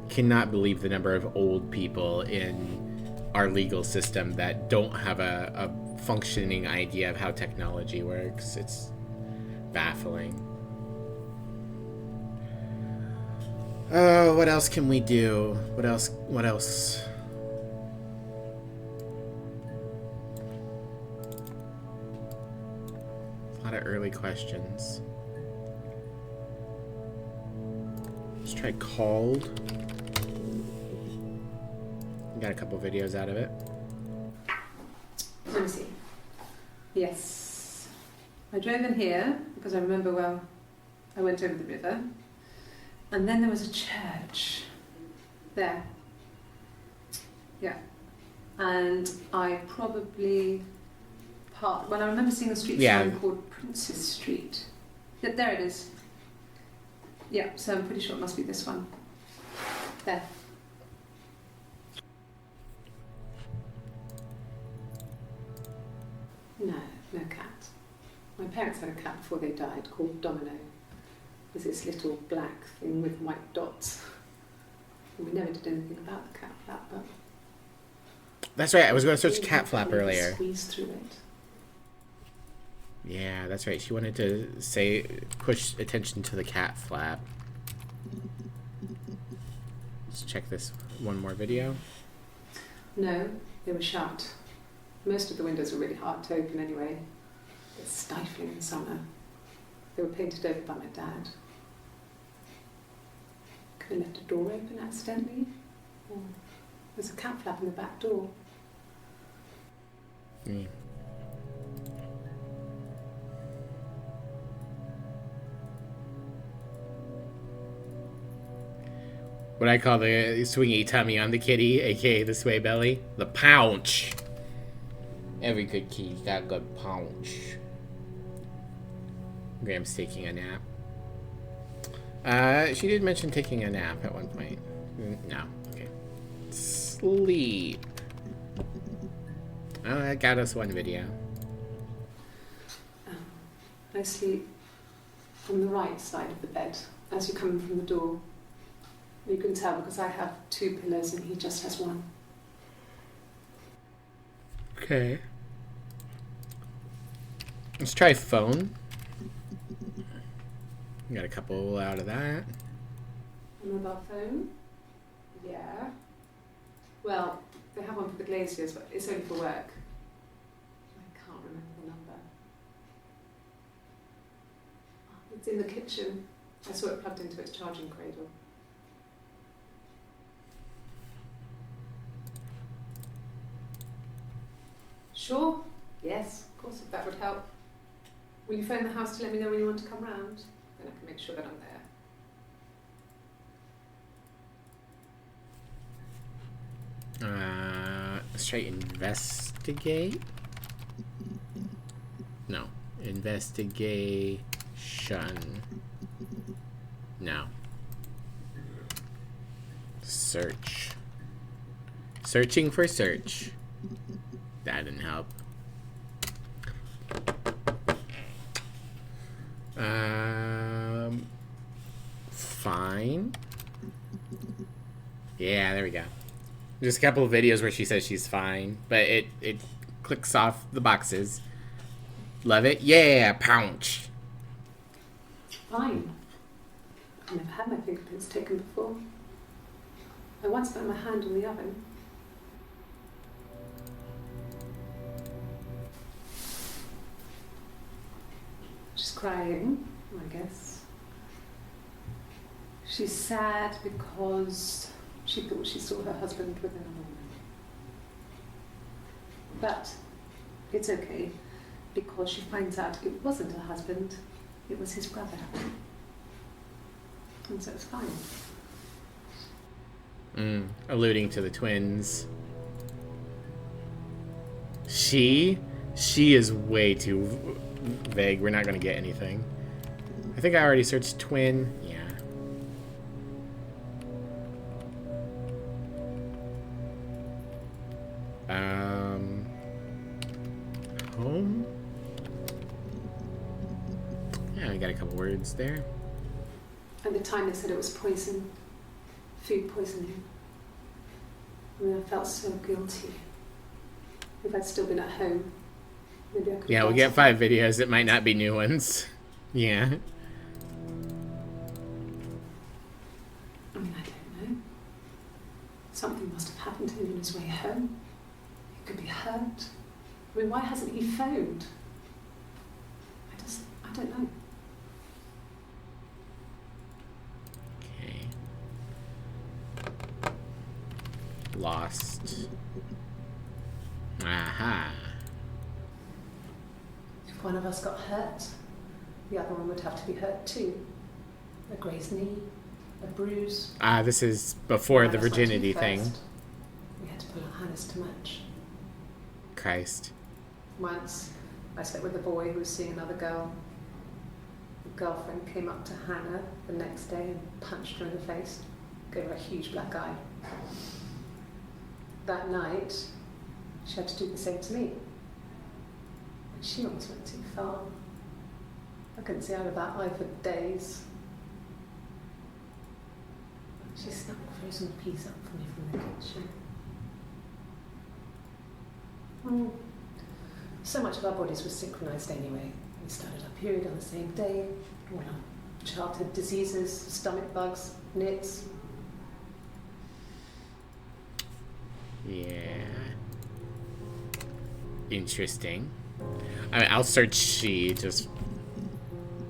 Cannot believe the number of old people in our legal system that don't have a functioning idea of how technology works. It's baffling. Oh, what else can we do? What else? A lot of early questions. Let's try Called. Got a couple videos out of it. Let me see. Yes. I drove in here because I remember, well, I went over the river. And then there was a church there. Yeah. And I probably well, I remember seeing a street sign called Princess Street. Yeah, there it is. Yeah, so I'm pretty sure it must be this one. There. No, no cat. My parents had a cat before they died called Domino. It was this little black thing with white dots. And we never did anything about the cat flap, but... That's right, I was going to search cat flap earlier. Squeeze through it. Yeah, that's right. She wanted to push attention to the cat flap. Let's check this one more video. No, they were shut. Most of the windows were really hard to open anyway. It's stifling in summer. They were painted over by my dad. Could have left a door open accidentally. Or there's a cat flap in the back door. Mm. What I call the swingy tummy on the kitty, aka the sway belly, the pounce. Every good kitty's got a good pounce. Graham's taking a nap. She did mention taking a nap at one point. No, okay. Sleep. Oh, that got us one video. I sleep on the right side of the bed as you come in from the door. You can tell because I have 2 pillows and he just has 1. Okay. Let's try phone. Got a couple out of that. A mobile phone? Yeah. Well, they have one for the Glaziers, but it's only for work. I can't remember the number. It's in the kitchen. I saw it plugged into its charging cradle. Sure. Yes, of course, if that would help. Will you phone the house to let me know when you want to come round? Then I can make sure that I'm there. Let's try investigate. No. Investigation. No. Search. Searching for search. That didn't help. Fine. Yeah, there we go. Just a couple of videos where she says she's fine, but it clicks off the boxes. Love it. Yeah, pounce. Fine. I've never had my fingerprints taken before. I once put my hand in the oven. She's crying, I guess. She's sad because she thought she saw her husband with another woman. But it's okay, because she finds out it wasn't her husband, it was his brother. And so it's fine. Alluding to the twins. She is way too vague. We're not going to get anything. I think I already searched twin. Yeah. Home? Yeah, I got a couple words there. At the time they said it was poison, food poisoning. I mean, I felt so guilty. If I'd still been at home, maybe I could. Yeah, we get 5 videos. It might not be new ones. Yeah. I mean, I don't know. Something must have happened to him on his way home. He could be hurt. I mean, why hasn't he phoned? I don't know. Okay. lost. Aha. If one of us got hurt, the other one would have to be hurt too. A grazed knee, a bruise. This is before the Hannah's went virginity to thing. first. We had to pull out Hannah's to match. Christ. Once, I slept with a boy who was seeing another girl. The girlfriend came up to Hannah the next day and punched her in the face, gave her a huge black eye. That night, she had to do the same to me. And she almost went too far. I couldn't see out of that eye for days. She snuck a frozen piece up for me from the kitchen. So much of our bodies were synchronised anyway. We started our period on the same day. All our childhood diseases, stomach bugs, nits. Yeah. Interesting. I mean, I'll search she just...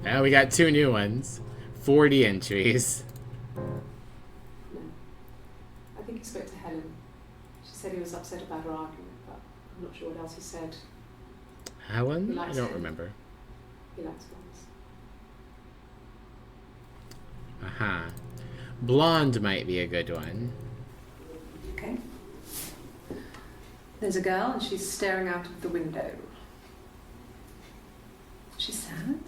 Oh, we got 2 new ones. 40 entries. No. I think he spoke to Helen. She said he was upset about her argument, but I'm not sure what else he said. Helen? He I likes don't him. remember. He likes boys. Aha. Blonde might be a good one. Okay. There's a girl and she's staring out of the window. She's sad.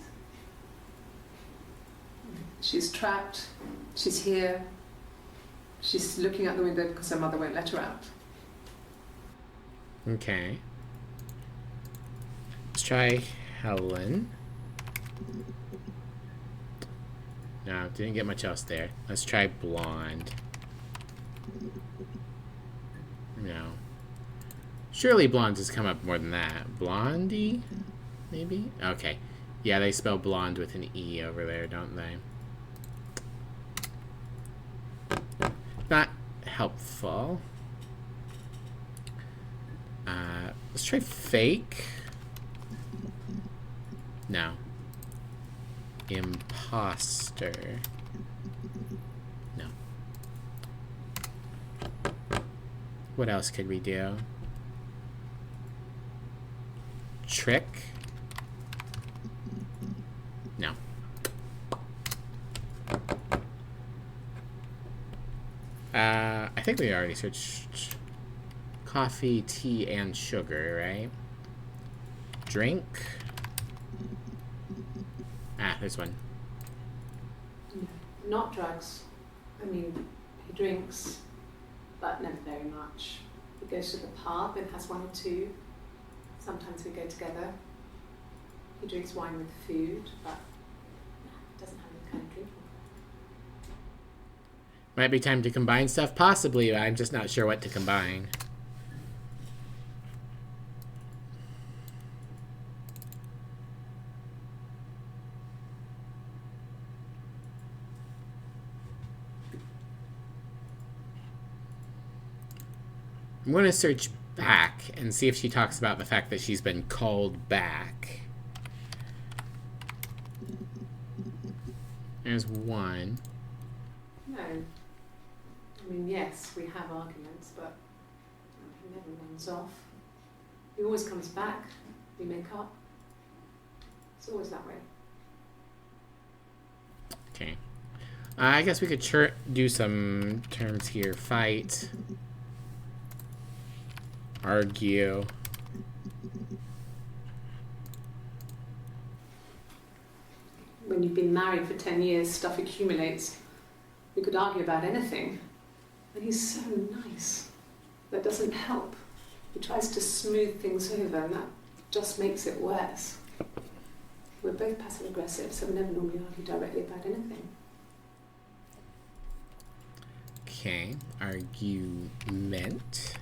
She's trapped. She's here. She's looking out the window because her mother won't let her out. Okay. Let's try Helen. No, didn't get much else there. Let's try Blonde. No. Surely Blonde has come up more than that. Blondie? Maybe? Okay. Yeah, they spell blonde with an E over there, don't they? Not helpful. Let's try fake. No. Imposter. No. What else could we do? Trick. No. I think we already searched coffee, tea, and sugar, right? Drink. There's one. Not drugs. I mean, he drinks, but never very much. He goes to the pub and has 1 or 2. Sometimes we go together. He drinks wine with food, but doesn't have any kind of drinking. Might be time to combine stuff, possibly, but I'm just not sure what to combine. I'm going to search back and see if she talks about the fact that she's been called back. There's one. No. I mean, yes, we have arguments, but he never runs off. He always comes back. We make up. It's always that way. Okay. I guess we could do some terms here. Fight. Argue. When you've been married for 10 years, stuff accumulates. You could argue about anything. And he's so nice. That doesn't help. He tries to smooth things over, and that just makes it worse. We're both passive aggressive, so we never normally argue directly about anything. Okay. Argument.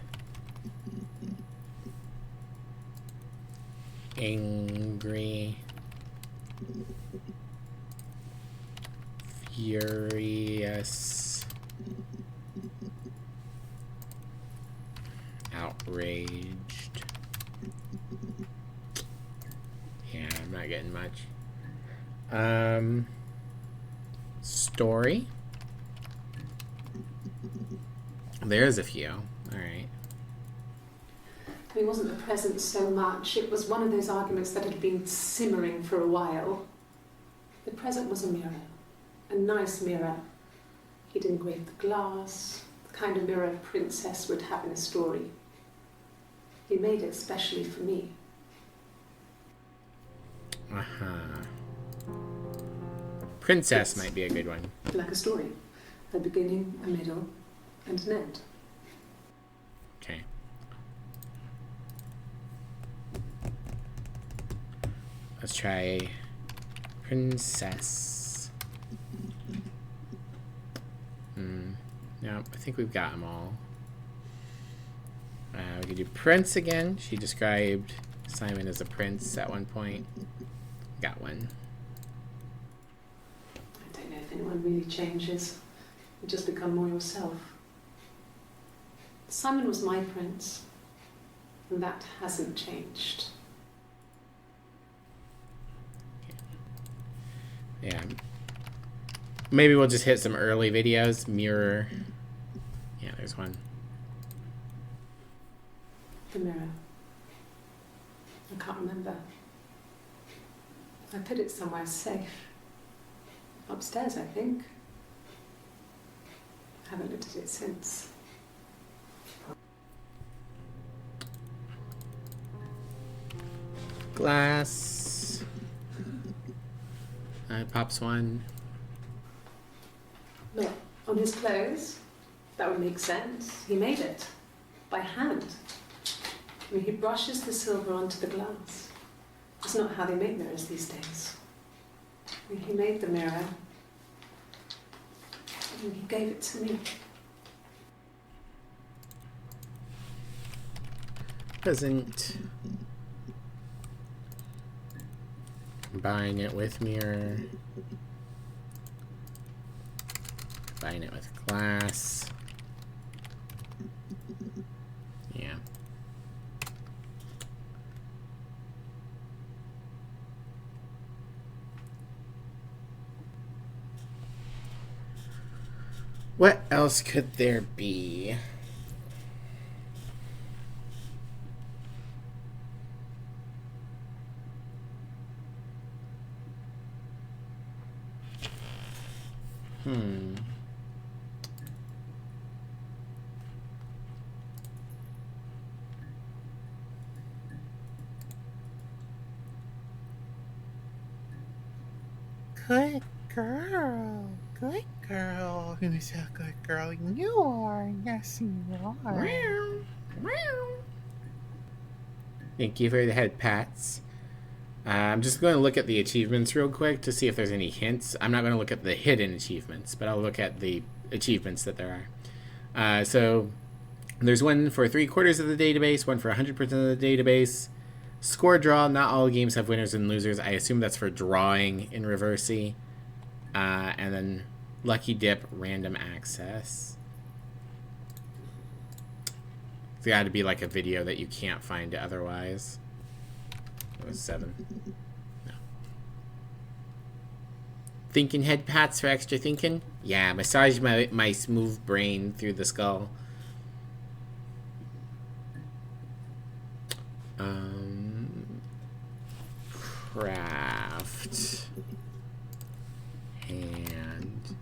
Angry. Furious. Outraged. Yeah, I'm not getting much. Story. There's a few. Alright. It wasn't the present so much. It was one of those arguments that had been simmering for a while. The present was a mirror. A nice mirror. He'd engraved the glass, the kind of mirror a princess would have in a story. He made it specially for me. Princess might be a good one. Like a story. A beginning, a middle, and an end. Okay. Let's try princess. No, I think we've got them all. We could do prince again. She described Simon as a prince at one point. Got one. I don't know if anyone really changes. You just become more yourself. Simon was my prince, and that hasn't changed. Yeah. Maybe we'll just hit some early videos. Mirror. Yeah, there's one. The mirror. I can't remember. I put it somewhere safe. Upstairs, I think. I haven't looked at it since. Glass. Pops one. Look, on his clothes, that would make sense. He made it. By hand. I mean, he brushes the silver onto the glass. It's not how they make mirrors these days. I mean, he made the mirror. And he gave it to me. Present. Combine it with mirror. Combine it with glass. Yeah. What else could there be? Good girl. Good girl. Who's a good girl? You are. Yes, you are. Thank you for the head pats. I'm just going to look at the achievements real quick to see if there's any hints. I'm not going to look at the hidden achievements, but I'll look at the achievements that there are. So there's one for 3/4 of the database, one for 100% of the database. Score draw. Not all games have winners and losers. I assume that's for drawing in Reversi. And then Lucky Dip, random access. It's got to be like a video that you can't find otherwise. It was 7. No. Thinking head pats for extra thinking? Yeah, massage my smooth brain through the skull. Craft. Hand.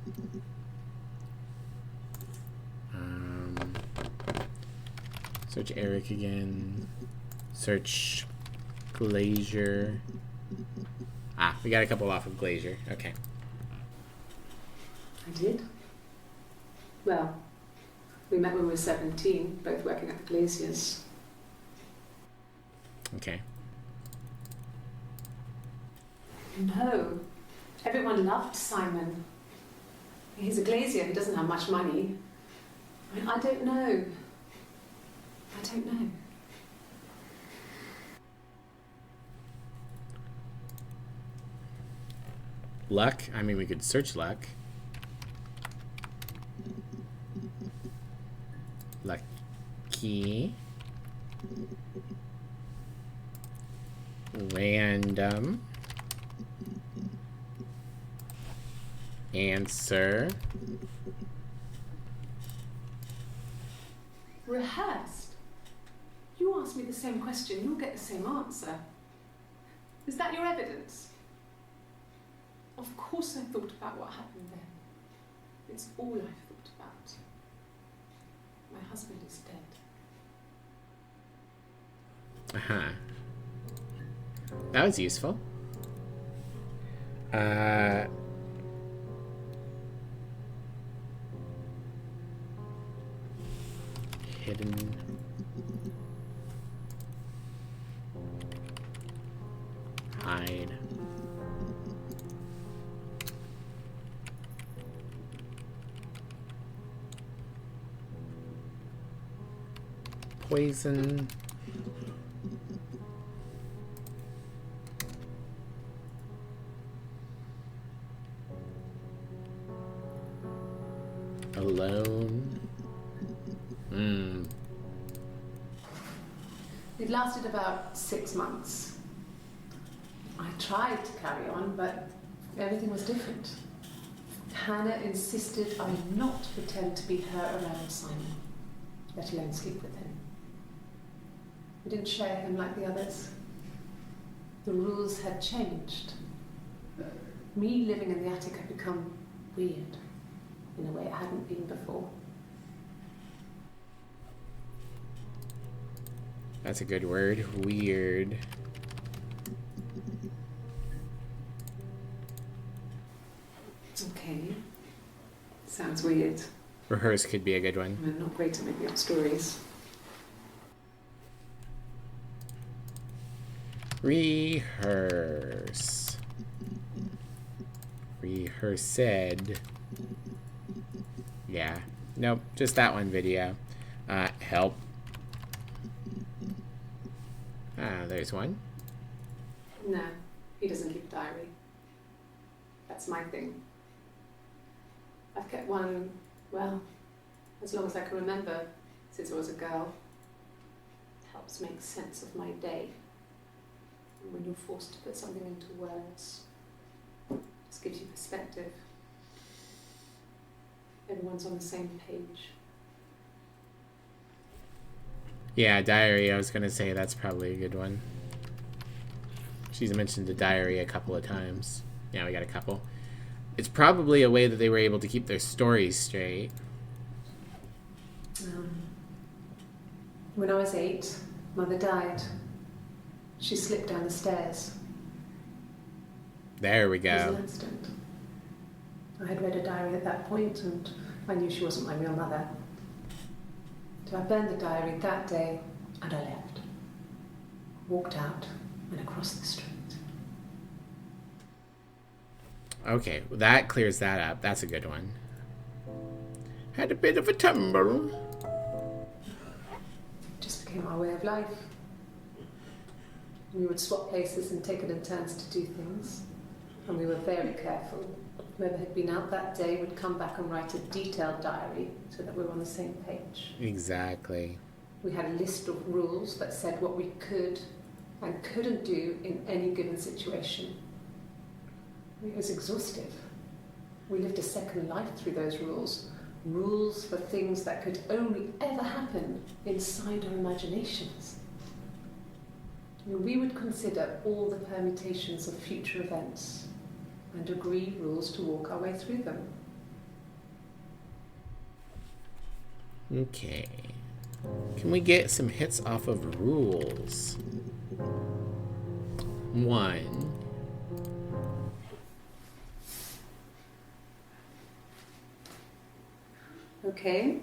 Search Eric again. Search Glacier. Ah, we got a couple off of Glacier. Okay. I did. Well, we met when we were 17, both working at the Glaciers. Okay. No. Everyone loved Simon. He's a glazier. He doesn't have much money. I don't know. I don't know. Luck? I mean, we could search luck. Lucky. Random. Answer. Rehearsed? You ask me the same question, you'll get the same answer. Is that your evidence? Of course I thought about what happened then. It's all I've thought about. My husband is dead. Uh-huh. That was useful. Hidden. Hide. Poison. Alone. It lasted about 6 months. I tried to carry on, but everything was different. Hannah insisted I not pretend to be her around Simon, let alone sleep with him. We didn't share him like the others. The rules had changed. Me living in the attic had become weird, in a way it hadn't been before. That's a good word. Weird. Okay. Sounds weird. Rehearse could be a good one. I'm not great at making up stories. Rehearse. Rehearsed. Yeah. Nope. Just that one video. Help. There's one. No, he doesn't keep a diary. That's my thing. I've kept one, well, as long as I can remember, since I was a girl. It helps make sense of my day. And when you're forced to put something into words, it just gives you perspective. Everyone's on the same page. Yeah, diary. I was gonna say that's probably a good one. She's mentioned the diary a couple of times. Yeah, we got a couple. It's probably a way that they were able to keep their stories straight. When I was 8, Mother died. She slipped down the stairs. There we It was an go. accident. I had read a diary at that point and I knew she wasn't my real mother. So I burned the diary that day and I left. Walked out and across the street. Okay, well, that clears that up. That's a good one. Had a bit of a tumble. It just became our way of life. We would swap places and take it in turns to do things. And we were very careful. Whoever had been out that day would come back and write a detailed diary so that we were on the same page. Exactly. We had a list of rules that said what we could and couldn't do in any given situation. It was exhaustive. We lived a second life through those rules. Rules for things that could only ever happen inside our imaginations. We would consider all the permutations of future events and agree rules to walk our way through them. Okay. Can we get some hits off of rules? 1. Okay.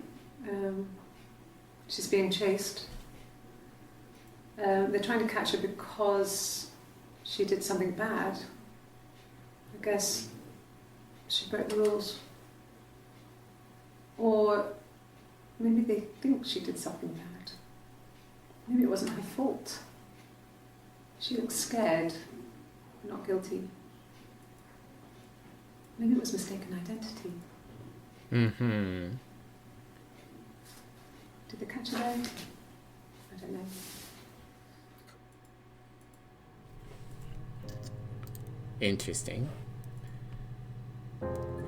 She's being chased. They're trying to catch her because she did something bad. I guess she broke the rules. Or maybe they think she did something bad. Maybe it wasn't her fault. She looks scared, not guilty. Maybe it was mistaken identity. Mm-hmm. Did they catch her there? I don't know. Interesting.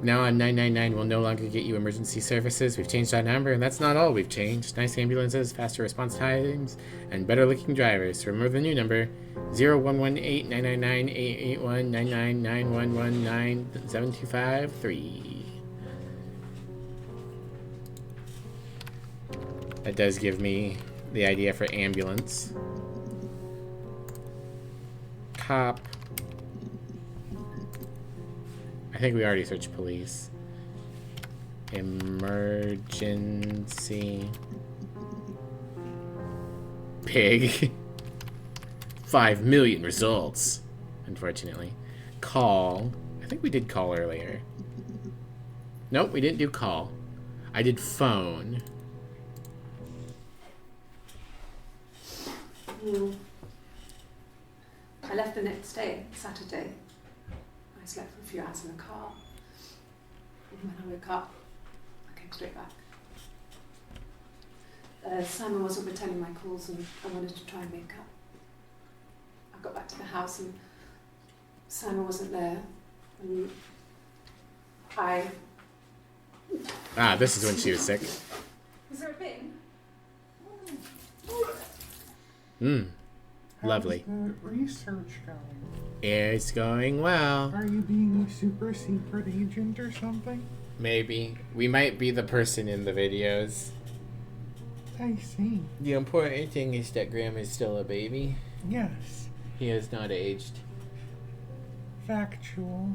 Now on 999 will no longer get you emergency services. We've changed our number, and that's not all we've changed. Nice ambulances, faster response times, and better looking drivers. Remember the new number, 0118-999-881-99-9119-7253. That does give me the idea for ambulance. Cop. I think we already searched police. Emergency. Pig. 5 million results, unfortunately. Call. I think we did call earlier. Nope, we didn't do call. I did phone. I left the next day, Saturday. I slept for a few hours in the car. And when I woke up, I came straight back. Simon wasn't returning my calls and I wanted to try and make up. I got back to the house and Simon wasn't there. And This is when she was sick. Was there a bin? Lovely. How's the research going? It's going well. Are you being a super secret agent or something? Maybe. We might be the person in the videos. I see. The important thing is that Graham is still a baby. Yes. He has not aged. Factual.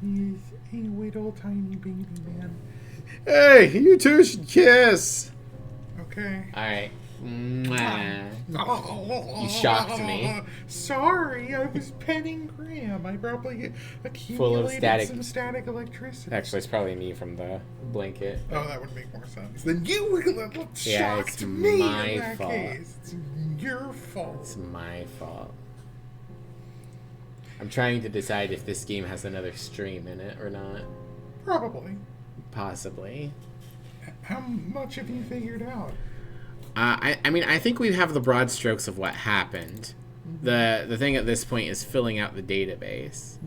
He is a little tiny baby man. Hey, you two should kiss! Okay. Alright. Mwah. You shocked me. Sorry, I was petting Graham. I probably Full of accumulated static. some static electricity. Actually, it's probably me from the blanket. Oh, that would make more sense. Then you shocked Yeah, it's me my in that fault. case. It's your fault. It's my fault. I'm trying to decide if this game has another stream in it or not. Probably. Possibly. How much have you figured out? I mean, I think we have the broad strokes of what happened. The thing at this point is filling out the database.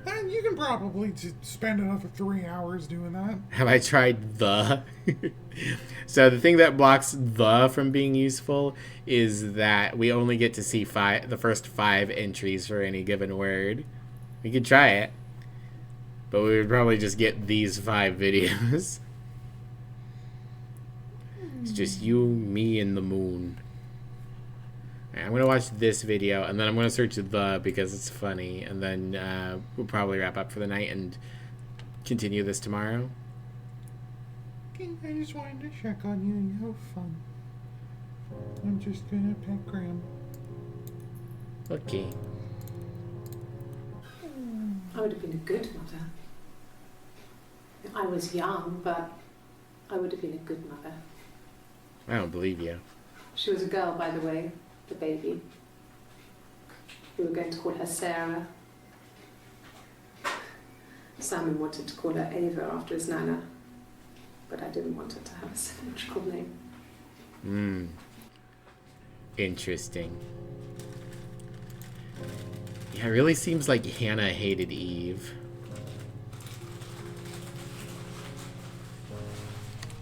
And you can probably spend another 3 hours doing that. Have I tried the? So the thing that blocks the from being useful is that we only get to see the first 5 entries for any given word. We could try it, but we would probably just get these 5 videos. It's just you, me, and the moon. Alright, I'm gonna watch this video, and then I'm gonna search the because it's funny, and then we'll probably wrap up for the night and continue this tomorrow. Okay, I just wanted to check on you and have fun. I'm just gonna pet Graham. Okay. I would have been a good mother. I was young, but I would have been a good mother. I don't believe you. She was a girl, by the way, the baby. We were going to call her Sarah. Simon wanted to call her Ava after his nana, but I didn't want her to have a symmetrical name. Interesting. Yeah, it really seems like Hannah hated Eve.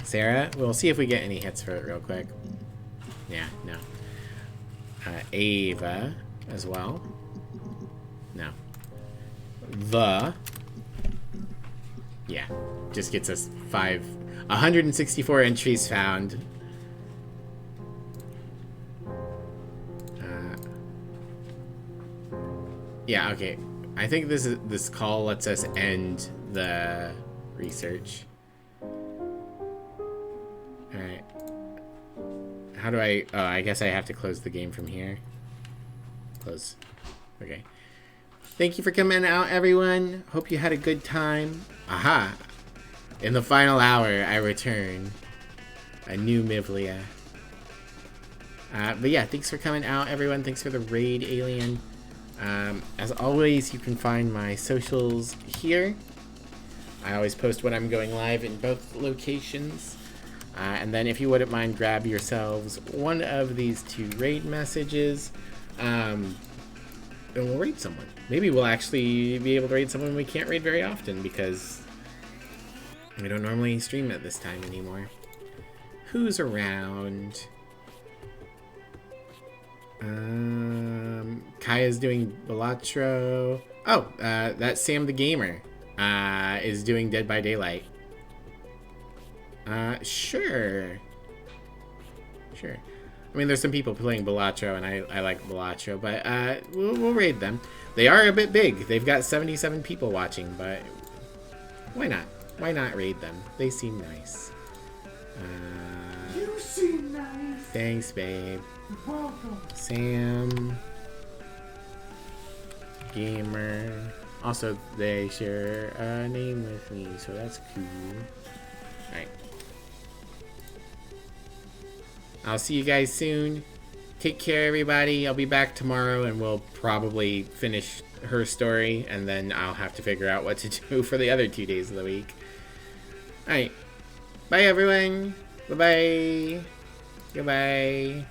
Sarah, we'll see if we get any hits for it real quick. Yeah, no. Ava as well. No. Yeah, just gets us 164 entries found. Yeah, okay. I think this call lets us end the research. Alright. How do I... Oh, I guess I have to close the game from here. Close. Okay. Thank you for coming out, everyone. Hope you had a good time. Aha! In the final hour, I return. A new Mivlia. But yeah, thanks for coming out, everyone. Thanks for the raid, Alien. As always, you can find my socials here. I always post when I'm going live in both locations. And then if you wouldn't mind, grab yourselves one of these 2 raid messages. and we'll raid someone. Maybe we'll actually be able to raid someone we can't raid very often because we don't normally stream at this time anymore. Who's around? Kaya's doing Balatro. Oh, that's Sam the Gamer. Is doing Dead by Daylight. Sure. Sure. I mean, there's some people playing Balatro, and I like Balatro, but we'll raid them. They are a bit big. They've got 77 people watching, but why not? Why not raid them? They seem nice. You seem nice. Thanks, babe. You're welcome. Sam. Gamer. Also, they share a name with me, so that's cool. Alright. I'll see you guys soon. Take care, everybody. I'll be back tomorrow, and we'll probably finish her story, and then I'll have to figure out what to do for the other 2 days of the week. Alright. Bye, everyone. Bye-bye. Goodbye.